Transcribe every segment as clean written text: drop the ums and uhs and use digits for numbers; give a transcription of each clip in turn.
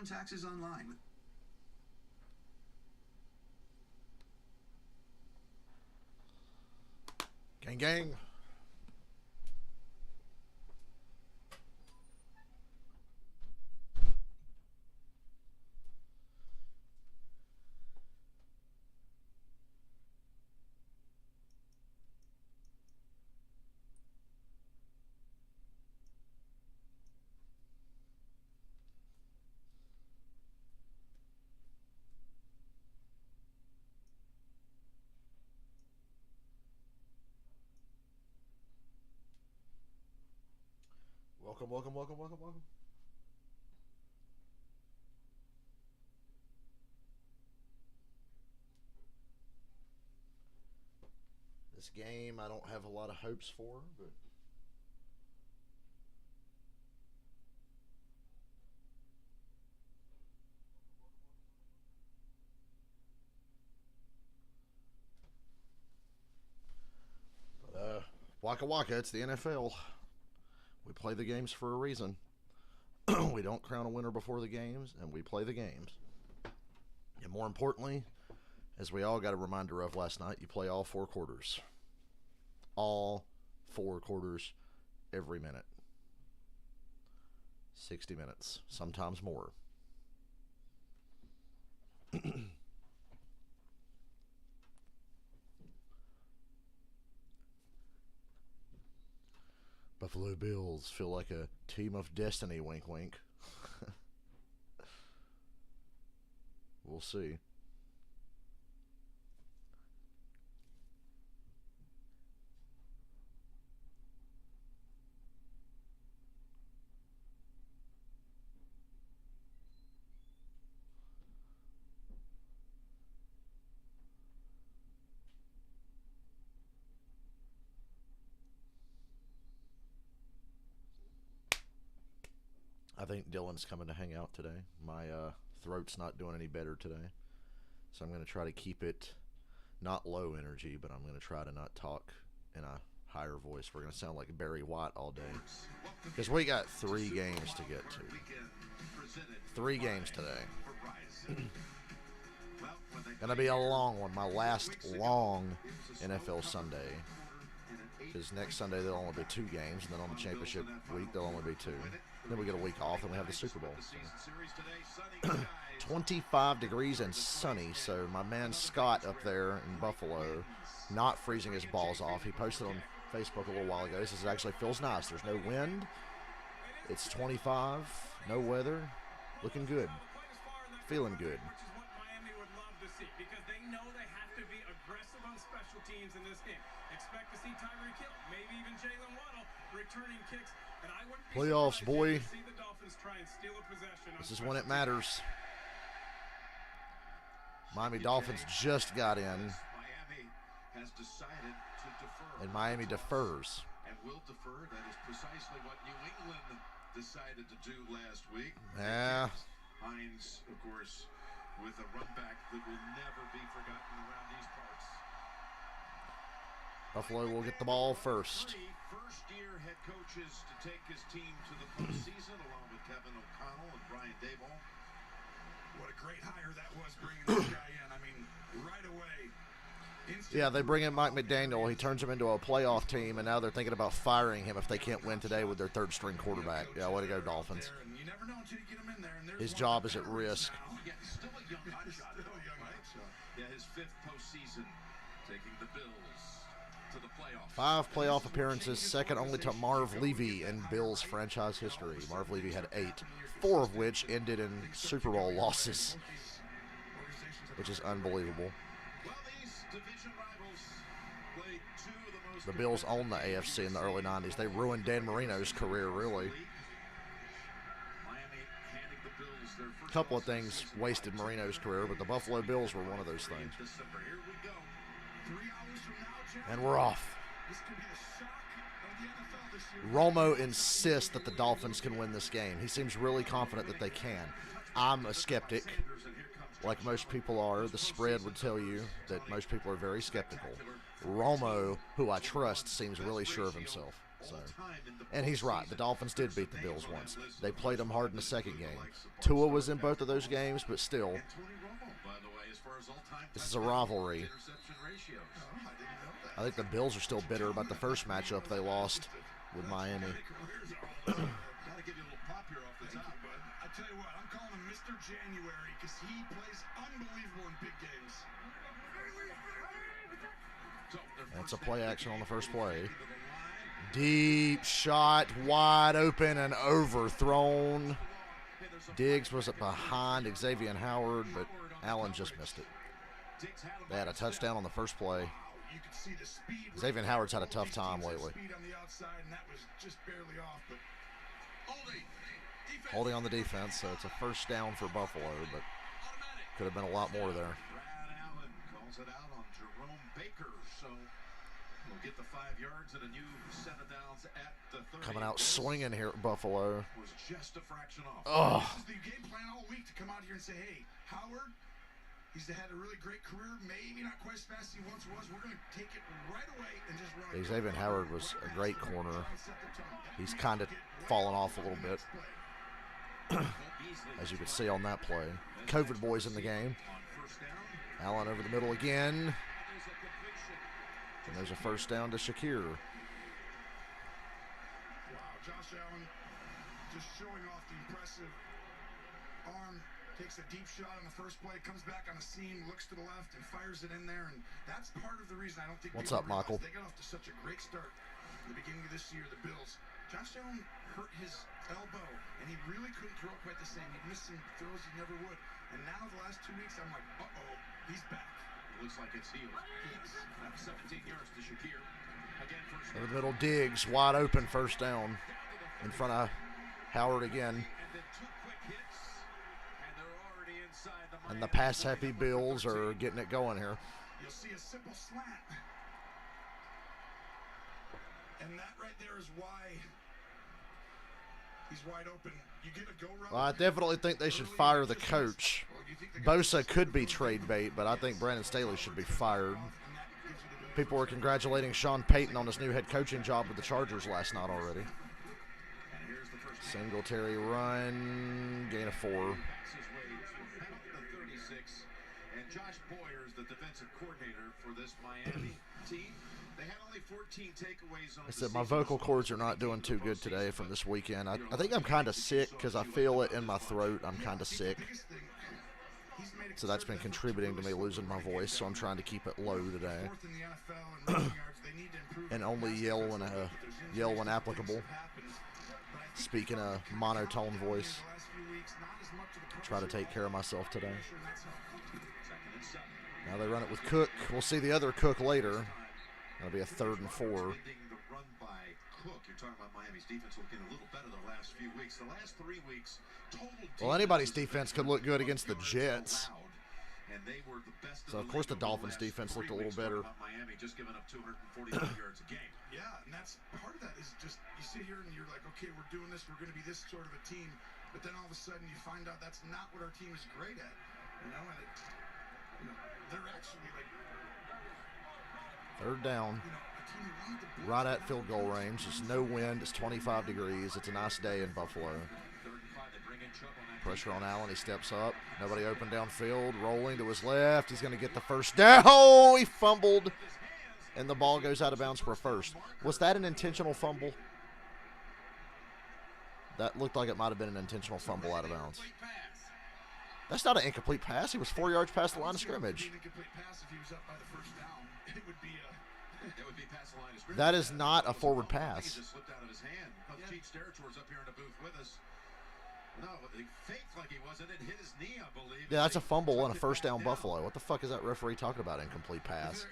own taxes online. Gang, gang. Welcome, welcome, welcome, welcome, welcome. This game I don't have a lot of hopes for, but waka waka, it's the NFL. We play the games for a reason. We don't crown a winner before the games, and we play the games. And more importantly, as we all got a reminder of last night, you play all 4 quarters. All 4 quarters every minute. 60 minutes, sometimes more. Buffalo Bills feel like a team of destiny, wink wink. We'll see. I think Dylan's coming to hang out today. My throat's not doing any better today. So I'm going to try to keep it not low energy, but I'm going to try to not talk in a higher voice. We're going to sound like Barry White all day. Because we got 3 games to get to. 3 games today. Going to be a long one. My last long NFL Sunday. Because next Sunday there'll only be 2 games, and then on the championship week there'll only be 2. Then we get a week off, and we have the Super Bowl. So. 25 degrees and sunny, so my man Scott up there in Buffalo, not freezing his balls off. He posted on Facebook a little while ago. He says it actually feels nice. There's no wind. It's 25, no weather. Looking good. Feeling good. Because they know they have to be aggressive on special teams in this game. Expect to see Tyreek Hill, maybe even Jalen Waddle returning kicks. And I wouldn't be playoffs, boy. to see the Dolphins try and steal a possession. This is when it matters. Miami Dolphins just got in. Miami has decided to defer. And Miami defers. And will defer. That is precisely what New England decided to do last week. Yeah. Hines, of course, with a run back that will never be forgotten around these parts. Buffalo will get the ball first. First-year head coaches to take his team to the postseason, along with Kevin O'Connell and Brian Daboll. What a great hire that was, bringing this guy in. I mean, right away. Yeah, they bring in Mike McDaniel. He turns them into a playoff team, and now they're thinking about firing him if they can't win today with their third-string quarterback. Yeah, way to go, Dolphins. His job is at risk. Yeah, he's still a young shot, yeah, his 5th postseason, taking the Bills to the playoffs. 5 playoff appearances, second only to Marv Levy in Bills franchise history. Marv Levy had 8, 4 of which ended in Super Bowl losses, which is unbelievable. The Bills owned the AFC in the early 90s. They ruined Dan Marino's career, really. A couple of things wasted Marino's career, but the Buffalo Bills were one of those things. And we're off. Romo insists that the Dolphins can win this game. He seems really confident that they can. I'm a skeptic, like most people are. The spread would tell you that most people are very skeptical. Romo, who I trust, seems really sure of himself. So, and he's right. The Dolphins did beat the Bills once. They played them hard in the second game. Tua was in both of those games, but still, this is a rivalry. I think the Bills are still bitter about the first matchup they lost with Miami. Gotta give you a little pop here off the top, bud. I tell you what, I'm calling him Mr. January because he plays unbelievable in big games. That's a play action on the first play. Deep shot, wide open and overthrown. Diggs was behind Xavier Howard, but Allen just missed it. They had a touchdown on the first play. Xavier Howard's had a tough time lately. Holding on the defense, so it's a first down for Buffalo, but could have been a lot more there. Calls it out on Jerome Baker, so we'll get the 5 yards and a new set of downs at the 30. Coming out swinging here at Buffalo. Was just a fraction off. Oh. This is the game plan all week to come out here and say, hey, Howard, he's had a really great career, maybe not quite as fast as he once was. We're going to take it right away and just run. Xavier Howard was a great corner. He's kind of fallen off a little bit, as you could see on that play. COVID boys in the game. Allen over the middle again. And there's a first down to Shakir. Wow, Josh Allen just showing off the impressive arm. Takes a deep shot on the first play, comes back on a seam, looks to the left, and fires it in there. And that's part of the reason I don't think. What's up, Michael? They got off to such a great start in the beginning of this year, the Bills. Josh Allen hurt his elbow, and he really couldn't throw quite the same. He'd miss some throws he never would. And now the last 2 weeks, I'm like, uh-oh, he's back. It looks like it's healed. Yes. That's 17 yards to Shakir. Again, first In the middle, Diggs, wide open, first down. In front of Howard again. And the pass-happy Bills are getting it going here. You'll see a simple slant. And that right there is why he's wide open. You get a go route. Well, I definitely think they should fire the coach. Bosa could be trade bait, but I think Brandon Staley should be fired. People were congratulating Sean Payton on his new head coaching job with the Chargers last night already. Singletary run, gain of 4. And Josh Boyer is the defensive coordinator for this Miami team. They had only 14 takeaways on I said my vocal cords are not doing too good today from this weekend. I think I'm kind of sick because I feel it in my throat. I'm kind of sick. So that's been contributing to me losing my voice, so I'm trying to keep it low today. And only yell when applicable. Speak in a monotone voice. Try to take care of myself today. Now they run it with Cook. We'll see the other Cook later. That'll be a 3rd and 4. The run by Cook. You're talking about Miami's defense looking a little better the last few weeks. The last 3 weeks, total. Well, anybody's defense could look good against the Jets. And they were the best. So of course the Dolphins defense looked a little better. Miami just giving up 245 yards a game. Yeah, and that's part of that is just you sit here and you're like, okay, we're doing this. We're going to be this sort of a team. But then all of a sudden you find out that's not what our team is great at. You know, and they're actually like. 3rd down. Right at field goal range. There's no wind. It's 25 degrees. It's a nice day in Buffalo. Pressure on Allen. He steps up. Nobody open downfield. Rolling to his left. He's going to get the first down. Oh, he fumbled. And the ball goes out of bounds for a first. Was that an intentional fumble? That looked like it might have been an intentional fumble out of bounds. That's not an incomplete pass. He was 4 yards past the line of scrimmage. That is not a forward pass. Yeah, that's a fumble and a first down Buffalo. What the fuck is that referee talking about? Incomplete pass.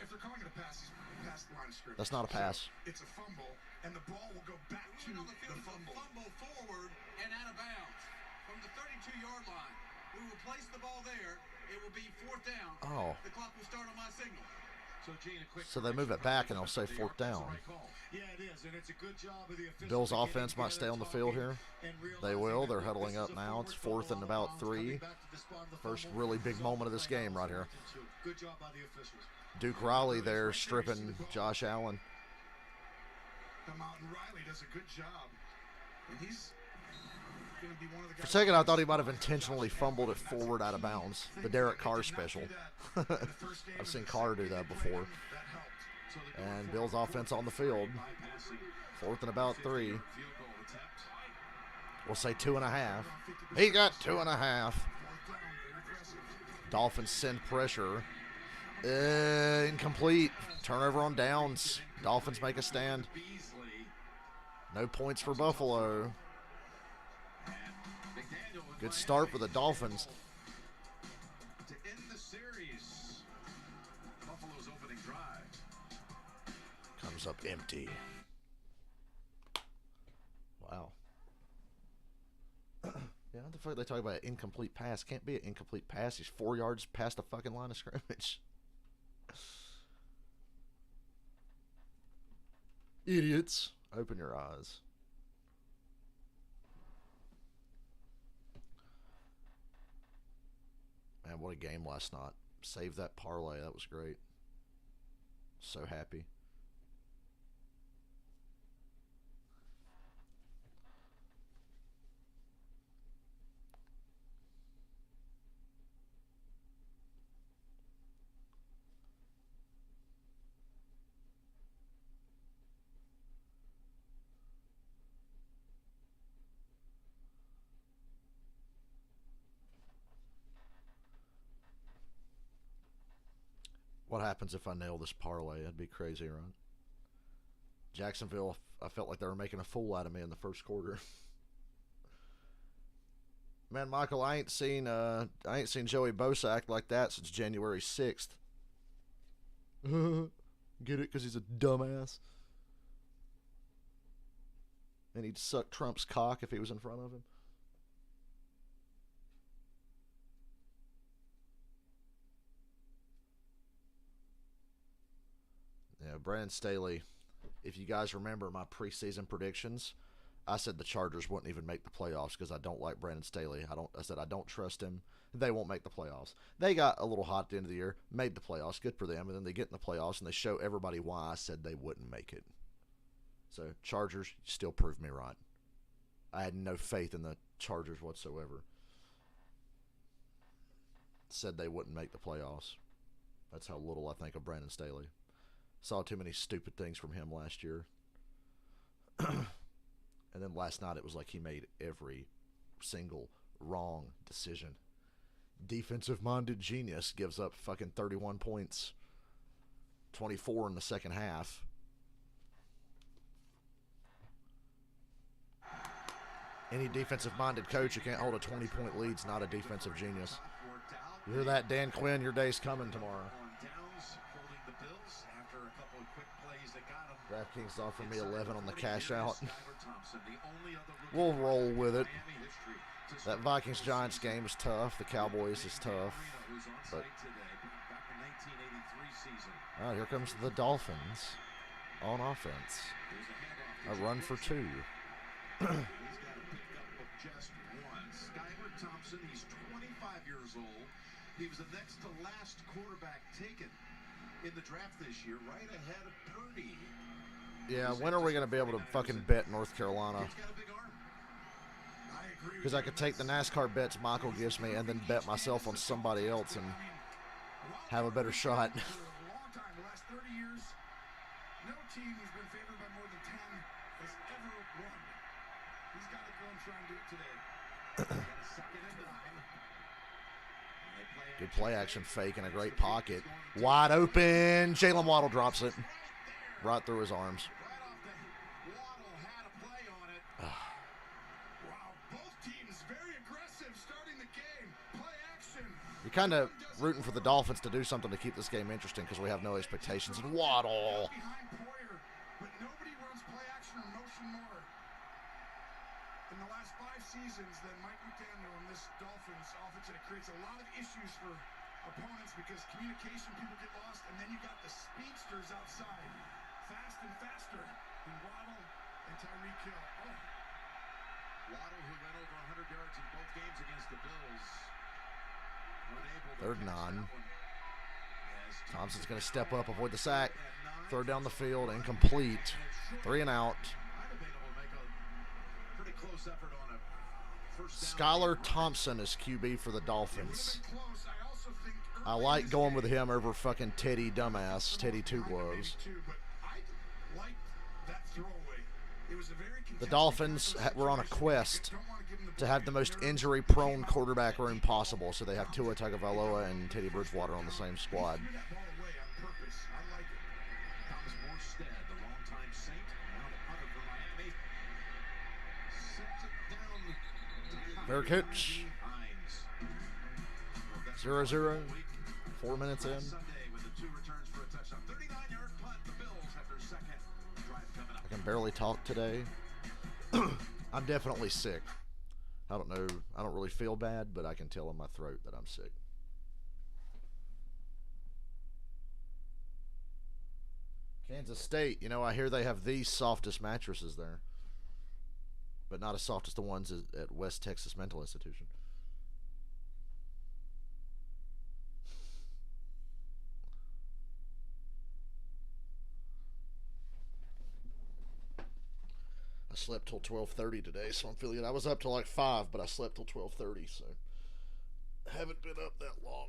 That's not a pass. It's a fumble, and the ball will go back to the fumble. Fumble forward and out of bounds from the 32-yard line. We will place the ball there. It will be 4th down. Oh. The clock will start on my signal. So they move it back and they'll say 4th down. Yeah, it is, and it's a good job of the officials. Bill's offense might stay on the field here. They will. They're huddling up now. It's 4th and about 3. First really big moment of this game right here. Good job by the officials. Duke Riley there stripping Josh Allen. come out, and Riley does a good job. And he's going to be one of the guys. For a second, I thought he might have intentionally fumbled it forward out of bounds. The Derek Carr special. I've seen Carr do that before. And Bill's offense on the field. 4th and about 3. We'll say 2.5. He got 2.5. Dolphins send pressure. Incomplete. Turnover on downs. Dolphins make a stand. No points for Buffalo. Good start for the Dolphins. To end the series, Buffalo's opening drive comes up empty. Wow. Yeah, what the fuck they talk about? Incomplete pass. Can't be an incomplete pass. He's 4 yards past the fucking line of scrimmage. Idiots. Open your eyes. Man, what a game last night. Saved that parlay. That was great. So happy. What happens if I nail this parlay? That'd be crazy, right? Jacksonville, I felt like they were making a fool out of me in the first quarter. Man, Michael, I ain't seen Joey Bosa act like that since January 6th. Get it? Because he's a dumbass. And he'd suck Trump's cock if he was in front of him. Yeah, Brandon Staley, if you guys remember my preseason predictions, I said the Chargers wouldn't even make the playoffs because I don't like Brandon Staley. I said I don't trust him. They won't make the playoffs. They got a little hot at the end of the year, made the playoffs, good for them, and then they get in the playoffs and they show everybody why I said they wouldn't make it. So, Chargers still proved me right. I had no faith in the Chargers whatsoever. Said they wouldn't make the playoffs. That's how little I think of Brandon Staley. Saw too many stupid things from him last year. And then last night it was like he made every single wrong decision. Defensive-minded genius gives up fucking 31 points. 24 in the second half. Any defensive-minded coach who can't hold a 20-point lead is not a defensive genius. You hear that, Dan Quinn? Your day's coming tomorrow. DraftKings offered me 11 on the cash out. We'll roll with it. That Vikings-Giants game is tough. The Cowboys is tough. But here comes the Dolphins on offense. A run for 2. Skylar Thompson, he's 25 years old. He was the next to last quarterback taken in the draft this year, right ahead of Purdy. Yeah, when are we going to be able to fucking bet North Carolina? Because I could take the NASCAR bets Michael gives me and then bet myself on somebody else and have a better shot. For a long time, the last 30 years, no team who's been favored by more than 10 has ever won. He's got to go and try and do it today. Second and 9. Good play action fake in a great pocket. Wide open. Jalen Waddle drops it. Right through his arms. Waddle had a play on it. Wow, both teams very aggressive starting the game. Play action. You're kind of rooting for the Dolphins to do something to keep this game interesting because we have no expectations. And Waddle. Behind Poyer, but nobody runs play action or motion more. In the last 5 seasons than Mike McDaniel and this Dolphins offense, and it creates a lot of issues for opponents because communication, people get lost, and then you got the speedsters outside. Fast and faster than Waddle and Tyreek Hill. Oh. Waddle, who went over 100 yards in both games against the Bills. Third and 9. Thompson's going to step up, avoid the sack. Throw down the field, incomplete. 3 and out. Skylar Thompson is QB for the Dolphins. I like going with him over fucking Teddy dumbass, Teddy Two Gloves. The Dolphins were on a quest to have the most injury-prone quarterback room possible, so they have Tua Tagovailoa and Teddy Bridgewater on the same squad. Fair catch. 0-0. 4 minutes in. I can barely talk today. I'm definitely sick. I don't know. I don't really feel bad, but I can tell in my throat that I'm sick. Kansas State, you know, I hear they have the softest mattresses there, but not as soft as the ones at West Texas Mental Institution. I slept till 12:30 today, so I'm feeling good. I was up till like 5, but I slept till 12:30, so I haven't been up that long.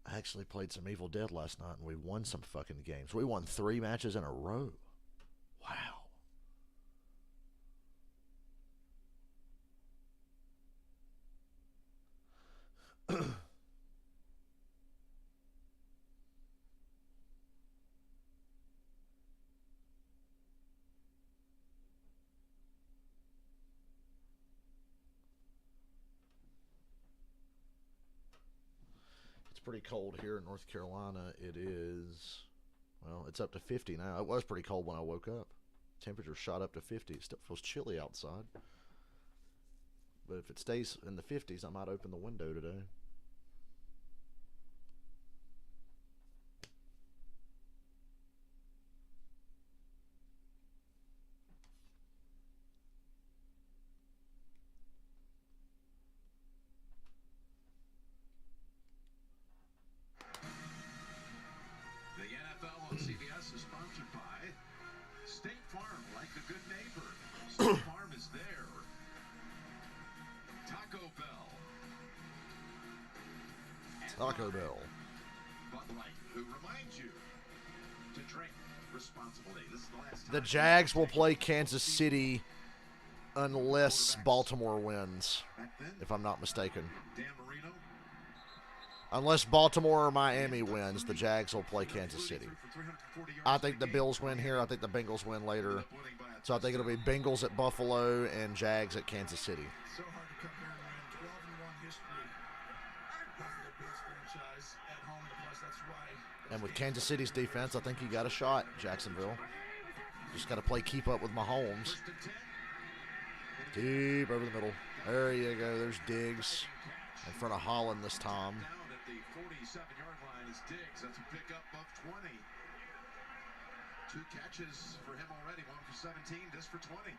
I actually played some Evil Dead last night, and we won some fucking games. We won 3 matches in a row. Wow. Pretty cold here in North Carolina. It is, well, it's up to 50 now. It was pretty cold when I woke up. Temperature shot up to 50. It still feels chilly outside. But if it stays in the 50s, I might open the window today. CBS is sponsored by State Farm, like a good neighbor. State Farm is there. Taco Bell. Taco Bell. Bud Light, who reminds you to drink responsibly. This is the last time. The Jags will play Kansas City unless Baltimore wins, if I'm not mistaken. Dan Marino. Unless Baltimore or Miami wins, the Jags will play Kansas City. I think the Bills win here. I think the Bengals win later. So I think it'll be Bengals at Buffalo and Jags at Kansas City. So hard to come here and win. 12-1 history. Buffalo Bills franchise at home. Plus, that's why. And with Kansas City's defense, I think you got a shot, Jacksonville. Just got to play keep up with Mahomes. Deep over the middle. There you go. There's Diggs in front of Holland this time. Down at the 47-yard line is Diggs. That's a pickup of 20. 2 catches for him already. 1 for 17, this for 20.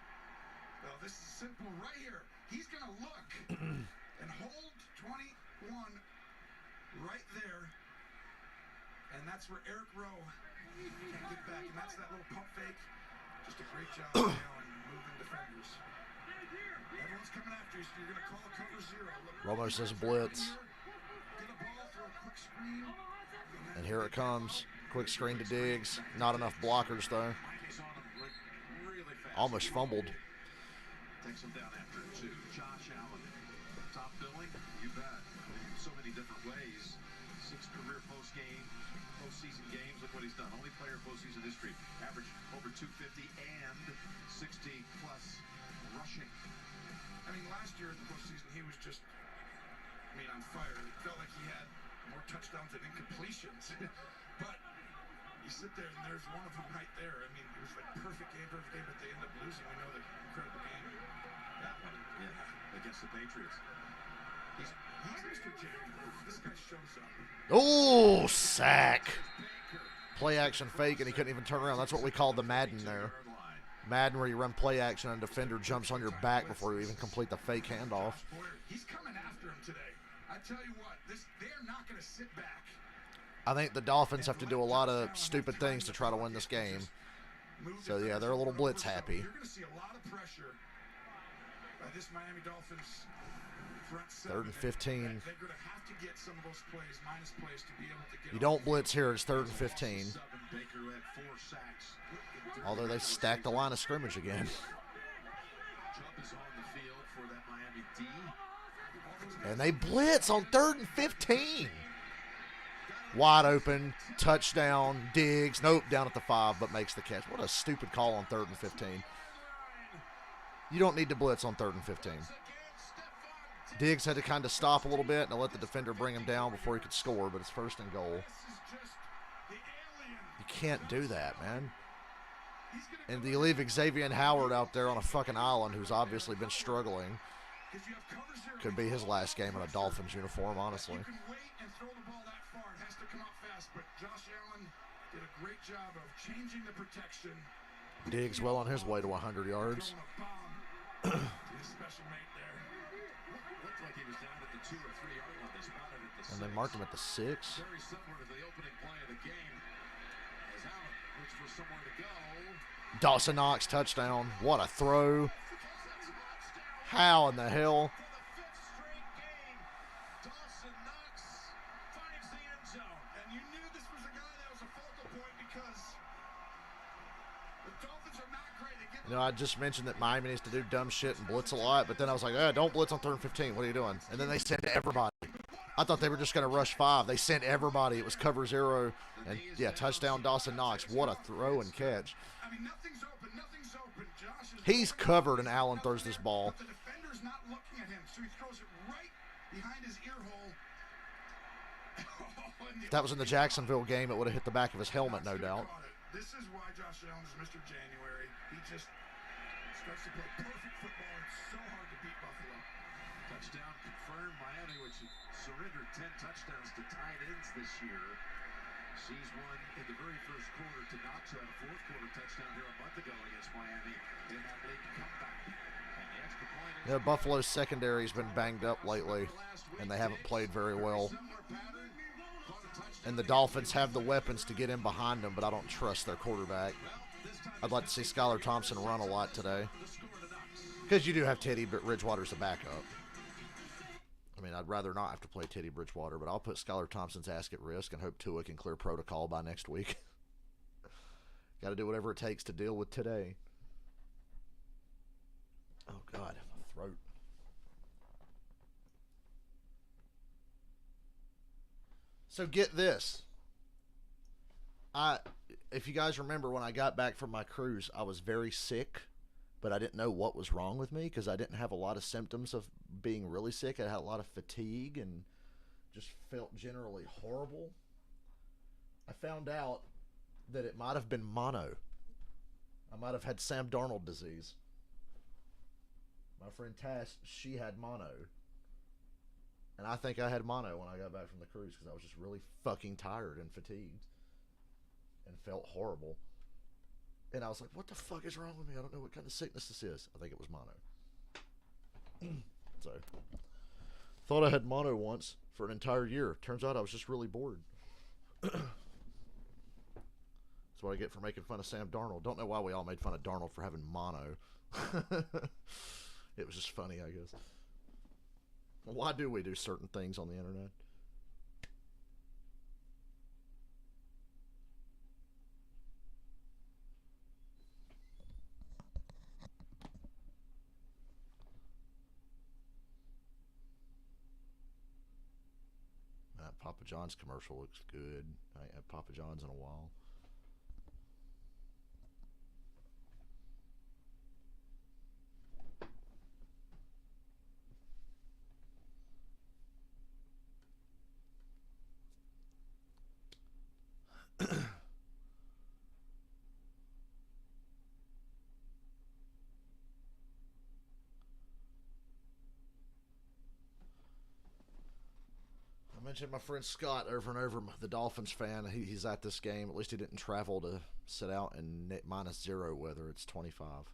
Well, this is simple right here. He's going to look and hold 21 right there. And that's where Eric Rowe can't get back. And that's that little pump fake. Just a great job now in moving defenders. Everyone's coming after you, so you're going to call a cover 0. Romo says blitz. Get a ball, throw a quick screen. And here it comes. Quick screen to Diggs. Not enough blockers, though. Almost fumbled. Takes him down after it, too. Josh Allen. Top billing? You bet. So many different ways. 6 career postseason games. Look what he's done. Only player postseason history. Average over 250 and 60-plus rushing. I mean, last year in the postseason, he was just, on fire. It felt like he had more touchdowns than incompletions. But you sit there, and there's one of them right there. I mean, it was like perfect game, but they end up losing. We know the incredible game. That one, yeah, against the Patriots. He's Mr. January. This guy shows up. Oh, sack. Play action fake, and he couldn't even turn around. That's what we call the Madden there. Madden, where you run play action and a defender jumps on your back before you even complete the fake handoff. He's coming after him today. I tell you what, they're not going to sit back. I think the Dolphins have to do a lot of stupid things to try to win this game. So, yeah, they're a little blitz happy. You're going to see a lot of pressure by this Miami Dolphins front seven. 3rd and 15. They're going to have to get some of those plays, minus plays, to be able to get. You don't blitz here. It's 3rd and 15. Although they stacked the line of scrimmage again. And they blitz on 3rd and 15. Wide open, touchdown, Diggs. Nope, down at the 5, but makes the catch. What a stupid call on 3rd and 15. You don't need to blitz on 3rd and 15. Diggs had to kind of stop a little bit and let the defender bring him down before he could score, but it's 1st and goal. You can't do that, man. And you leave Xavier Howard out there on a fucking island who's obviously been struggling. Could be his last game in a Dolphins uniform, honestly. Diggs well on his way to 100 yards. And they marked him at the 6. Very similar to the opening play of the game. As Allen looks for somewhere to go. Dawson Knox touchdown. What a throw. How in the hell? Dawson Knox finds the end zone. And you knew this was a guy that was a focal point because the Dolphins are not great at getting. You know, I just mentioned that Miami needs to do dumb shit and blitz a lot, but then I was like, don't blitz on 3rd and 15. What are you doing? And then they sent everybody. I thought they were just going to rush 5. They sent everybody. It was cover 0. And, yeah, touchdown Dawson Knox. What a throw and catch. I mean, nothing's open. Nothing's open. Josh is He's covered, and Allen throws this ball. But the defender's not looking at him, so he throws it right behind his ear hole. If that was in the Jacksonville game, it would have hit the back of his helmet, no doubt. This is why Josh Allen is Mr. January. He just starts to play perfect football. It's so hard to beat Buffalo. Touchdown confirmed. Miami, which surrendered 10 touchdowns to tight ends this year. Sees one in the very first quarter to Knox, who had a fourth quarter touchdown here a month ago against Miami in that late comeback. And the extra point is Yeah, Buffalo's secondary's been banged up lately, and they haven't played very well. And the Dolphins have the weapons to get in behind them, but I don't trust their quarterback. I'd like to see Skylar Thompson run a lot today. Because you do have Teddy Bridgewater as a backup. I mean, I'd rather not have to play Teddy Bridgewater, but I'll put Skylar Thompson's ass at risk and hope Tua can clear protocol by next week. Got to do whatever it takes to deal with today. Oh, God, my throat. So get this. If you guys remember, when I got back from my cruise, I was very sick, but I didn't know what was wrong with me because I didn't have a lot of symptoms of being really sick. I had a lot of fatigue and just felt generally horrible. I found out that it might have been mono. I might have had Sam Darnold disease. My friend Tass, she had mono. And I think I had mono when I got back from the cruise because I was just really fucking tired and fatigued and felt horrible. And I was like, what the fuck is wrong with me? I don't know what kind of sickness this is. I think it was mono. So, thought I had mono once for an entire year. Turns out I was just really bored. That's what I get for making fun of Sam Darnold. Don't know why we all made fun of Darnold for having mono. It was just funny, I guess. Why do we do certain things on the internet? That Papa John's commercial looks good. I ain't had Papa John's in a while. mentioned my friend Scott over and over, the Dolphins fan. He's at this game. At least he didn't travel to sit out in -0 weather. It's 25.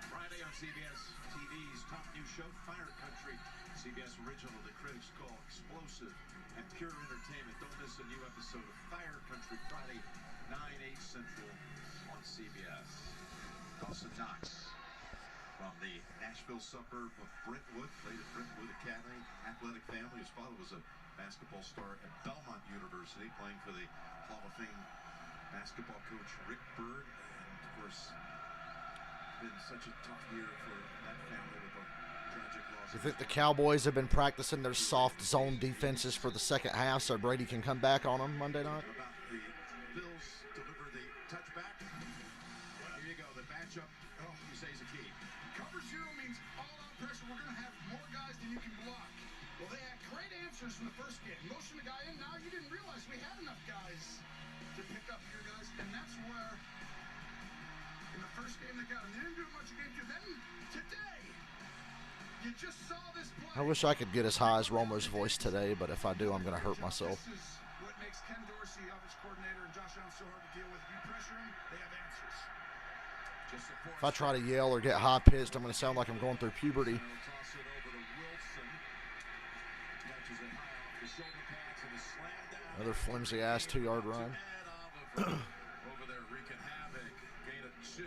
Friday on CBS TV's top new show, Fire Country. CBS original, the critics call explosive and pure entertainment. Don't miss a new episode of Fire Country Friday, 9/8 Central on CBS. Dawson Knox from the Nashville suburb of Brentwood, played at Brentwood Academy, athletic family. His father was a basketball star at Belmont University, playing for the Hall of Fame basketball coach Rick Byrd. And of course, been such a tough year for that family with a tragic loss. You think the Cowboys have been practicing their soft zone defenses for the second half so Brady can come back on them Monday night? About the Bills deliver the touchback. Here you go, the matchup, you say is a key. Cover zero means all-out pressure. We're going to have more guys than you can block. Well, they had great answers from the first game. Motion the guy in. Now you didn't realize we had enough guys to pick up your guys. And that's where, in the first game they got him. They didn't do much in game two. Then, today, you just saw this play. I wish I could get as high as Romo's voice today, but if I do, I'm going to hurt myself. This is what makes Ken Dorsey, offense coordinator, and Josh Allen so hard to deal with. If you pressure them, they have answers. If I try to yell or get high-pitched, I'm going to sound like I'm going through puberty. Toss it over to Wilson. Catches it high off the shoulder pads and is slammed down. Another flimsy-ass 2-yard run. Over there, wreaking havoc. Gain of 2.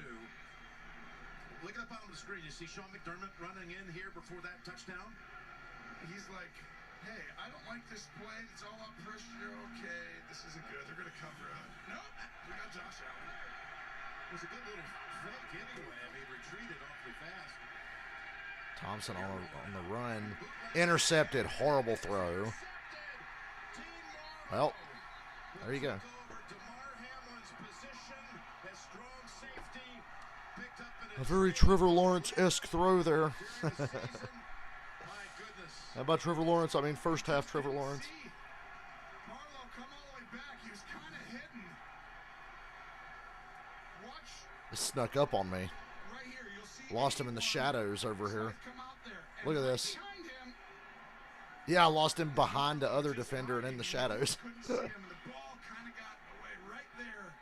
Look at up on the screen. You see Sean McDermott running in here before that touchdown? He's like, hey, I don't like this play. It's all out pressure. Okay, this isn't good. They're going to cover it. Nope, we got Josh Allen. It was a good little fake anyway. I mean, retreated awfully fast. Thompson on the run. Intercepted. Horrible throw. Well, there you go. A very Trevor Lawrence-esque throw there. How about Trevor Lawrence? I mean, first half Trevor Lawrence. Marlowe come all the way back. He was kind of hidden. Watch It snuck up on me. right here. You'll see Lost him in the shadows over here. come out there. And Look at right this. behind him, Yeah, I lost him behind the other defender and in the shadows. couldn't see him. The ball kind of got away right there.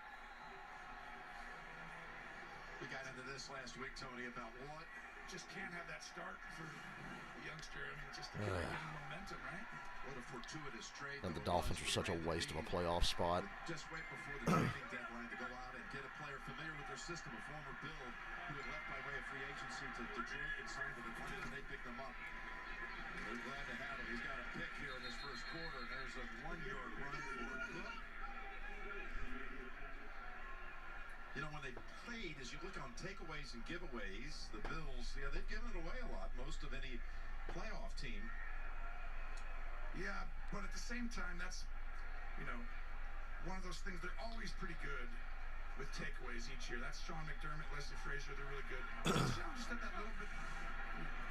We got into this last week, Tony, about what? Just can't have that start for the youngster. I mean, just to get momentum, right? What a fortuitous trade. And the Dolphins are such a waste of a playoff spot. Just wait before the trading deadline to go out and get a player familiar with their system, a former Bill who had left by way of free agency to Detroit and signed with the Twins, and they picked him up. They're glad to have him. He's got a pick here in this first quarter, and there's a 1-yard run for Cook. You know, when they played, as you look on takeaways and giveaways, the Bills, yeah, they've given it away a lot, most of any playoff team. Yeah, but at the same time, that's, you know, one of those things. They're always pretty good with takeaways each year. That's Sean McDermott, Leslie Frazier. They're really good. Sean just had that little bit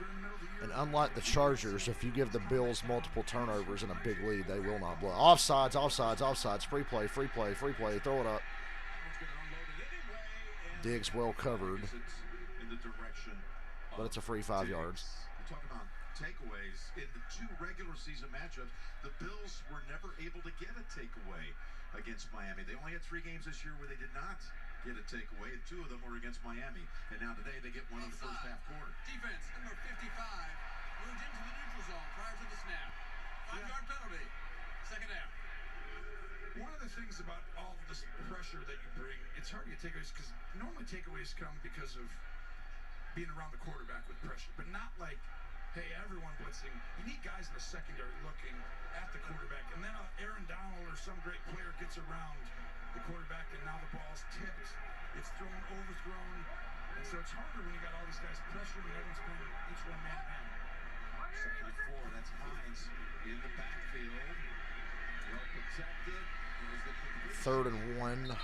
during the middle of the year. And unlike the Chargers, if you give the Bills multiple turnovers in a big lead, they will not blow. Offsides, offsides, offsides. Free play, free play, free play. Throw it up. Diggs well covered, In the direction but it's a free 5 yards. We're talking about takeaways. In the 2 regular season matchups, the Bills were never able to get a takeaway against Miami. They only had 3 games this year where they did not get a takeaway, and 2 of them were against Miami. And now today they get one in the first half quarter. Defense, number 55, moved into the neutral zone prior to the snap. 5-yard penalty. Second half. One of the things about all of this pressure that you bring, it's hard to get takeaways because normally takeaways come because of being around the quarterback with pressure, but not like, hey, everyone blitzing. You need guys in the secondary looking at the quarterback, and then Aaron Donald or some great player gets around the quarterback, and now the ball's tipped. It's thrown, overthrown, and so it's harder when you got all these guys pressuring and everyone's playing each one man to man. Second and 4, that's Hines in the backfield. Well protected. 3rd and 1.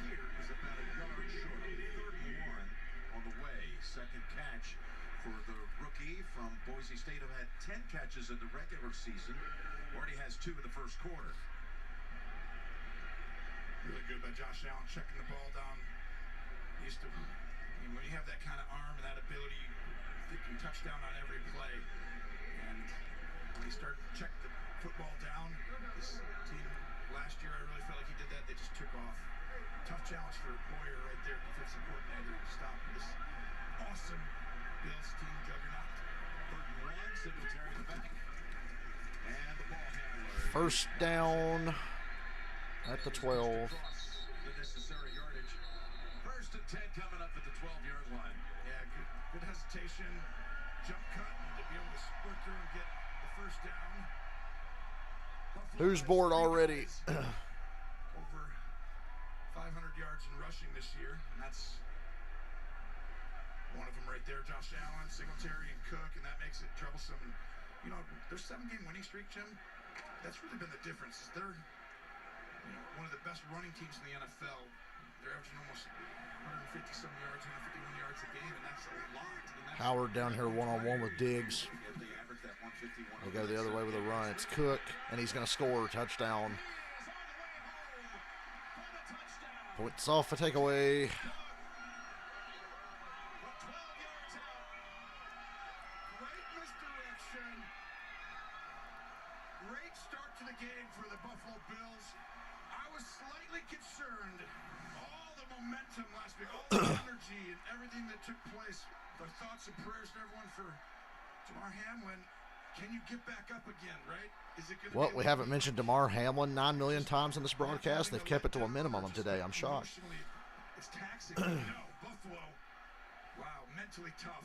Here is about a yard short. 31 on the way. Second catch for the rookie from Boise State, who had 10 catches in the regular season. Already has 2 in the first quarter. Really good by Josh Allen checking the ball down. He when you have that kind of arm and that ability, you can touchdown on every play. And when you start to check the football down, this team last year, I really felt like he did that. They just took off. Tough challenge for Boyer right there, defensive coordinator, to stop this awesome Bills team juggernaut. Burton runs, Singletary in the back. And the ball handler. First down at the 12. The necessary yardage. First and 10 coming up at the 12-yard line. Yeah, good hesitation, jump cut, and to be able to split through and get the first down. Buffalo Who's has bored 3 already? guys over 500 yards in rushing this year, and that's one of them right there. Josh Allen, Singletary, and Cook, and that makes it troublesome. And, you know, their 7-game winning streak, Jim, that's really been the difference. Is they're one of the best running teams in the NFL. They're averaging almost 150-some yards, 151 yards a game, and that's a lot. And that's Howard down here one-on-one with Diggs. They go the other way with a run. It's Cook, and he's going to score. Touchdown. Points off a takeaway. Great misdirection. Great start to the game for the Buffalo Bills. I was slightly concerned. All the momentum last week, all the energy and everything that took place. The thoughts and prayers to everyone for Damar Hamlin. Can you get back up again, right? Is it gonna What, be we haven't mentioned Damar Hamlin 9 million times in this broadcast. They've kept it to a minimum of today. I'm shocked. It's taxing. No, Buffalo. Wow, mentally tough.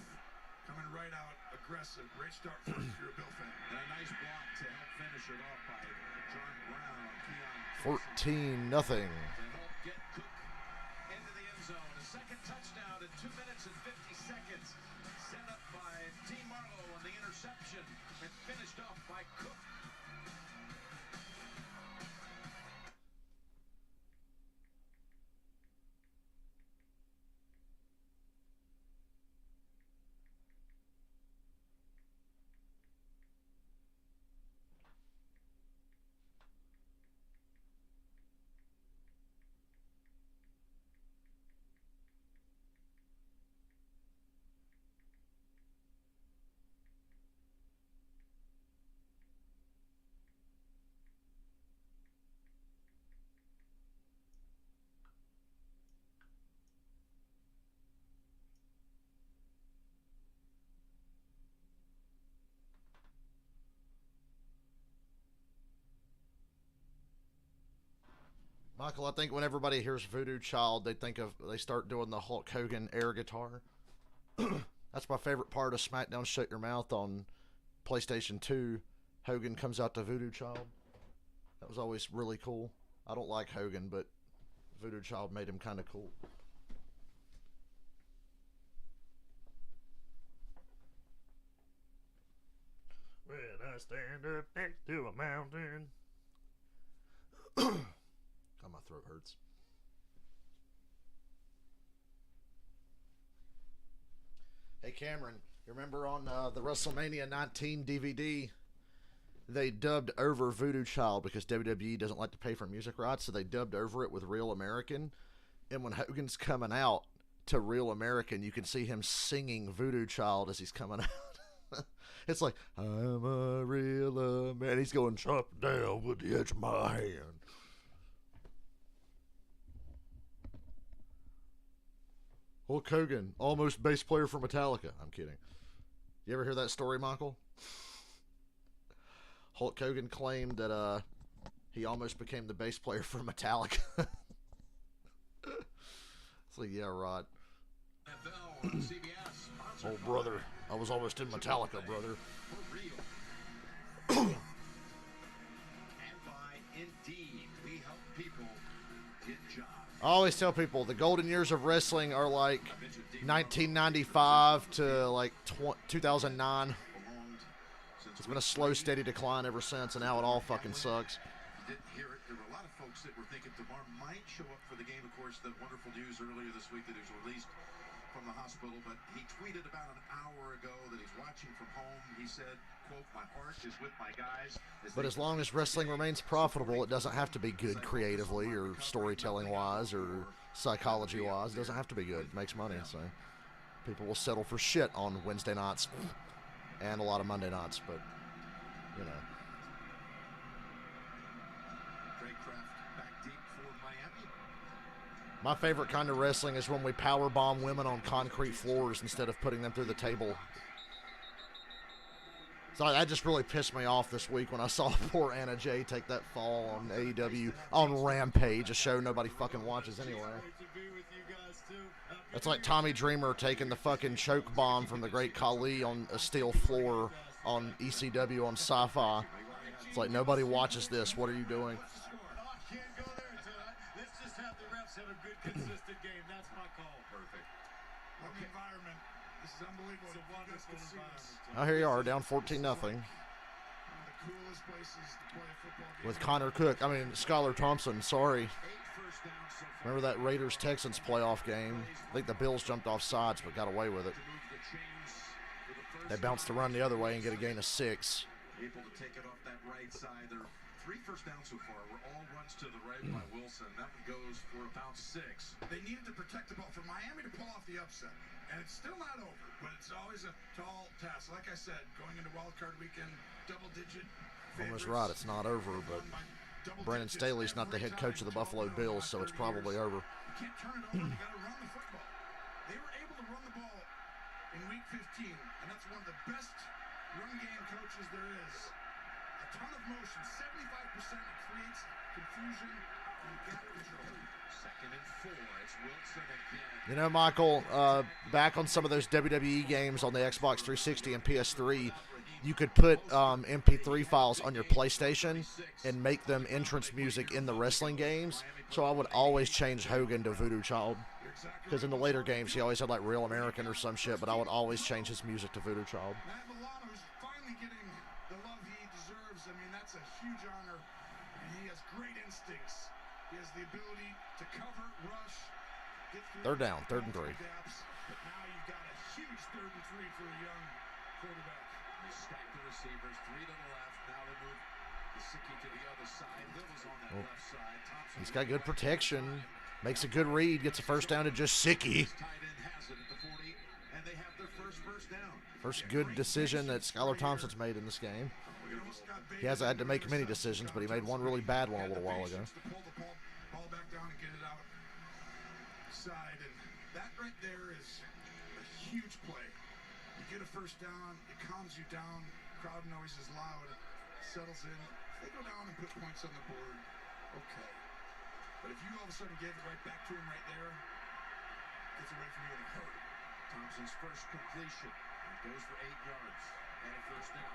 Coming right out, aggressive. Great start for your Bill fan. And a nice block to help finish it off by John Brown. 14-0. To help get Cook into the end zone. A second touchdown in 2 minutes and 50 seconds. Set up by D. Marlowe on the interception and finished off by Cook. Michael, I think when everybody hears Voodoo Child, they start doing the Hulk Hogan air guitar. That's my favorite part of SmackDown Shut Your Mouth on PlayStation 2. Hogan comes out to Voodoo Child. That was always really cool. I don't like Hogan, but Voodoo Child made him kind of cool. When I stand up next to a mountain. God, my throat hurts. Hey Cameron, you remember on the WrestleMania 19 DVD, they dubbed over Voodoo Child because WWE doesn't like to pay for music rights, so they dubbed over it with Real American. And when Hogan's coming out to Real American, you can see him singing Voodoo Child as he's coming out. It's like, I'm a real man. He's going, chop down with the edge of my hand. Hulk Hogan, almost bass player for Metallica. I'm kidding. You ever hear that story, Michael? Hulk Hogan claimed that he almost became the bass player for Metallica. It's like, yeah, right. Oh, brother. I was almost in Metallica, brother. For real. And by Indeed, we help people get jobs. I always tell people the golden years of wrestling are like 1995 to like 2009. It's been a slow, steady decline ever since, and now it all fucking sucks. You didn't hear it. There were a lot of folks that were thinking Damar might show up for the game. Of course, the wonderful news earlier this week that he was released from the hospital, but he tweeted about an hour ago that he's watching from home. He said, quote, my heart is with my guys. But as long as wrestling remains profitable, it doesn't have to be good creatively or storytelling-wise or psychology-wise. It doesn't have to be good. It makes money, so. People will settle for shit on Wednesday nights and a lot of Monday nights, but, you know. Back deep for Miami. My favorite kind of wrestling is when we power bomb women on concrete floors instead of putting them through the table. So that just really pissed me off this week when I saw poor Anna Jay take that fall on AEW on Rampage, a show nobody fucking watches anyway. It's like Tommy Dreamer taking the fucking choke bomb from the Great Khali on a steel floor on ECW on Sci-Fi. It's like, nobody watches this. What are you doing? Can't go there tonight. Let's just have the refs have a good, consistent game. That's my call. Perfect. What an environment. This is unbelievable. It's a wonderful environment. Oh, here you are, down 14-0. One of the coolest places to play a football game. With Connor Cook. I mean, Skylar Thompson, sorry. Remember that Raiders-Texans playoff game? I think the Bills jumped off sides but got away with it. They bounced the run the other way and get a gain of 6. Able to take it off that right side. There are 3 first downs so far. We're all runs to the right by Wilson. That one goes for about 6. They needed to protect the ball for Miami to pull off the upset. And it's still not over, but it's always a tall task. Like I said, going into Wild Card Weekend, double-digit favorites. Almost right, it's not over, but Brandon Staley's not the head coach of the Buffalo Bills, so it's probably over. You can't turn it over. You got to run the football. They were able to run the ball in Week 15, and that's one of the best run game coaches there is. A ton of motion, 75%. It creates confusion and gap control. 2nd and 4. It's Wilson again. You know, Michael, back on some of those WWE games on the Xbox 360 and PS3, you could put MP3 files on your PlayStation and make them entrance music in the wrestling games. So I would always change Hogan to Voodoo Child. Because in the later games, he always had like Real American or some shit, but I would always change his music to Voodoo Child. Matt Milano's finally getting the love he deserves. I mean, that's a huge honor. And he has great instincts. He has the ability to cover, rush, get through. Third down, 3rd and 3. Gaps, but now you've got a huge 3rd and 3 for a young quarterback. They stack the receivers, 3 to the left. Now they move Gesicki to the other side. Hill is on that left side. Thompson, He's got good protection. Makes a good read. Gets a first down to Gesicki. tight end has it at the 40, and they have their first down. First good decision that Skylar Thompson's made in this game. He hasn't had to make many decisions, but he made one really bad one a little while ago. To pull the ball back down and get it outside, and that right there is a huge play. You get a first down, it calms you down, crowd noise is loud, settles in. If they go down and put points on the board, okay. But if you all of a sudden gave it right back to him right there, gets away from you in a hurry. Thompson's first completion. It goes for 8 yards and a first down.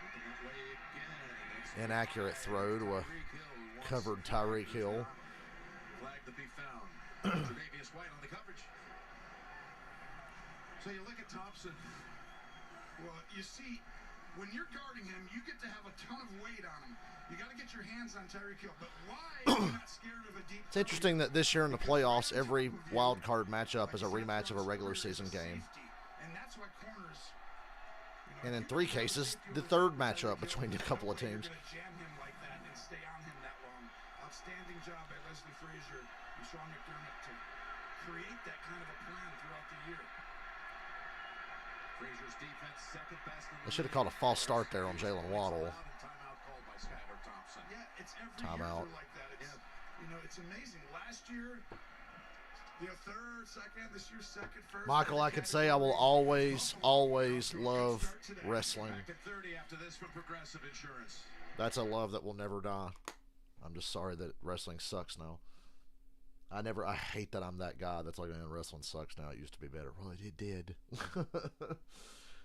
Looking that way again. Inaccurate throw to a covered Tyreek Hill. Flag to be found. Tre'Davious White on the coverage. So you look at Thompson. Well, you see, when you're guarding him, you get to have a ton of weight on him. You got to get your hands on Tyreek Hill. But why are you not scared of a deep? It's interesting that this year in the playoffs, every wild card matchup is a rematch of a regular season game. And that's why corners. And in 3 cases, the third matchup between a couple of teams. You're going to jam him like that and stay on him that long. Outstanding job by Leslie Frazier and Sean McDermott to create that kind of a plan throughout the year. Frazier's defense second best in the They should have called a false start there on Jalen Waddle. Timeout called by Skylar Thompson. Yeah, it's every Timeout. year like that. It's, you know, it's amazing. Last year, you know, 3rd, 2nd, this year's 2nd, 1st. Michael, I could say I will always, always love wrestling. Back at 30 after this from Progressive Insurance. That's a love that will never die. I'm just sorry that wrestling sucks now. I hate that I'm that guy that's like, man, wrestling sucks now. It used to be better. Well, it did.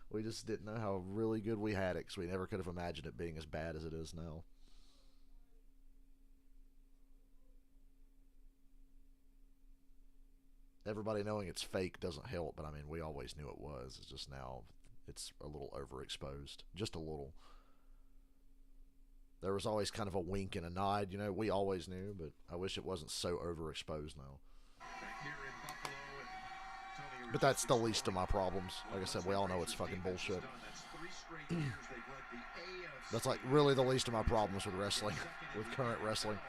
We just didn't know how really good we had it because we never could have imagined it being as bad as it is now. Everybody knowing it's fake doesn't help, but I mean, we always knew it was. It's just now it's a little overexposed. Just a little. There was always kind of a wink and a nod, you know, we always knew, but I wish it wasn't so overexposed now. But that's the least of my problems. Like I said, we all know it's fucking bullshit. That's like really the least of my problems with wrestling, with current wrestling.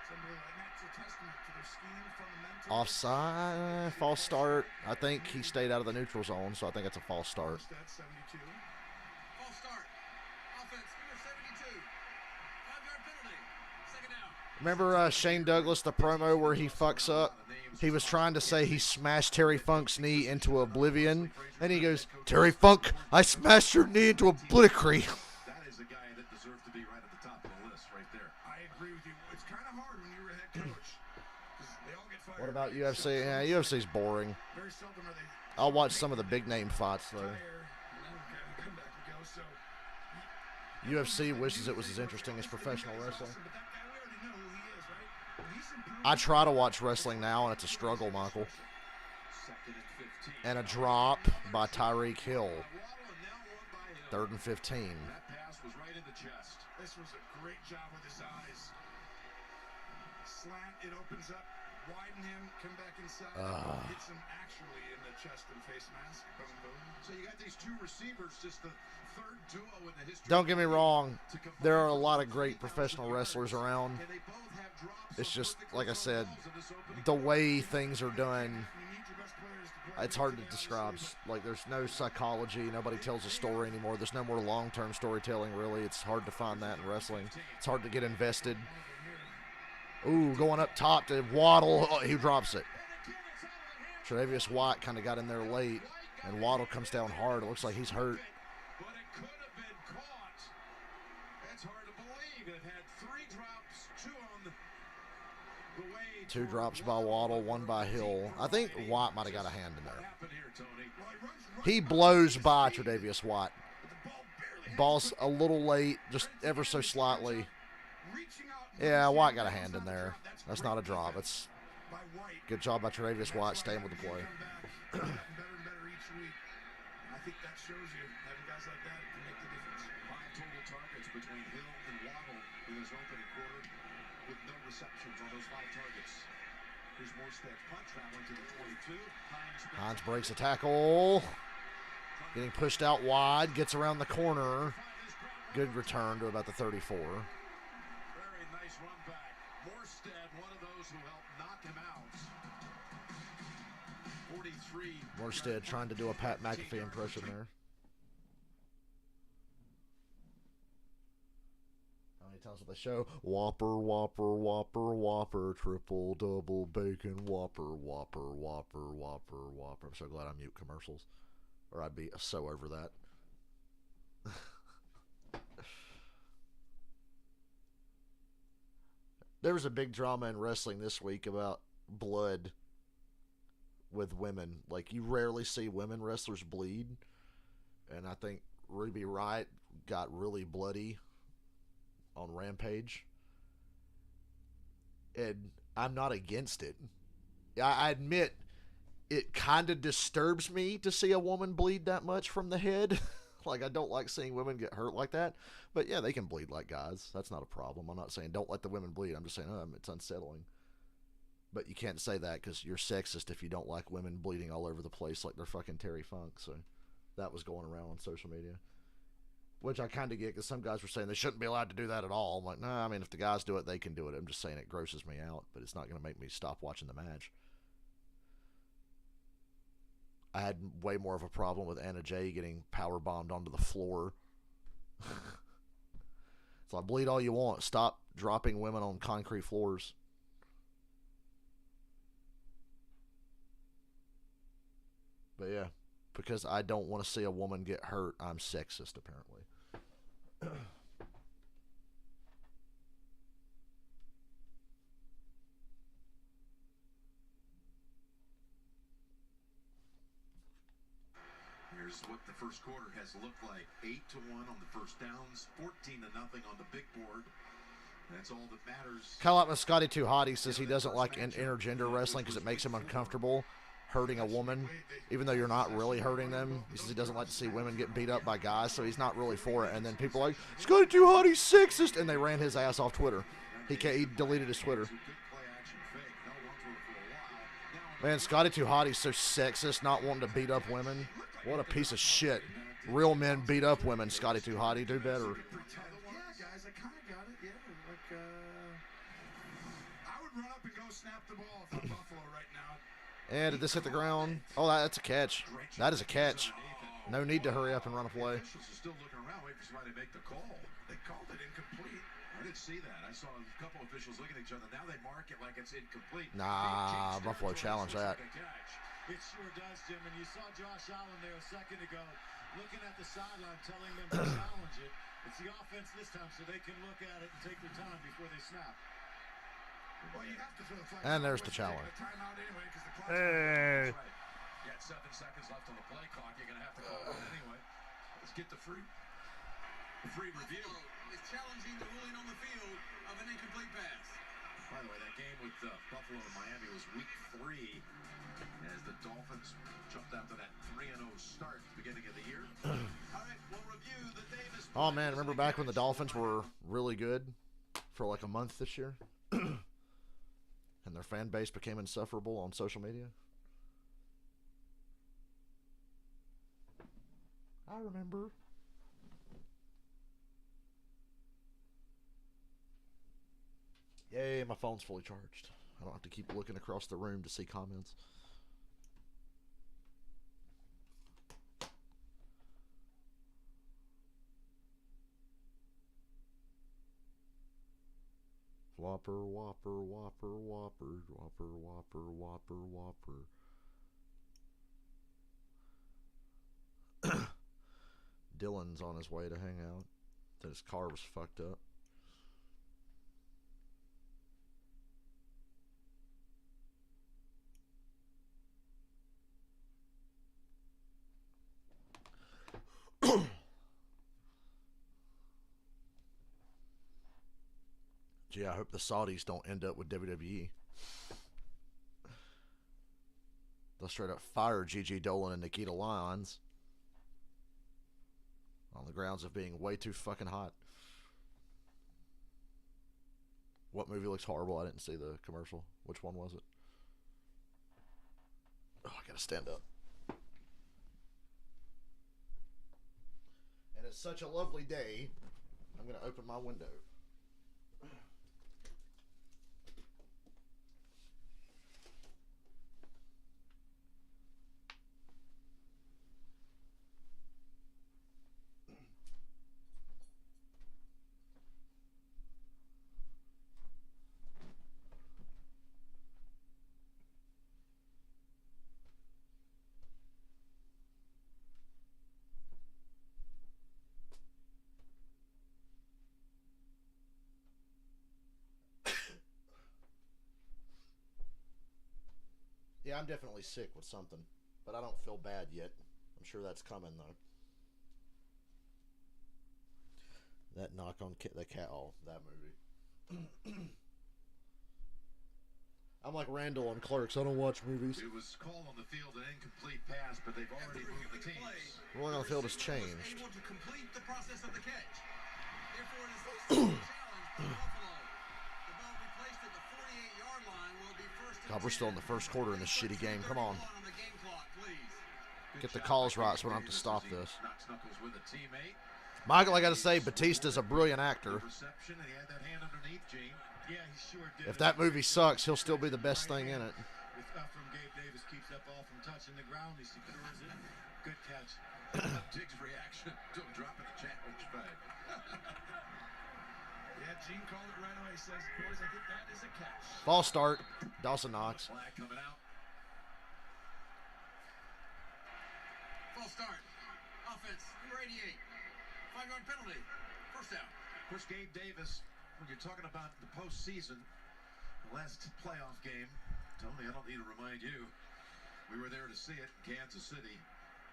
And that's a testament to their scheme, fundamentals. Offside, false start. I think he stayed out of the neutral zone, so I think it's a false start. That's 72. False start. Offense, number 72. 5-yard penalty. Second down. Remember Shane Douglas, the promo where he fucks up? He was trying to say he smashed Terry Funk's knee into oblivion. And he goes, Terry Funk, I smashed your knee into obliquity. That is a guy that deserves to be right at the top of the list right there. I agree with you. It's kind of hard when you're a head coach. 'Cause they all get fired. What about UFC? Yeah, UFC's boring. Very seldom are they I'll watch some of the big name fights, though. retire and then come back and go. So UFC wishes it was as interesting as professional wrestling. But that guy, we already know who he is, right? He's improved. I try to watch wrestling now, and it's a struggle, Michael. Second and 15. And a drop by Tyreek Hill. Waddle and now one by Hill. 3rd and 15. That pass was right in the chest. This was a great job with his eyes. Slant, it opens up, widen him, come back inside, hits him actually in the chest and face mask. Boom, boom. So you got these two receivers, just the third duo in the history. Don't get me wrong. There are a lot of great professional wrestlers around. And they both have drops. It's just, like I said, the way things are done, You need your best players to play. it's hard to describe. Like, there's no psychology. Nobody tells a story anymore. There's no more long-term storytelling, really. It's hard to find that in wrestling. It's hard to get invested. Ooh, going up top to Waddle. Oh, he drops it. Tre'Davious White kind of got in there late, and Waddle comes down hard. It looks like he's hurt. But it could have been caught. That's hard to believe. It had 3 drops, 2 on the way. 2 drops by Waddle, 1 by Hill. I think White might have got a hand in What there. happened here, Tony? Well, he runs right He blows by Tre'Davious White. but the ball barely Ball's a little late, just ever so slightly. reaching out. Yeah, White got a hand in there. That's not a drop. It's By White. good job by Tre'Davious White staying with the play. Come back, better and better each week. I think that shows you having guys like that can make the difference. 5 total targets between Hill and Waddle in his opening quarter with no receptions on those 5 targets. Here's Morstead's punt traveling to the 22. Hines breaks a tackle. Getting pushed out wide. Gets around the corner. Good return to about the 34. Very nice run back. Morstead, one of those who helped knock him out. 43. Morstead trying to do a Pat McAfee impression there. How many times will they show? Whopper, Whopper, Whopper, Whopper, triple, double, bacon, Whopper, Whopper, Whopper, Whopper, Whopper. I'm so glad I mute commercials, or I'd be so over that. There was a big drama in wrestling this week about blood with women. Like, you rarely see women wrestlers bleed. And I think Ruby Riott got really bloody on Rampage. And I'm not against it. I admit it kind of disturbs me to see a woman bleed that much from the head. Like, I don't like seeing women get hurt like that. But yeah, they can bleed like guys. That's not a problem. I'm not saying don't let the women bleed. I'm just saying it's unsettling. But you can't say that because you're sexist if you don't like women bleeding all over the place like they're fucking Terry Funk. So that was going around on social media. Which I kind of get because some guys were saying they shouldn't be allowed to do that at all. I'm like, nah, I mean, if the guys do it, they can do it. I'm just saying it grosses me out, but it's not going to make me stop watching the match. I had way more of a problem with Anna Jay getting power bombed onto the floor. So I bleed all you want. Stop dropping women on concrete floors. But yeah, because I don't want to see a woman get hurt, I'm sexist, apparently. Here's what the first quarter has looked like. 8-1 on the first downs, 14-0 on the big board. That's all that matters. Kind of like when Scotty Too Hot, he says he doesn't like intergender wrestling because it makes him uncomfortable hurting a woman, even though you're not really hurting them. He says he doesn't like to see women get beat up by guys, so he's not really for it. And then people are like, Scotty Too Hot, he's sexist, and they ran his ass off Twitter. He deleted his Twitter. Man, Scotty Too Hot, he's so sexist, not wanting to beat up women. What a piece of shit. Real men beat up women, Scotty Too Hot. He do better. Yeah, guys, I kind of got it. Yeah, like, snap the ball for Buffalo right now. And did this hit the ground? Oh, that's a catch. That is a catch. No need to hurry up and run a play. Officials are still looking around, waiting for somebody to make the call. They called it incomplete. I didn't see that. I saw a couple officials looking at each other. Now they mark it like it's incomplete. Nah, Buffalo challenged that. It sure does, Jim. And you saw Josh Allen there a second ago looking at the sideline, telling them to challenge it. It's the offense this time, so they can look at it and take their time before they snap. Well, you have to throw the flag. And there's the challenge. Timeout anyway, 'cause the clock's Hey. Right. You got 7 seconds left on the play clock. You're going to have to call it anyway. Let's get the free review. Is challenging the ruling on the field of an incomplete pass. By the way, that game with Buffalo and Miami was week 3 as the Dolphins jumped out to that 3-0 start at the beginning of the year. All right, we'll review the Davis. Oh, man, remember back when the Dolphins were really good for like a month this year? And their fan base became insufferable on social media? I remember. Yay, my phone's fully charged. I don't have to keep looking across the room to see comments. Whopper, whopper, whopper, whopper, whopper, whopper, whopper, whopper. Dylan's on his way to hang out. That his car was fucked up. Gee, I hope the Saudis don't end up with WWE. They'll straight up fire Gigi Dolan and Nikita Lyons on the grounds of being way too fucking hot. What movie looks horrible? I didn't see the commercial. Which one was it? Oh, I gotta stand up. And it's such a lovely day, I'm gonna open my window. Yeah, I'm definitely sick with something, but I don't feel bad yet. I'm sure that's coming, though. That knock on the cat, oh, that movie. I'm like Randall on Clerks. I don't watch movies. It was called on the field an incomplete pass, but they've already moved the teams. The ruling on the field has changed. Able to complete the process of the catch. Therefore, it is a challenge for Buffalo. The ball will be placed at the 48-yard line. Will be first. God, we're still in the first quarter in this shitty game. Come on. The game clock, please. Get the calls right so we don't have to stop this. Knocks knuckles with a teammate. Michael, I got to say, Batista's a brilliant actor. Reception, and he had that hand underneath, Gene. Yeah, he sure did. If that movie sucks, he'll still be the best thing in it. It's up from Gabe Davis, keeps that ball from touching the ground. He secures it. Good catch. Diggs' reaction to him dropping the challenge flag. Yeah, Gene called it right away. He says, boys, I think that is a catch. Ball start. Dawson Knox. Flag coming out. False start. Offense, number 88. 5-yard penalty. First down. Of course, Gabe Davis, when you're talking about the postseason, the last playoff game, Tony, I don't need to remind you, we were there to see it in Kansas City.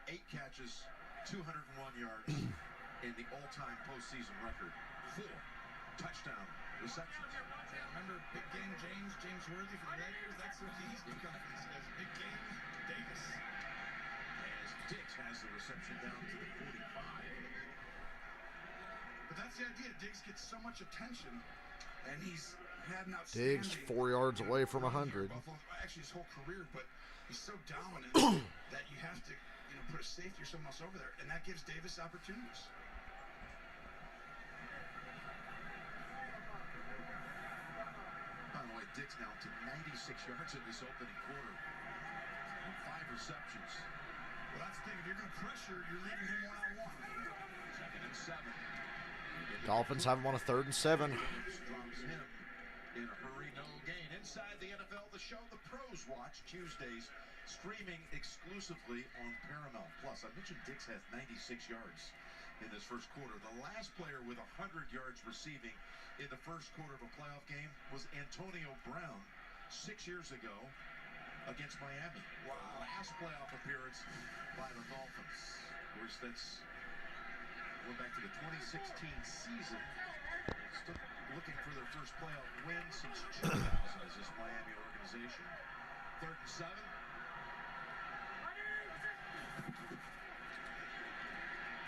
8 catches, 201 yards in the all-time postseason record. 4 touchdown receptions. Yeah, remember Big Game James Worthy for the Lakers? That's what he's become. He says Big Game Davis. As Diggs has the reception down to the 45. But that's the idea. Diggs gets so much attention, and he's had an outstanding... Diggs 4 yards away from 100. Buffalo, actually, his whole career, but he's so dominant that you have to, put a safety or someone else over there, and that gives Davis opportunities. By the way, Diggs now to 96 yards in this opening quarter on 5 receptions. Well, that's the thing. If you're going to pressure, you're leaving him one-on-one. 2nd and 7. Dolphins have him on a 3rd and 7. Drops him in a hurry, no gain. Inside the NFL, the show the pros watch Tuesdays, streaming exclusively on Paramount Plus. I mentioned Diggs has 96 yards in this first quarter. The last player with 100 yards receiving in the first quarter of a playoff game was Antonio Brown 6 years ago against Miami. Wow. Last playoff appearance by the Dolphins. Of course, that's going back to the 2016 season. Still looking for their first playoff win since 2000 as this Miami organization. 3rd and 7.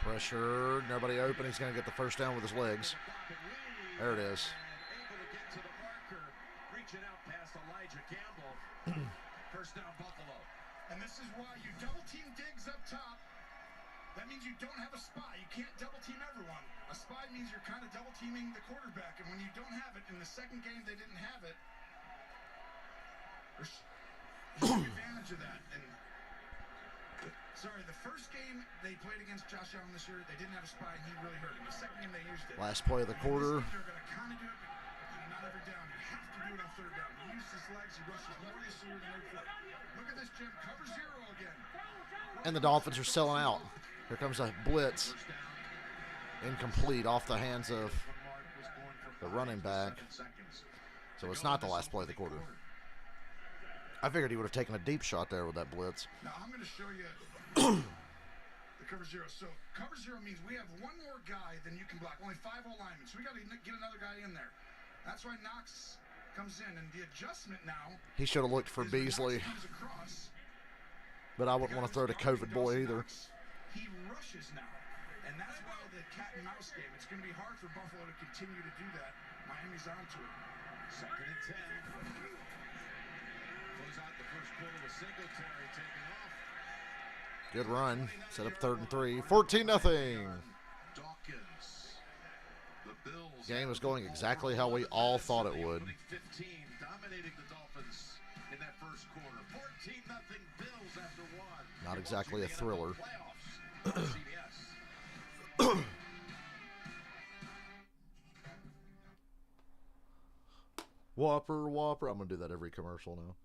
Pressure, nobody open. He's going to get the first down with his legs. There it is. Able to get to the marker, reaching out past Elijah Campbell. First down, Buffalo. And this is why you double-team Diggs up top. That means you don't have a spy. You can't double-team everyone. A spy means you're kind of double-teaming the quarterback. And when you don't have it, in the second game they didn't have it, there's advantage of that. And sorry, the first game they played against Josh Allen this year, they didn't have a spy, and he really hurt him. The second game they used it. Last play of the quarter. They're going to kind of do it, but not every down. You have to do it on 3rd down. He uses his legs. He rushes more this year than ever before. Look at this, Jim. Cover 0 again. And the Dolphins are selling out. Here comes a blitz. Incomplete off the hands of the running back. So it's not the last play of the quarter. I figured he would have taken a deep shot there with that blitz. Now I'm going to show you the cover 0. So cover 0 means we have one more guy than you can block. Only 5 linemen. So we got to get another guy in there. That's why Knox comes in, and the adjustment now. He should have looked for Beasley. But I wouldn't want to throw to COVID boy either. He rushes now. And that's why the cat and mouse game, it's going to be hard for Buffalo to continue to do that. Miami's onto it. 2nd and 10. Close out the first quarter with Singletary taking off. Good run. Set up 3rd and 3. 14-0. Dawkins. The Bills. Game is going exactly how we all thought it would. 15, dominating the Dolphins in that first quarter. 14-0 Bills after 1. Not exactly a thriller. Whopper, Whopper. I'm going to do that every commercial now.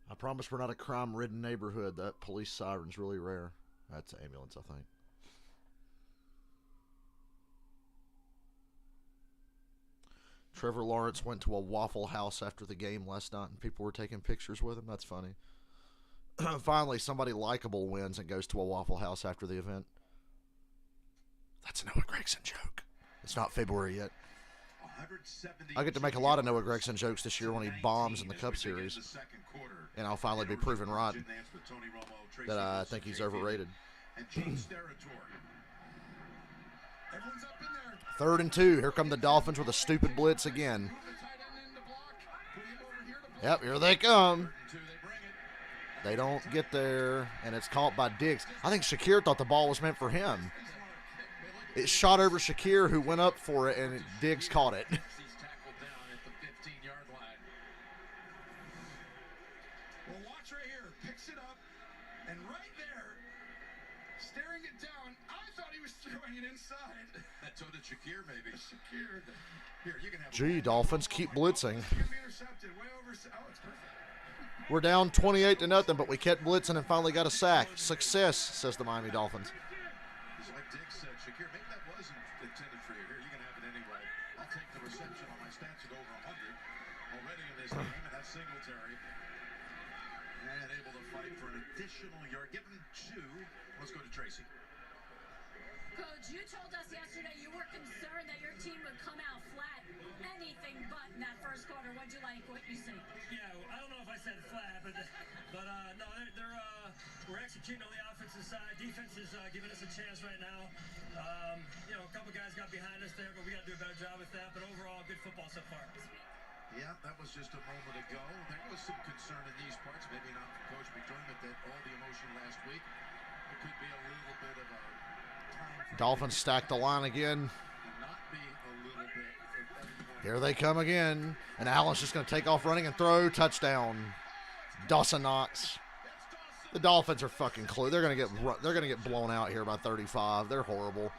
I promise we're not a crime-ridden neighborhood. That police siren's really rare. That's an ambulance, I think. Trevor Lawrence went to a Waffle House after the game last night, and people were taking pictures with him. That's funny. Finally, somebody likable wins and goes to a Waffle House after the event. That's a Noah Gregson joke. It's not February yet. 170 I get to make a lot of Noah Gregson jokes this year when he bombs in the Cup Series. And I'll finally be proven right that I think he's overrated. Third and 2. Here come the Dolphins with a stupid blitz again. Yep, here they come. They don't get there, and it's caught by Diggs. I think Shakir thought the ball was meant for him. It shot over Shakir, who went up for it, and Diggs caught it. Well, watch right here. Picks it up, and right there, staring it down, I thought he was throwing it inside. So did Shakir, maybe. Shakir. Here, you can have Gee, Dolphins keep blitzing. It's gonna be intercepted way over. Oh, it's perfect. We're down 28-0, but we kept blitzing and finally got a sack. Success, says the Miami Dolphins. It's like Dick said, Shakir, maybe that wasn't intended for you. Here, you can have it anyway. I'll take the reception on my stats at over 100 already in this game, and that's Singletary. And able to fight for an additional yard. Give him 2. Let's go to Tracy. Coach, you told us yesterday you were concerned that your team would come out flat, anything but in that first quarter. What'd you like? What you see? Yeah, I don't know if I said flat, but no, we're executing on the offensive side. Defense is giving us a chance right now. A couple guys got behind us there, but we got to do a better job with that. But overall, good football so far. Yeah, that was just a moment ago. There was some concern in these parts, maybe not from Coach McDermott, that all the emotion last week. It could be a little bit of a time. Dolphins stack the line again. Not be a little bit. Here they come again. And Allen's just going to take off running and throw. Touchdown. Dawson Knox. The Dolphins are fucking clue. They're going to get blown out here by 35. They're horrible.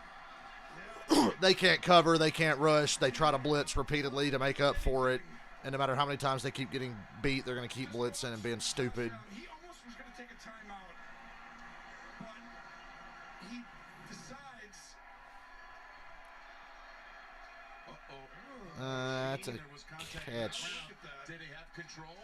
They can't cover. They can't rush. They try to blitz repeatedly to make up for it. And no matter how many times they keep getting beat, they're going to keep blitzing and being stupid. He almost was going to take a timeout, but he decides. That's a catch. Did he have control?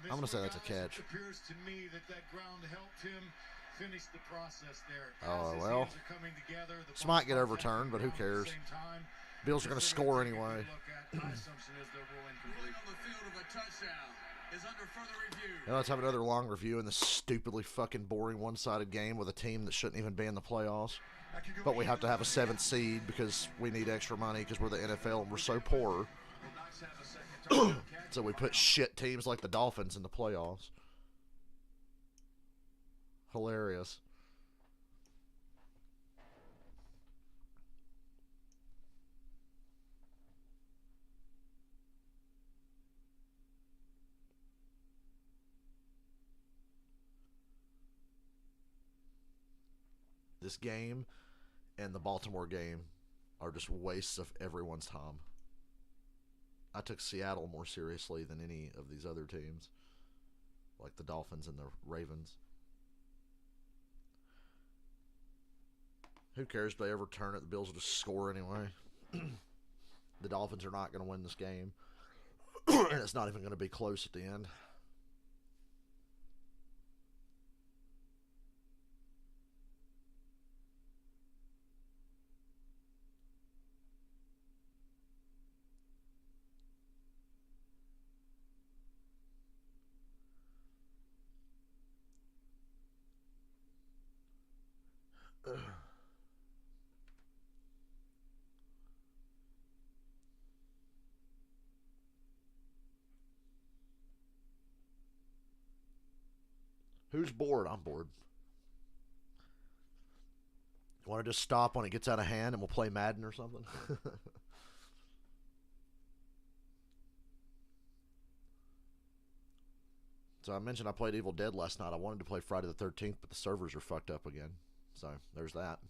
I'm going to say that's a catch. It appears to me that ground helped him finish the process there. Oh, As his well. hands are coming together, the This might get ball overturned, but who at the cares? same time. Bills are going to score anyway. My assumption is they're rolling complete. on the field of a touchdown is under further review. Now let's have another long review in this stupidly fucking boring one-sided game with a team that shouldn't even be in the playoffs. But we have to have a 7th seed because we need extra money because we're the NFL and we're so poor. So we put shit teams like the Dolphins in the playoffs. Hilarious. This game and the Baltimore game are just wastes of everyone's time. I took Seattle more seriously than any of these other teams, like the Dolphins and the Ravens. Who cares if they ever turn it? The Bills will just score anyway. The Dolphins are not going to win this game, and it's not even going to be close at the end. Who's bored? I'm bored. You want to just stop when it gets out of hand and we'll play Madden or something? So I mentioned I played Evil Dead last night. I wanted to play Friday the 13th, but the servers are fucked up again. So there's that.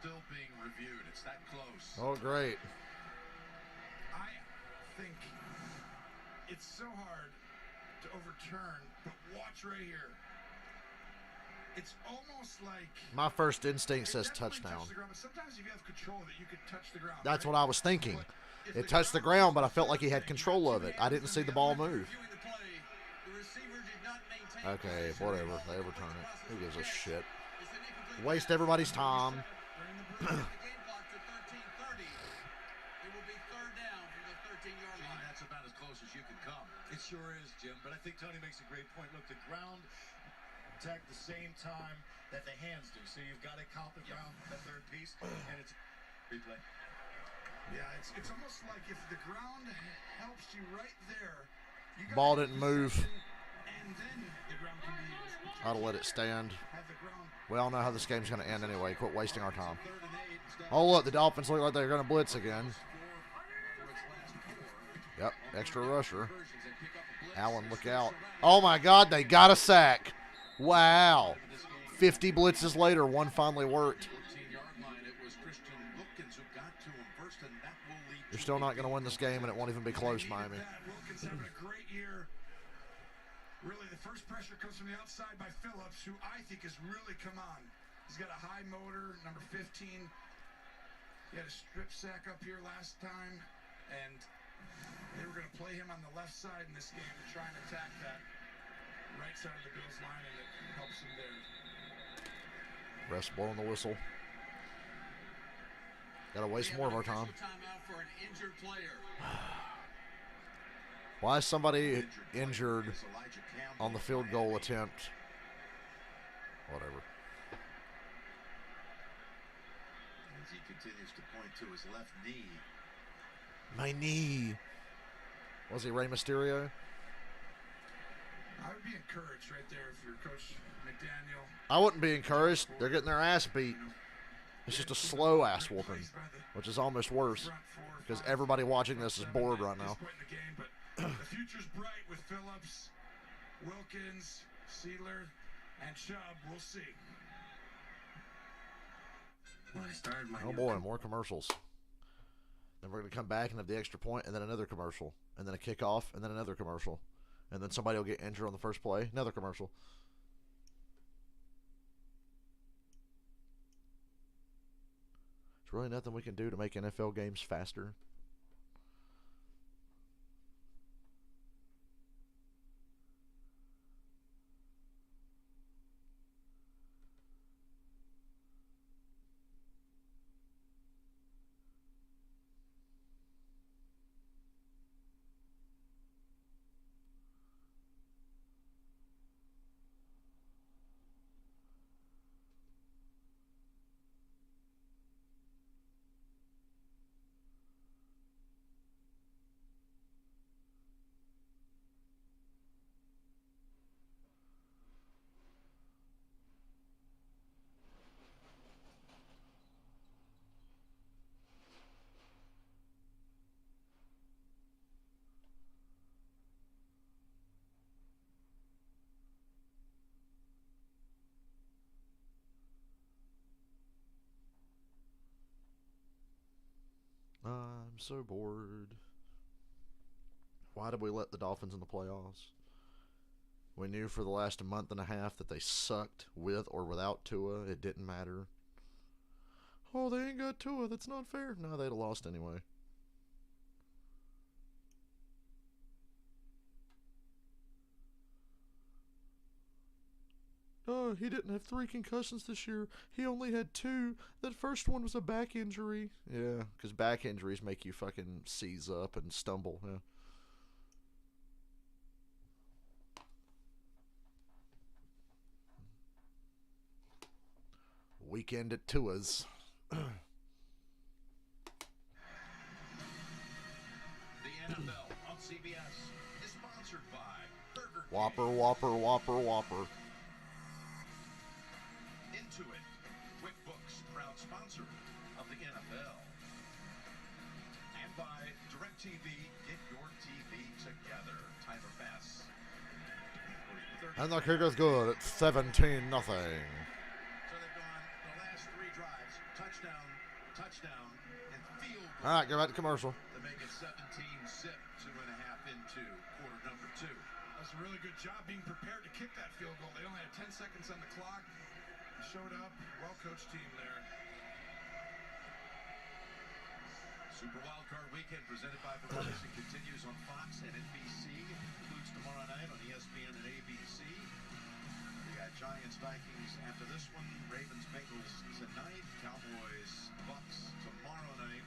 still being reviewed. It's that close. Oh, great. I think it's so hard to overturn, but watch right here. It's almost like My first instinct says it definitely touchdown. touched the ground, but sometimes if you have control of it, you could touch the ground. That's right? what I was thinking. But if It touched the ground, but I felt like he had control of it. I didn't see the ball move. Reviewing the play, the receiver did not maintain Okay, possession. whatever. They overturn it. Who gives a shit? It's an incomplete Waste pass. everybody's time. The game clock to 13:30. It will be third down from the 13-yard Gene, line. that's about as close as you can come. It sure is, Jim. But I think Tony makes a great point. Look, the ground attack the same time that the hands do. So you've got to count the ground, that third piece, and it's replay. Yeah, it's almost like if the ground helps you right there, you got Ball didn't move. and then the ground can be used. I'd let it stand. Have the ground We all know how this game's going to end anyway. Quit wasting our time. 3rd and 8. Oh, look, the Dolphins look like they're going to blitz again. Yep, extra rusher. Allen, look out. Oh, my God, they got a sack. Wow. 50 blitzes later, one finally worked. 14-yard line, it was Christian Wilkins who got to him first, and that will lead You're to still not going to win this game, and it won't even be close, Miami. Wilkins having a great year. Really, the first pressure comes from the outside by Phillips, who I think has really come on. He's got a high motor, number 15. He had a strip sack up here last time, and they were going to play him on the left side in this game to try and attack that right side of the Bills line, and it helps him there. Refs blowing the whistle. Got to waste more of our time. Timeout for an injured player. Why is somebody injured on the field goal attempt? Whatever. As he continues to point to his left knee. My knee. Was he Rey Mysterio? I would be encouraged right there if you're Coach McDaniel. I wouldn't be encouraged. They're getting their ass beat. It's just a slow ass whooping, which is almost worse because everybody watching this is bored right now. The future's bright with Phillips, Wilkins, Sealer, and Chubb. We'll see. When I started my Oh boy, more commercials. Then we're going to come back and have the extra point, and then another commercial, and then a kickoff, and then another commercial. And then somebody will get injured on the first play, another commercial. There's really nothing we can do to make NFL games faster. I'm so bored. Why did we let the Dolphins in the playoffs? We knew for the last month and a half that they sucked with or without Tua. It didn't matter. Oh, they ain't got Tua. That's not fair. No, they'd have lost anyway. Oh, he didn't have 3 concussions this year. He only had 2. That first one was a back injury. Yeah, because back injuries make you fucking seize up and stumble. Yeah. Weekend at Tua's. The NFL on CBS is sponsored by Burger King. Whopper, Whopper, Whopper, Whopper. Intuit, QuickBooks, proud sponsor of the NFL. And by DirecTV, get your TV together. Timer pass. And the kick is good. It's 17-0. So they've gone the last 3 drives, touchdown, All right, go back to commercial. To make it 17-zip, 2.5 into quarter number 2. That's a really good job being prepared to kick that field goal. They only had 10 seconds on the clock. They showed up. Well-coached team there. Super Wildcard Weekend presented by Verizon continues on Fox and NBC. Includes tomorrow night on ESPN and ABC. We got Giants, Vikings after this one. Ravens, Bengals tonight. Cowboys, Bucks tomorrow night.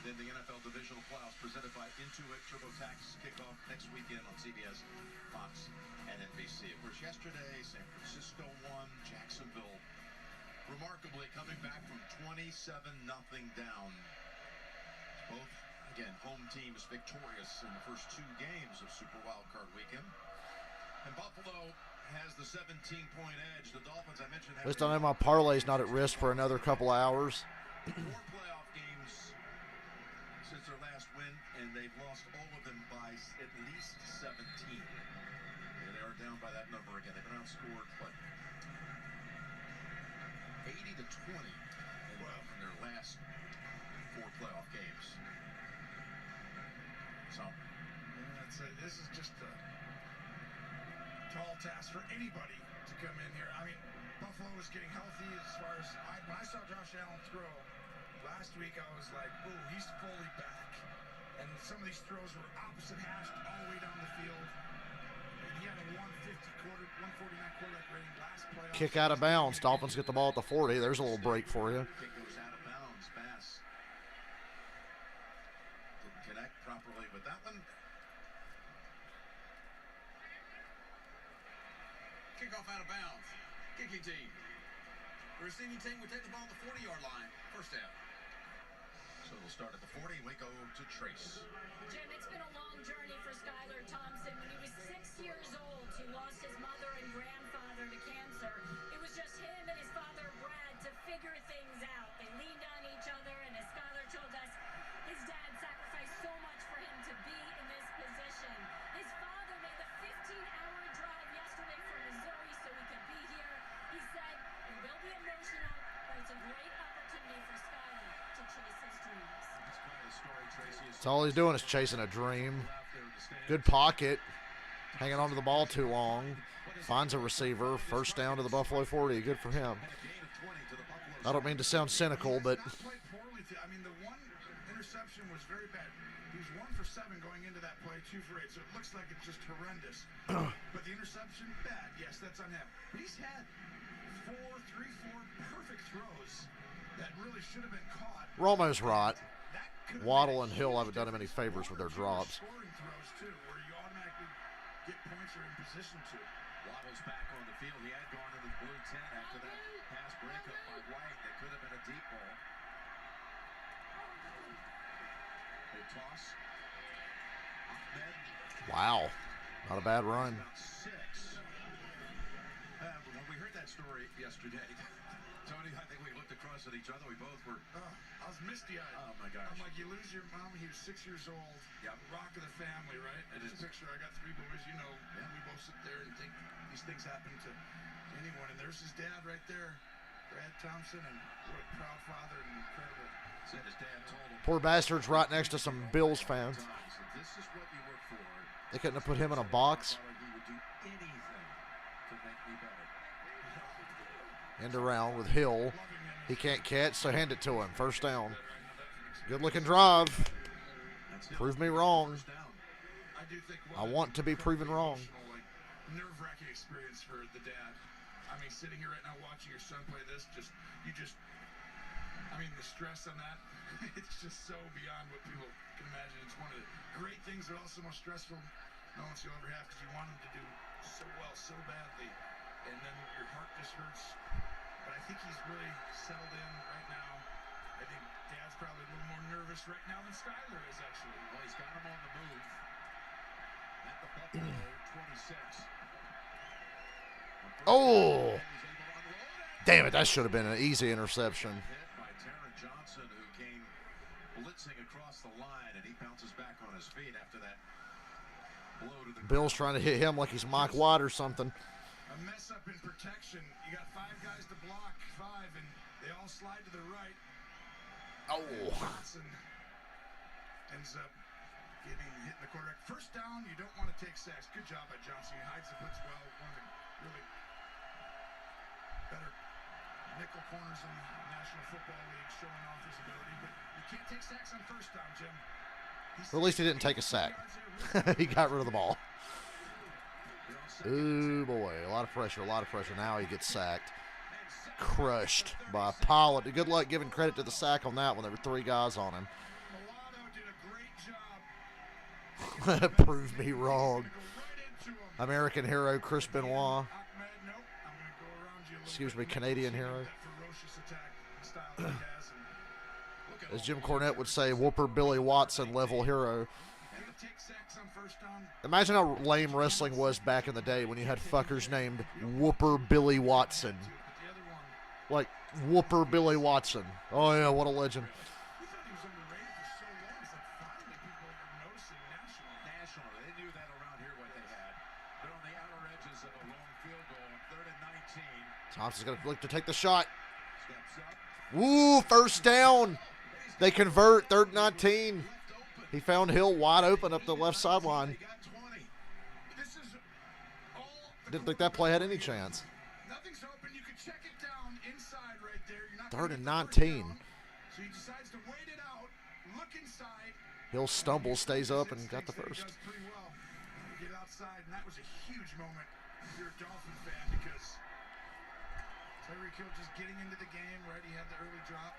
Then the NFL Divisional Playoffs presented by Intuit TurboTax kickoff next weekend on CBS, Fox, and NBC. Of course, yesterday, San Francisco won. Jacksonville, remarkably coming back from 27-0 down. Both, again, home teams victorious in the first 2 games of Super Wildcard Weekend. And Buffalo has the 17-point edge. The Dolphins, I mentioned, At least I know my parlay's not at risk for another couple of hours. 4 playoff games since their last win, and they've lost all of them by at least 17. And they are down by that number again. They've been outscored, what, 80-20 in their last 4 playoff games. So, this is just a tall task for anybody to come in here. I mean, Buffalo was getting healthy as far as when I saw Josh Allen throw last week, I was like, "Ooh, he's fully back." And some of these throws were opposite hashed all the way down the field. And he had a 149 quarterback rating last playoff. Kick out of bounds. Dolphins get the ball at the 40. There's a little break for you. kick goes out of bounds. Bass didn't connect properly with that one. Kickoff out of bounds. Kicking team. The receiving team will take the ball at the 40-yard line. First down. So we'll start at the 40. We go to Trace. Jim, it's been a long journey for Skylar Thompson. When he was 6 years old, he lost his mother and grandfather to cancer. It was just him and his father, Brad, to figure things out. They leaned on each other, and as Skylar told us, his dad sacrificed so much for him to be in this position. His father made the 15-hour drive yesterday from Missouri so he could be here. He said it will be emotional, but it's a great opportunity for Skylar to chase his dreams. That's kind of the story, Tracy. That's all he's doing is chasing a dream. Good pocket. Hanging on to the ball too long. Finds a receiver. First down to the Buffalo 40. Good for him. I don't mean to sound cynical, but Not played poorly. I mean, the one interception was very bad. He was 1 for 7 going into that play, 2 for 8. So it looks like it's just horrendous. But the interception, bad. Yes, that's on him. But he's had 4 perfect throws that really should have been caught. Romo's right. That could have Waddle made and a Hill huge haven't done him any difference. favors with their One or two drops. Scoring throws too, where you automatically get points or in position to. Waddle's back on the field. He had gone into the blue 10 after that pass breakup by White. That could have been a deep ball. They toss. Ahmed. Wow. Not a bad run. About 6. When we heard that story yesterday, Tony, I think we looked across at each other. We both were. I was misty-eyed. Oh my gosh. I'm like, you lose your mom. He was 6 years old. Yep. Rock of the family, right? And this picture, I got 3 boys. You know, and we both sit there and think these things happen to anyone. And there's his dad right there, Brad Thompson, and what a proud father and incredible. Said his dad told him. Poor bastard's right next to some Bills fans. This is what you work for. They couldn't have put him in a box. He would do anything to make me better. End around with Hill. He can't catch, so hand it to him. First down. Good-looking drive. Prove me wrong. I do think I want to be proven wrong. like, nerve-wracking experience for the dad. I mean, sitting here right now watching your son play this, I mean, the stress on that, it's just so beyond what people can imagine. It's one of the great things, but also most stressful moments you'll ever have because you want him to do so well, so badly, and then your heart just hurts. But I think he's really settled in right now. I think Dad's probably a little more nervous right now than Skylar is, actually. Well, he's got him on the move. At the Buffalo 26. Oh! Damn it, that should have been an easy interception. Hit by Taron Johnson, who came blitzing across the line, and he bounces back on his feet after that blow to the Bill's trying to hit him like he's Mike White or something. A mess up in protection. You got 5 guys to block, 5, and they all slide to the right. Oh. Watson ends up hitting the quarterback. First down, you don't want to take sacks. Good job by Johnson. He hides the blitz well. One of the really better nickel corners in the National Football League, showing off his ability. But you can't take sacks on first down, Jim. Well, at least he didn't take a sack. He got rid of the ball. Ooh, boy. A lot of pressure, a lot of pressure. Now he gets sacked. Crushed by Pollard. Good luck giving credit to the sack on that one. There were 3 guys on him. Prove me wrong. American hero Chris Benoit. Excuse me, Canadian hero. As Jim Cornette would say, Whooper Billy Watson level hero. Imagine how lame wrestling was back in the day when you had fuckers named Whooper Billy Watson. Like, Whooper Billy Watson. Oh, yeah, what a legend. They knew that around here what they had. They're on the outer edges of a long field goal on 3rd and 19. Thompson's going to look to take the shot. Woo, first down. They convert, 3rd and 19. He found Hill wide open up the left sideline. Didn't think that play had any chance. Nothing's open. You can check it down inside right there. You're not 3rd and gonna 19. So he decides to wait it out, look inside. Hill stumbles, stays up, and got the He first. does pretty well. Get outside, and that was a huge moment if you're a Dolphin fan because Tyreek Hill just getting into the game, right? He had the early drop.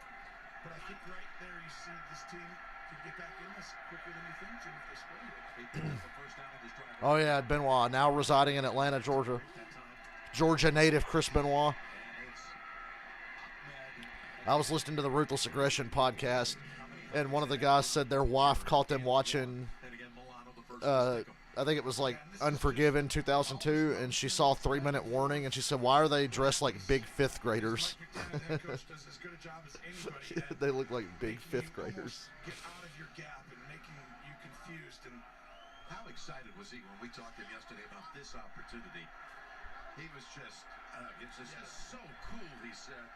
But I think right there you see this team can get back in this quicker than you think, Jim, if they score it. Oh, yeah, Benoit, now residing in Atlanta, Georgia. Georgia native Chris Benoit. I was listening to the Ruthless Aggression podcast, and one of the guys said their wife caught them watching, I think it was like Unforgiven 2002, and she saw 3-minute warning, and she said, why are they dressed like big 5th graders? They look like big 5th graders. Get out of your gap and making you confused. And how excited was he when we talked to him yesterday about this opportunity? He was just, it's just so cool, he said,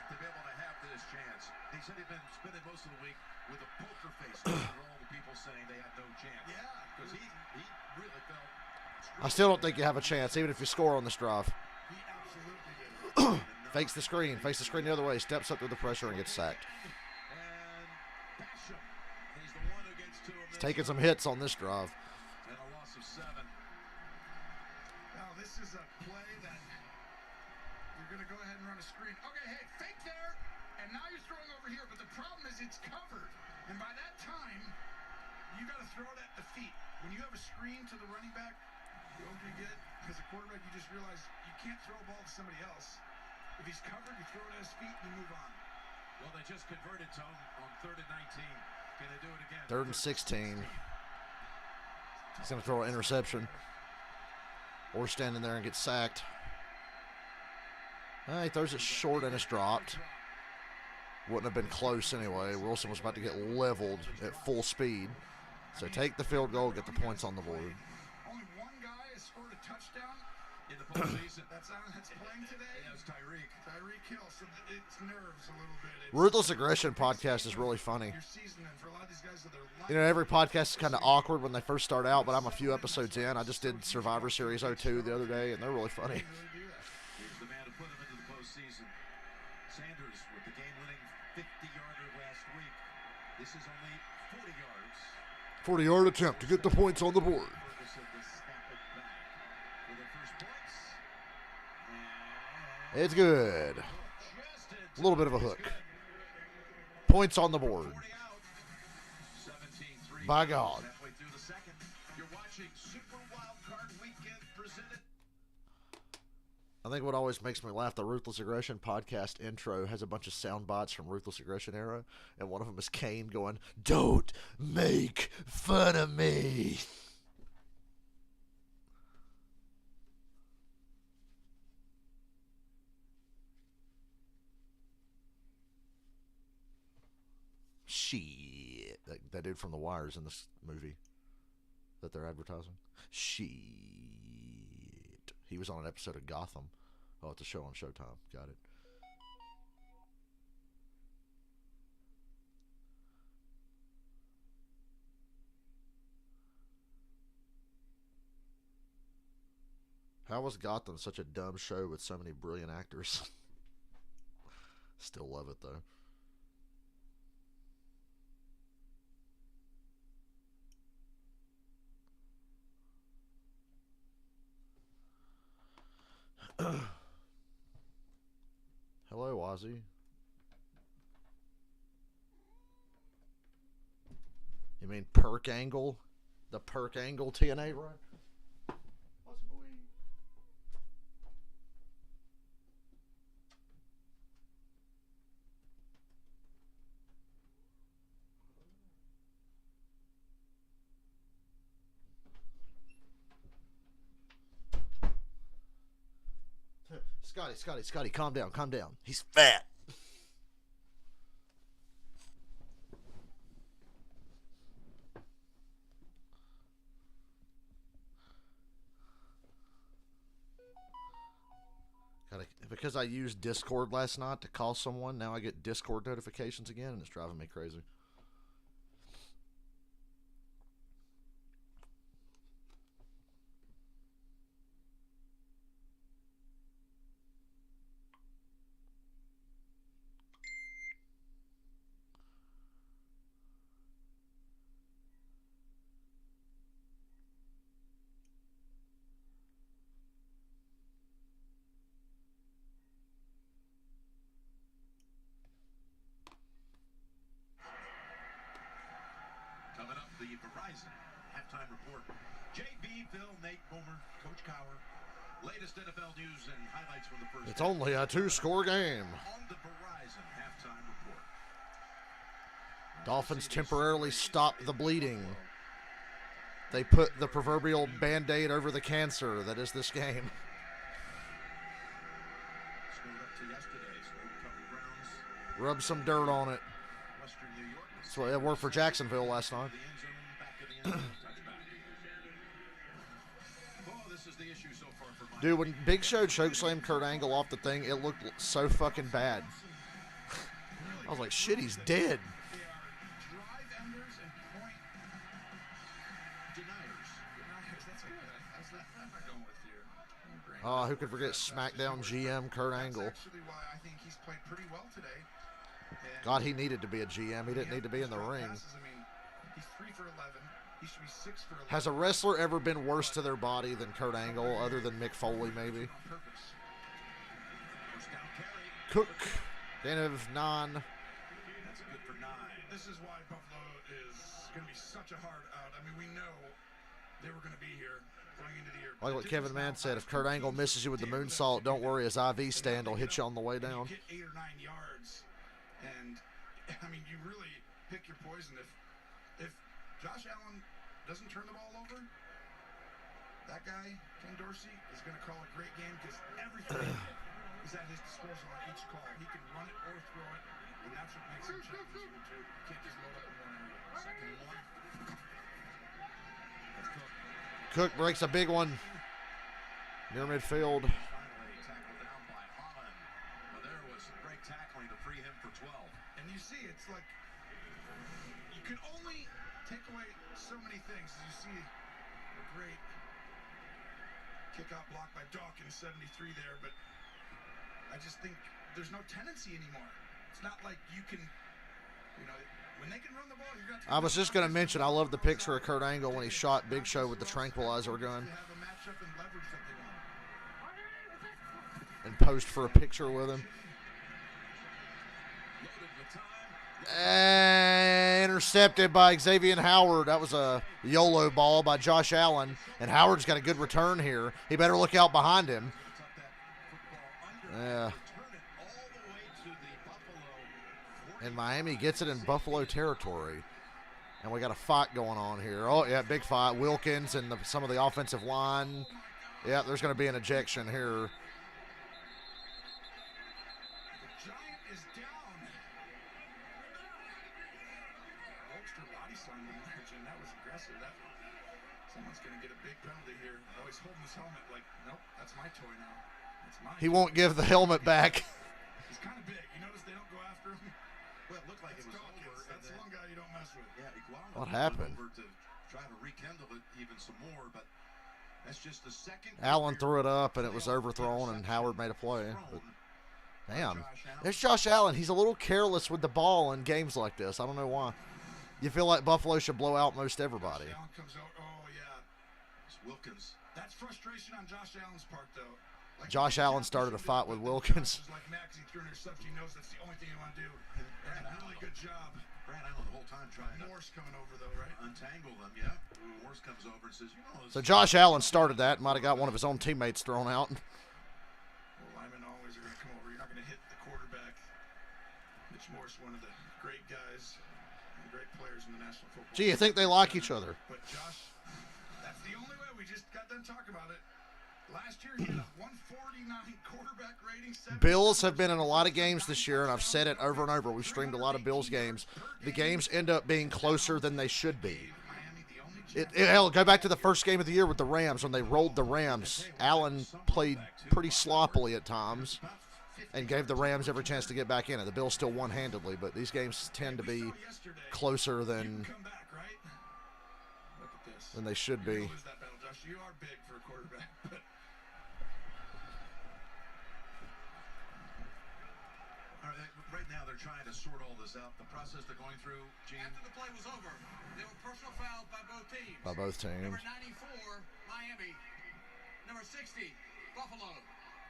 to be able to have this chance. He said he'd been spending most of the week with a poker face with all the people saying they had no chance. Yeah. Because he really felt. I still don't think you have a chance, even if you score on this drive. he absolutely did. Fakes the screen the other way, steps up through the pressure and gets sacked. And Basham, he's the one who gets to him. He's taking some hits on this drive. And a loss of 7. Now, this is a play that you're going to go ahead and run a screen. Okay, hey, fake there, and now you're throwing over here. But the problem is it's covered. And by that time, you got to throw it at the feet. When you have a screen to the running back, the older you get, as a quarterback, you just realize you can't throw a ball to somebody else. If he's covered, you throw it at his feet and you move on. Well, they just converted to him on 3rd and 19. Can they do it again? 3rd and 16. He's going to throw an interception. Or stand in there and get sacked. He throws it short and it's dropped. Wouldn't have been close anyway. Wilson was about to get leveled at full speed. So take the field goal, get the points on the board. Only one guy has scored a touchdown In the postseason. that's playing today. Yes, Tyreek. Tyreek Hill, so it's nerves a little bit. It's Ruthless Aggression podcast is really funny. your season, and for a lot of these guys, that they're You know, every podcast is kind of awkward when they first start out, but I'm a few episodes in. I just did Survivor Series 02 the other day, and they're really funny. Here's the man who put him into the postseason. Sanders with the game-winning 50-yarder last week. This is only 40 yards. 40-yard attempt to get the points on the board. Ferguson to snap it back for the first points. It's good. Just A little bit of a hook. good. Points on the board. 40 out. 17-3. By God. Halfway through the second. You're watching Super Wild Card Weekend presented. I think what always makes me laugh, the Ruthless Aggression podcast intro has a bunch of sound bites from Ruthless Aggression era, and one of them is Kane going, "Don't make fun of me." Shit. That dude from The Wire's in this movie that they're advertising. Shit. He was on an episode of Gotham. Oh, it's a show on Showtime. Got it. How was Gotham such a dumb show with so many brilliant actors? Still love it, though. Hello, Ozzy. You mean Perk Angle? The Perk Angle TNA run? Scotty, calm down. He's fat. Because I used Discord last night to call someone, now I get Discord notifications again, and it's driving me crazy. The Verizon halftime report. JB, Phil, Nate, Homer, Coach Cower. Latest NFL news and highlights from the first. It's only a 2-score game. On the Verizon halftime report. Dolphins temporarily stopped the bleeding. They put the proverbial Band-Aid over the cancer that is this game. Snowed up to yesterday. Snow-covered grounds. Rub some dirt on it. Western New York. So it worked for Jacksonville last night. Dude, when Big Show chokeslammed Kurt Angle off the thing, it looked so fucking bad. I was like, shit, he's dead. Oh, who could forget SmackDown GM Kurt Angle? God, he needed to be a GM. He didn't need to be in the ring. He's 3 for 11. He should be 6 for 11. Has a wrestler ever been worse to their body than Kurt Angle, other than Mick Foley, maybe? Cook, gain of 9. That's good for 9. This is why Buffalo is going to be such a hard out. I mean, we know they were going to be here going into the year. Like what Kevin Mann said, if Kurt Angle misses you with the moonsault, don't worry, his IV stand will hit you on the way down. You get 8 or 9 yards, and I mean, you really pick your poison. If Josh Allen doesn't turn the ball over, that guy, Ken Dorsey, is going to call a great game because everything is at his disposal on each call. He can run it or throw it, and that's what makes him challenging too. You can't just load up in one area. Second and 1. That's Cook breaks a big one near midfield. Finally tackled down by Holland. Well, there was some great tackling to free him for 12. And you see, it's like you can only take away so many things. You see a great kick-out block by Dawkins, 73 there, but I just think there's no tendency anymore. It's not like you can, you know, when they can run the ball, you're going to. I was just going to mention, I love the picture of Kurt Angle when he shot Big Show with the tranquilizer gun. And posed for a picture with him. And intercepted by Xavier Howard. That was a YOLO ball by Josh Allen. And Howard's got a good return here. He better look out behind him. Yeah. And Miami gets it in Buffalo territory. And we got a fight going on here. Oh, yeah, big fight. Wilkins and some of the offensive line. Yeah, there's going to be an ejection here. He won't give the helmet back. He's kind of big. You notice they don't go after him? Well, it looked like it was over. That's the one guy you don't mess with. Yeah, Iguana what happened? Over to try to rekindle it even some more, but That's just the second. Allen threw it up, and it was overthrown, and Howard made a play. But, damn. There's Josh Allen. He's a little careless with the ball in games like this. I don't know why. You feel like Buffalo should blow out most everybody. Allen comes out. Oh, yeah. It's Wilkins. That's frustration on Josh Allen's part, though. Like, Josh Allen started a fight with Wilkins. Like Max, he threw an interception. He knows that's the only thing you want to do. And really good job. Brad Allen the whole time trying to Morse coming over, though, right? untangle them. Yeah. Morse comes over and says, you know. So Josh Allen started that. Might have got one of his own teammates thrown out. Well, linemen always are going to come over. You're not going to hit the quarterback. Mitch Morse, one of the great guys and great players in the National Football League. Gee, you think they like each other? But Josh, that's the only way. We just got done talking about it. Last year, he had a 149 quarterback rating. Bills have been in a lot of games this year, and I've said it over and over. We've streamed a lot of Bills games. The games end up being closer than they should be. Hell, go back to the first game of the year with the Rams when they rolled the Rams. Allen played pretty sloppily at times and gave the Rams every chance to get back in it. The Bills still won handedly, but these games tend to be closer than they should be. You are big for a quarterback. Right now, they're trying to sort all this out. The process they're going through, Gene. After the play was over, there were personal fouls by both teams. By both teams. Number 94, Miami. Number 60, Buffalo.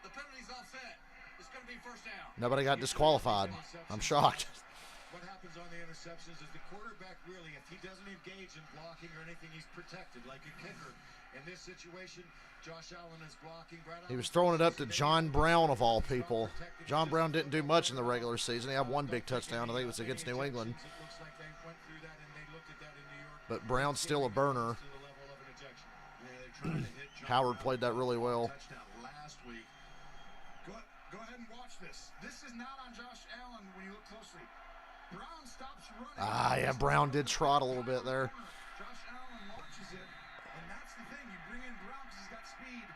The penalty's offset. It's going to be first down. Nobody got disqualified. I'm shocked. What happens on the interceptions is the quarterback really, if he doesn't engage in blocking or anything, he's protected like a kicker. In this situation, Josh Allen is blocking. He was throwing it up to John Brown, of all people. John Brown didn't do much in the regular season. He had one big touchdown. I think it was against New England. But Brown's still a burner. Howard played that really well. Go ahead and watch this. This is not on Josh Allen when you look closely. Brown stops running. Ah, yeah, Brown did trot a little bit there. Josh Allen launches it, and that's the thing. You bring in Brown because he's got speed.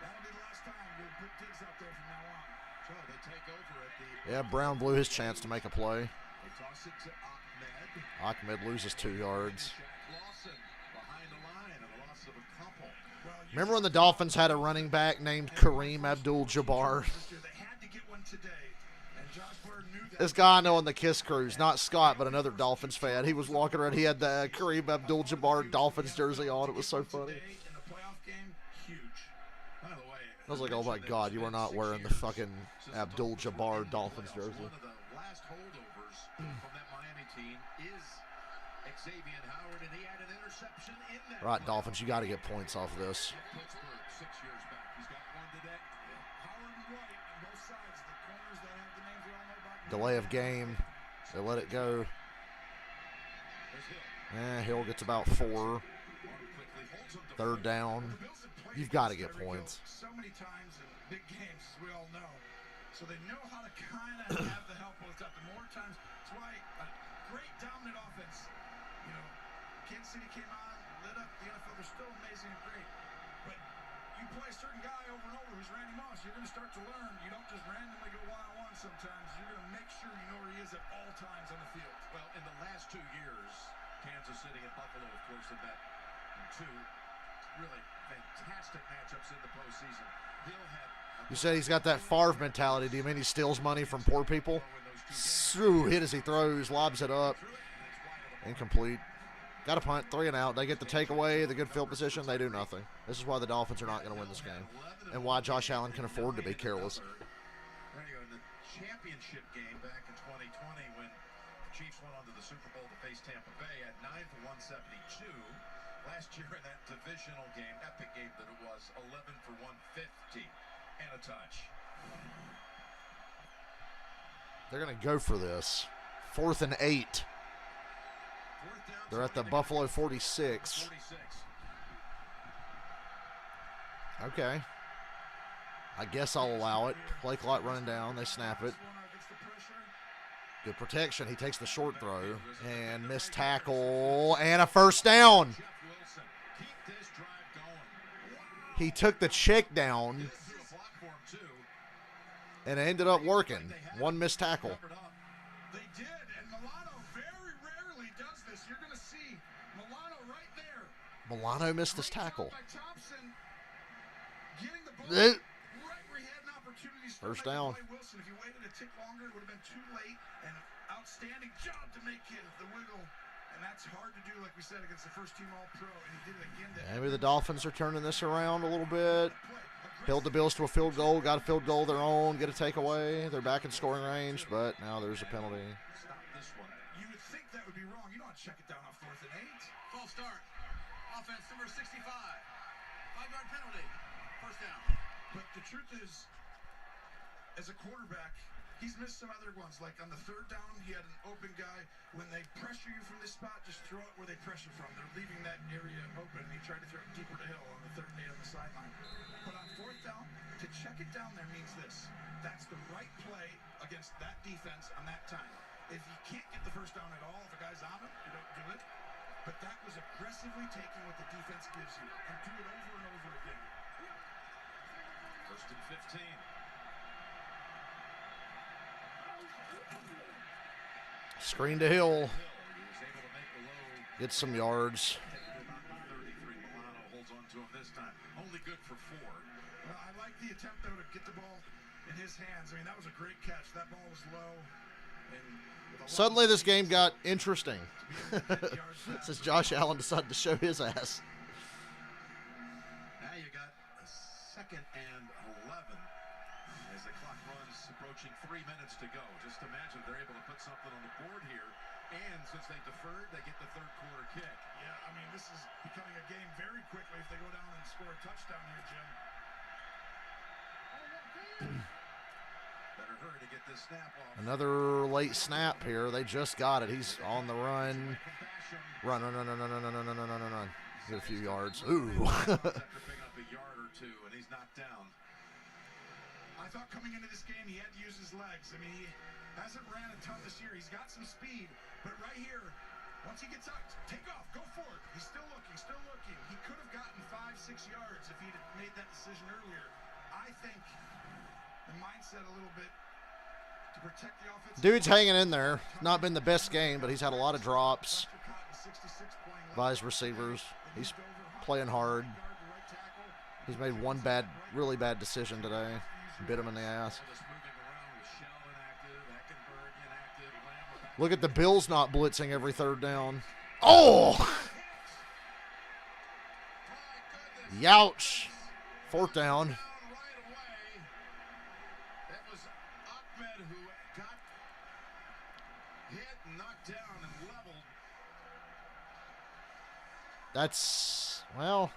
That'll be the last time you'll put Diggs out there from now on. So they take over at the. Yeah, Brown blew his chance to make a play. They toss it to Ahmed. Ahmed loses 2 yards. Lawson behind the line and a loss of a couple. Remember when the Dolphins had a running back named Kareem Abdul-Jabbar? They had to get one today, and Josh Bird knew that. This guy I know on the Kiss Cruise, not Scott, but another Dolphins fan. He was walking around. He had the Kareem Abdul-Jabbar Dolphins jersey on. It was so funny. In the playoff game, huge. By the way, I was like, oh my God, you are not wearing the fucking Abdul-Jabbar Dolphins jersey. one of the last holdovers from that Miami team is Xavier Howard, and he had an interception in that. Right, Dolphins, you got to get points off of this. Pittsburgh 6 years back. He's got one today. Howard and White on both sides, the corners that have the names we all know about. Delay of game. They let it go. Hill gets about 4. Third down. You've got to get points. So many times in big games, as we all know. So they know how to kind of have the help both up. The more times, that's why a great dominant offense. You know, Kansas City came on, lit up the NFL. They're still amazing and great. But you play a certain guy over and over who's Randy Moss, you're going to start to learn. You don't just randomly go one-on-one sometimes. You're going to make sure you know where he is at all times on the field. Well, in the last 2 years, Kansas City and Buffalo, of course, have had 2 really fantastic matchups in the postseason. Hill had. You said he's got that Favre mentality. Do you mean he steals money from poor people? Hit as he throws, lobs it up. Incomplete. Got a punt, 3 and out. They get the takeaway, the good field position. They do nothing. This is why the Dolphins are not going to win this game, and why Josh Allen can afford to be careless. There you go. In the championship game back in 2020, when the Chiefs went on to the Super Bowl to face Tampa Bay at 9 for 172. Last year in that divisional game, epic game that it was, 11 for 150 and a touch. They're going to go for this. 4th and 8. They're at the Buffalo 46. Okay. I guess I'll allow it. Play clock running down. They snap it. Good protection. He takes the short throw and missed tackle and a first down. He took the check down and it ended up working. 1 missed tackle. They did, and Milano very rarely does this. You're going to see Milano right there. Milano missed his tackle. By Thompson, getting the ball It- right where he had an opportunity. First down. Wilson, if you waited a tick longer, it would have been too late. And outstanding job to make the wiggle. And that's hard to do, like we said, against the first-team All-Pro. And he did it again. Maybe the Dolphins are turning this around a little bit. Held the Bills to a field goal, got a field goal of their own, get a takeaway. They're back in scoring range, but now there's a penalty. Stop this one. You would think that would be wrong. You don't want to check it down off 4th and 8. False start. Offense number 65. 5-yard penalty. First down. But the truth is, as a quarterback, he's missed some other ones. Like on the 3rd down, he had an open guy. When they pressure you from this spot, just throw it where they pressure from. They're leaving that area open. And he tried to throw it deeper to Hill on the 3rd and 8 on the sideline. But on 4th down, to check it down there means this. That's the right play against that defense on that time. If you can't get the first down at all, if a guy's on him, you don't do it. But that was aggressively taking what the defense gives you and do it over and over again. First and 15. Screen to Hill. He was able to make the low. Get some yards. Take it to about the 33. Milano holds on to him this time. Only good for 4. Well, I like the attempt, though, to get the ball in his hands. I mean, that was a great catch. That ball was low. And with a lot Suddenly of this game space got interesting. to be able to get yards back. Since Josh Allen decided to show his ass. Now you got a 2nd and 11 as the clock runs approaching 3 minutes to go. Just imagine they're able to put something on the board here. And since they deferred, they get the 3rd quarter kick. Yeah, I mean, this is becoming a game very quickly if they go down and score a touchdown here, Jim. Better hurry to get this snap off. Another late snap here. They just got it. He's on the run. Run. Get a few yards. Ooh. After picking up a yard or two, and he's knocked down. I thought coming into this game he had to use his legs. I mean, he hasn't ran a ton this year. He's got some speed, but right here, once he gets out, take off, go for it. He's still looking, still looking. He could have gotten 5-6 yards if he'd made that decision earlier. I think the mindset a little bit to protect the offense. Dude's hanging in there. Not been the best game, but he's had a lot of drops by his receivers. He's playing hard. He's made one really bad decision today. Bit him in the ass. Look at the Bills not blitzing every 3rd down. Oh! Youch. 4th down. Right away. That was Ahmed who got hit and knocked down and leveled. That's, well,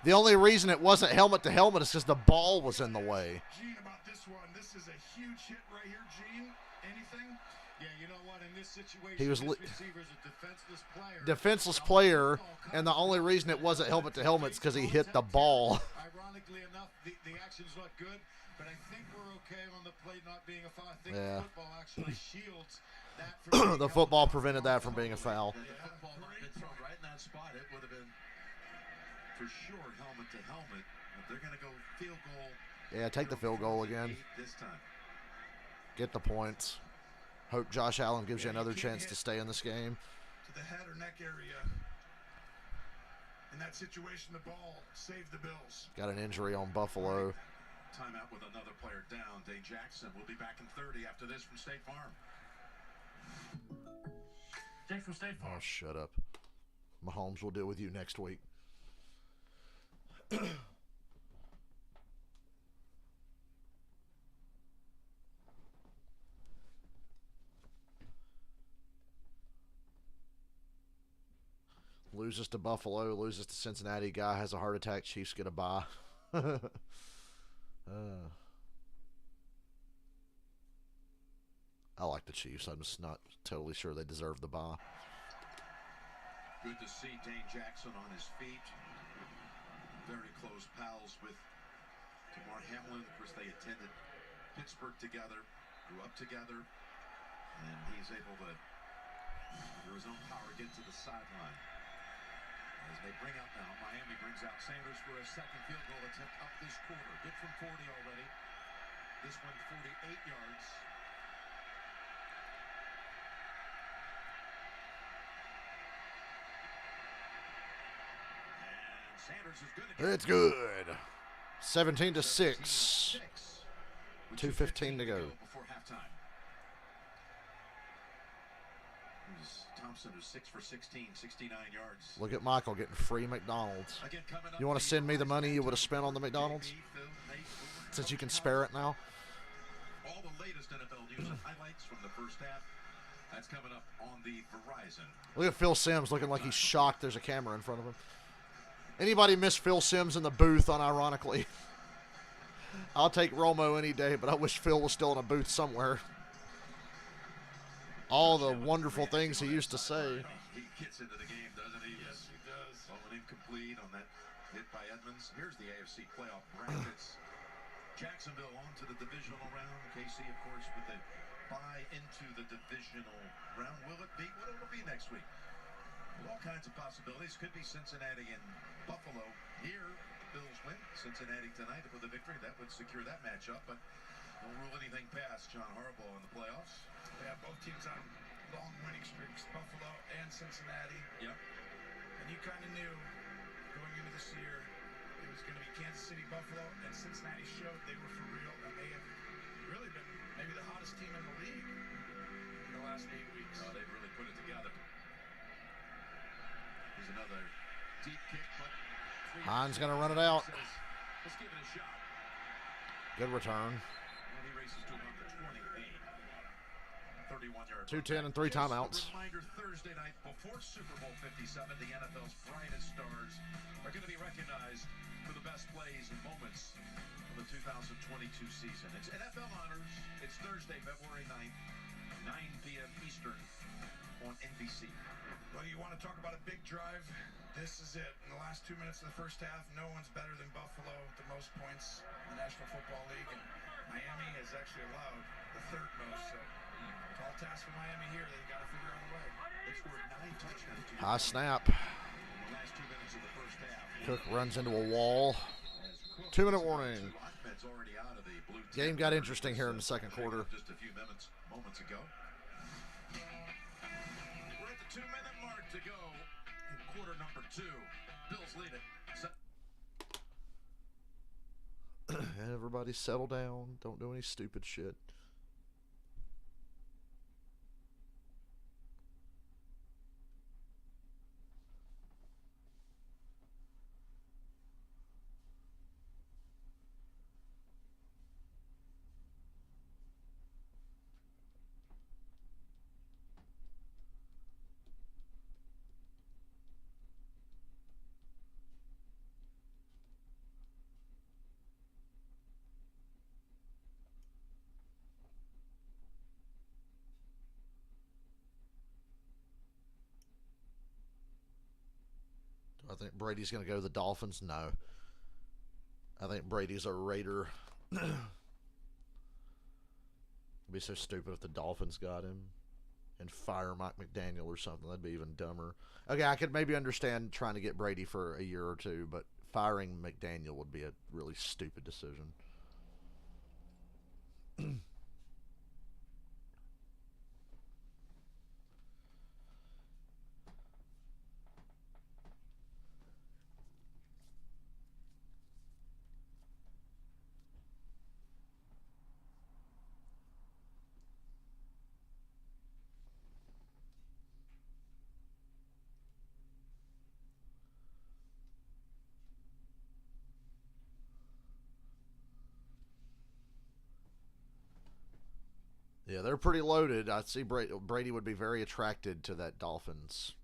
the only reason it wasn't helmet to helmet is because the ball was in the way. Gene, about this one, this is a huge hit right here, Gene. Anything? Yeah, you know what? In this situation, He was this li- receiver's a Defenseless player, and the only reason it wasn't helmet to helmet is because he hit the ball. Ironically enough, the action's not good, but I think we're okay on the play not being a foul. I think Yeah. the football actually shields that from The football prevented that from being a foul. The football would have been thrown right in that spot. It would have been for sure helmet to helmet. But they're going to go field goal. Yeah, take the field goal again. 8 this time. Get the points. Hope Josh Allen gives you another chance to stay in this game. To the head or neck area. In that situation, the ball saved the Bills. Got an injury on Buffalo. Timeout with another player down. Dane Jackson will be back in 30 after this from State Farm. Jake from State Farm. Oh, shut up. Mahomes will deal with you next week. Loses to Buffalo, loses to Cincinnati. Guy has a heart attack. Chiefs get a bye. I like the Chiefs. I'm just not totally sure they deserve the bye. Good to see Dane Jackson on his feet. Very close pals with Damar Hamlin. Of course, they attended Pittsburgh together, grew up together, and he's able to, through his own power, get to the sideline. As they bring out now, Miami brings out Sanders for a second field goal attempt up this quarter. Good from 40 already. This one 48 yards. And Sanders is good again. It's good. 17-6. 2:15 to go. Before halftime. Thompson is 6 for 16, 69 yards. Look at Michael getting free McDonald's. You want to send me the money you would have spent on the McDonald's? Since you can spare it now? All the latest NFL news and highlights from the first half. That's coming up on the Verizon. Look at Phil Simms looking like he's shocked there's a camera in front of him. Anybody miss Phil Simms in the booth, unironically? I'll take Romo any day, but I wish Phil was still in a booth somewhere. All the wonderful things he used to say. He gets into the game, doesn't he? Yes, he does. An incomplete on that hit by Edmonds. Here's the AFC playoff brackets. Jacksonville on to the divisional round. KC, of course, with the bye into the divisional round. Will it be what it will be next week? With all kinds of possibilities. Could be Cincinnati and Buffalo here. Bills win. Cincinnati tonight with a victory. That would secure that matchup, but don't rule anything past John Harbaugh in the playoffs. Yeah, both teams on long winning streaks, Buffalo and Cincinnati. Yep. And you kind of knew going into this year it was going to be Kansas City, Buffalo, and Cincinnati showed they were for real, and they have really been maybe the hottest team in the league in the last 8 weeks. Oh, they've really put it together. Here's another deep kick, but Hines going to run it out. Let's give it a shot. Good return. And he races to about the 28. 31 yards. 2:10 and 3 timeouts. Reminder, Thursday night before Super Bowl 57, the NFL's brightest stars are going to be recognized for the best plays and moments of the 2022 season. It's NFL Honors. It's Thursday, February 9th, 9 p.m. Eastern on NBC. Well, you want to talk about a big drive? This is it. In the last 2 minutes of the first half, no one's better than Buffalo with the most points in the National Football League. And Miami has actually allowed the third most. So, tall task for Miami here. They've got to figure out a way. They scored 9 touchdowns. High snap. In the last 2 minutes of the first half. Cook runs into a wall. 2-minute warning. Ahmed's already out of the blue Game got interesting here in the second quarter. Just a few moments ago. We're at the 2-minute mark to go in quarter number 2. Bills lead it. Everybody settle down. Don't do any stupid shit. I think Brady's going to go to the Dolphins. No. I think Brady's a Raider. It'd be so stupid if the Dolphins got him and fire Mike McDaniel or something. That'd be even dumber. Okay, I could maybe understand trying to get Brady for a year or two, but firing McDaniel would be a really stupid decision. Yeah, they're pretty loaded. I see Brady would be very attracted to that Dolphins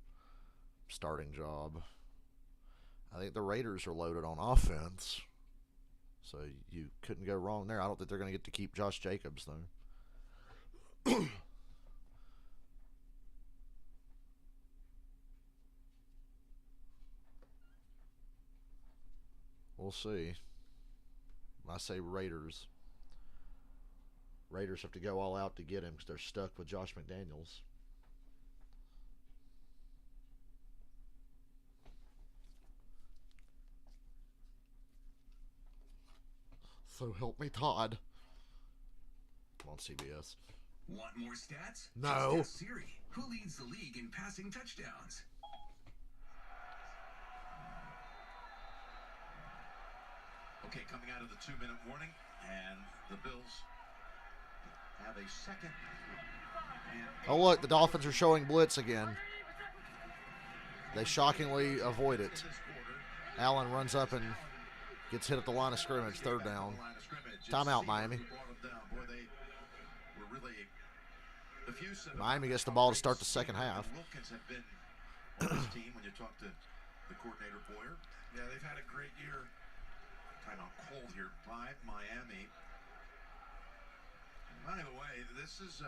starting job. I think the Raiders are loaded on offense. So you couldn't go wrong there. I don't think they're going to get to keep Josh Jacobs, though. We'll see. I say Raiders. Raiders have to go all out to get him because they're stuck with Josh McDaniels. So help me, Todd. Come on, CBS. Want more stats? No. Just ask Siri, who leads the league in passing touchdowns. Okay, coming out of the 2-minute warning, and the Bills have a second. Oh, look, the Dolphins are showing blitz again. They shockingly avoid it. Allen runs up and gets hit at the line of scrimmage, third down. Timeout, Miami. Miami gets the ball to start the second half. Wilkins have been on this team when you talk to the coordinator Boyer. Yeah, they've had a great year. Timeout called here by Miami. By the way, this is,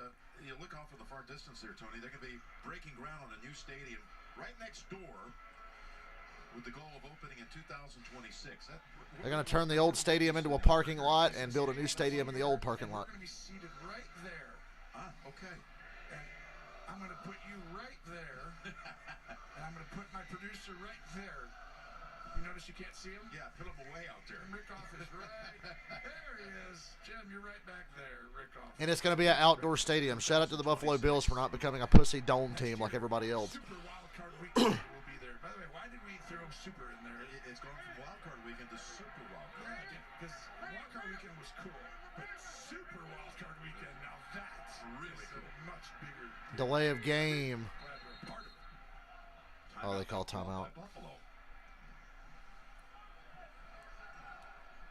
you look off in the far distance there, Tony. They're going to be breaking ground on a new stadium right next door with the goal of opening in 2026. They're going to turn the old stadium into a parking lot and build a new stadium in the old parking lot. We're going to be seated right there. Okay. And I'm going to put you right there. And I'm going to put my producer right there. You notice you can't see him? Yeah, put him away out there. And Rickoff is right. There he is. Jim, you're right back there, Rickoff. And it's going to be an outdoor stadium. Shout out to the Buffalo Bills for not becoming a pussy dome team like everybody else. Super Wild Card Weekend will be there. By the way, why did we throw Super in there? It's going from Wild Card Weekend to Super Wild Card. Yeah, because Wild Card Weekend was cool, but Super Wild Card Weekend, now that's really cool. Much bigger. Delay of game. Glad we're a part of it. Oh, they call timeout.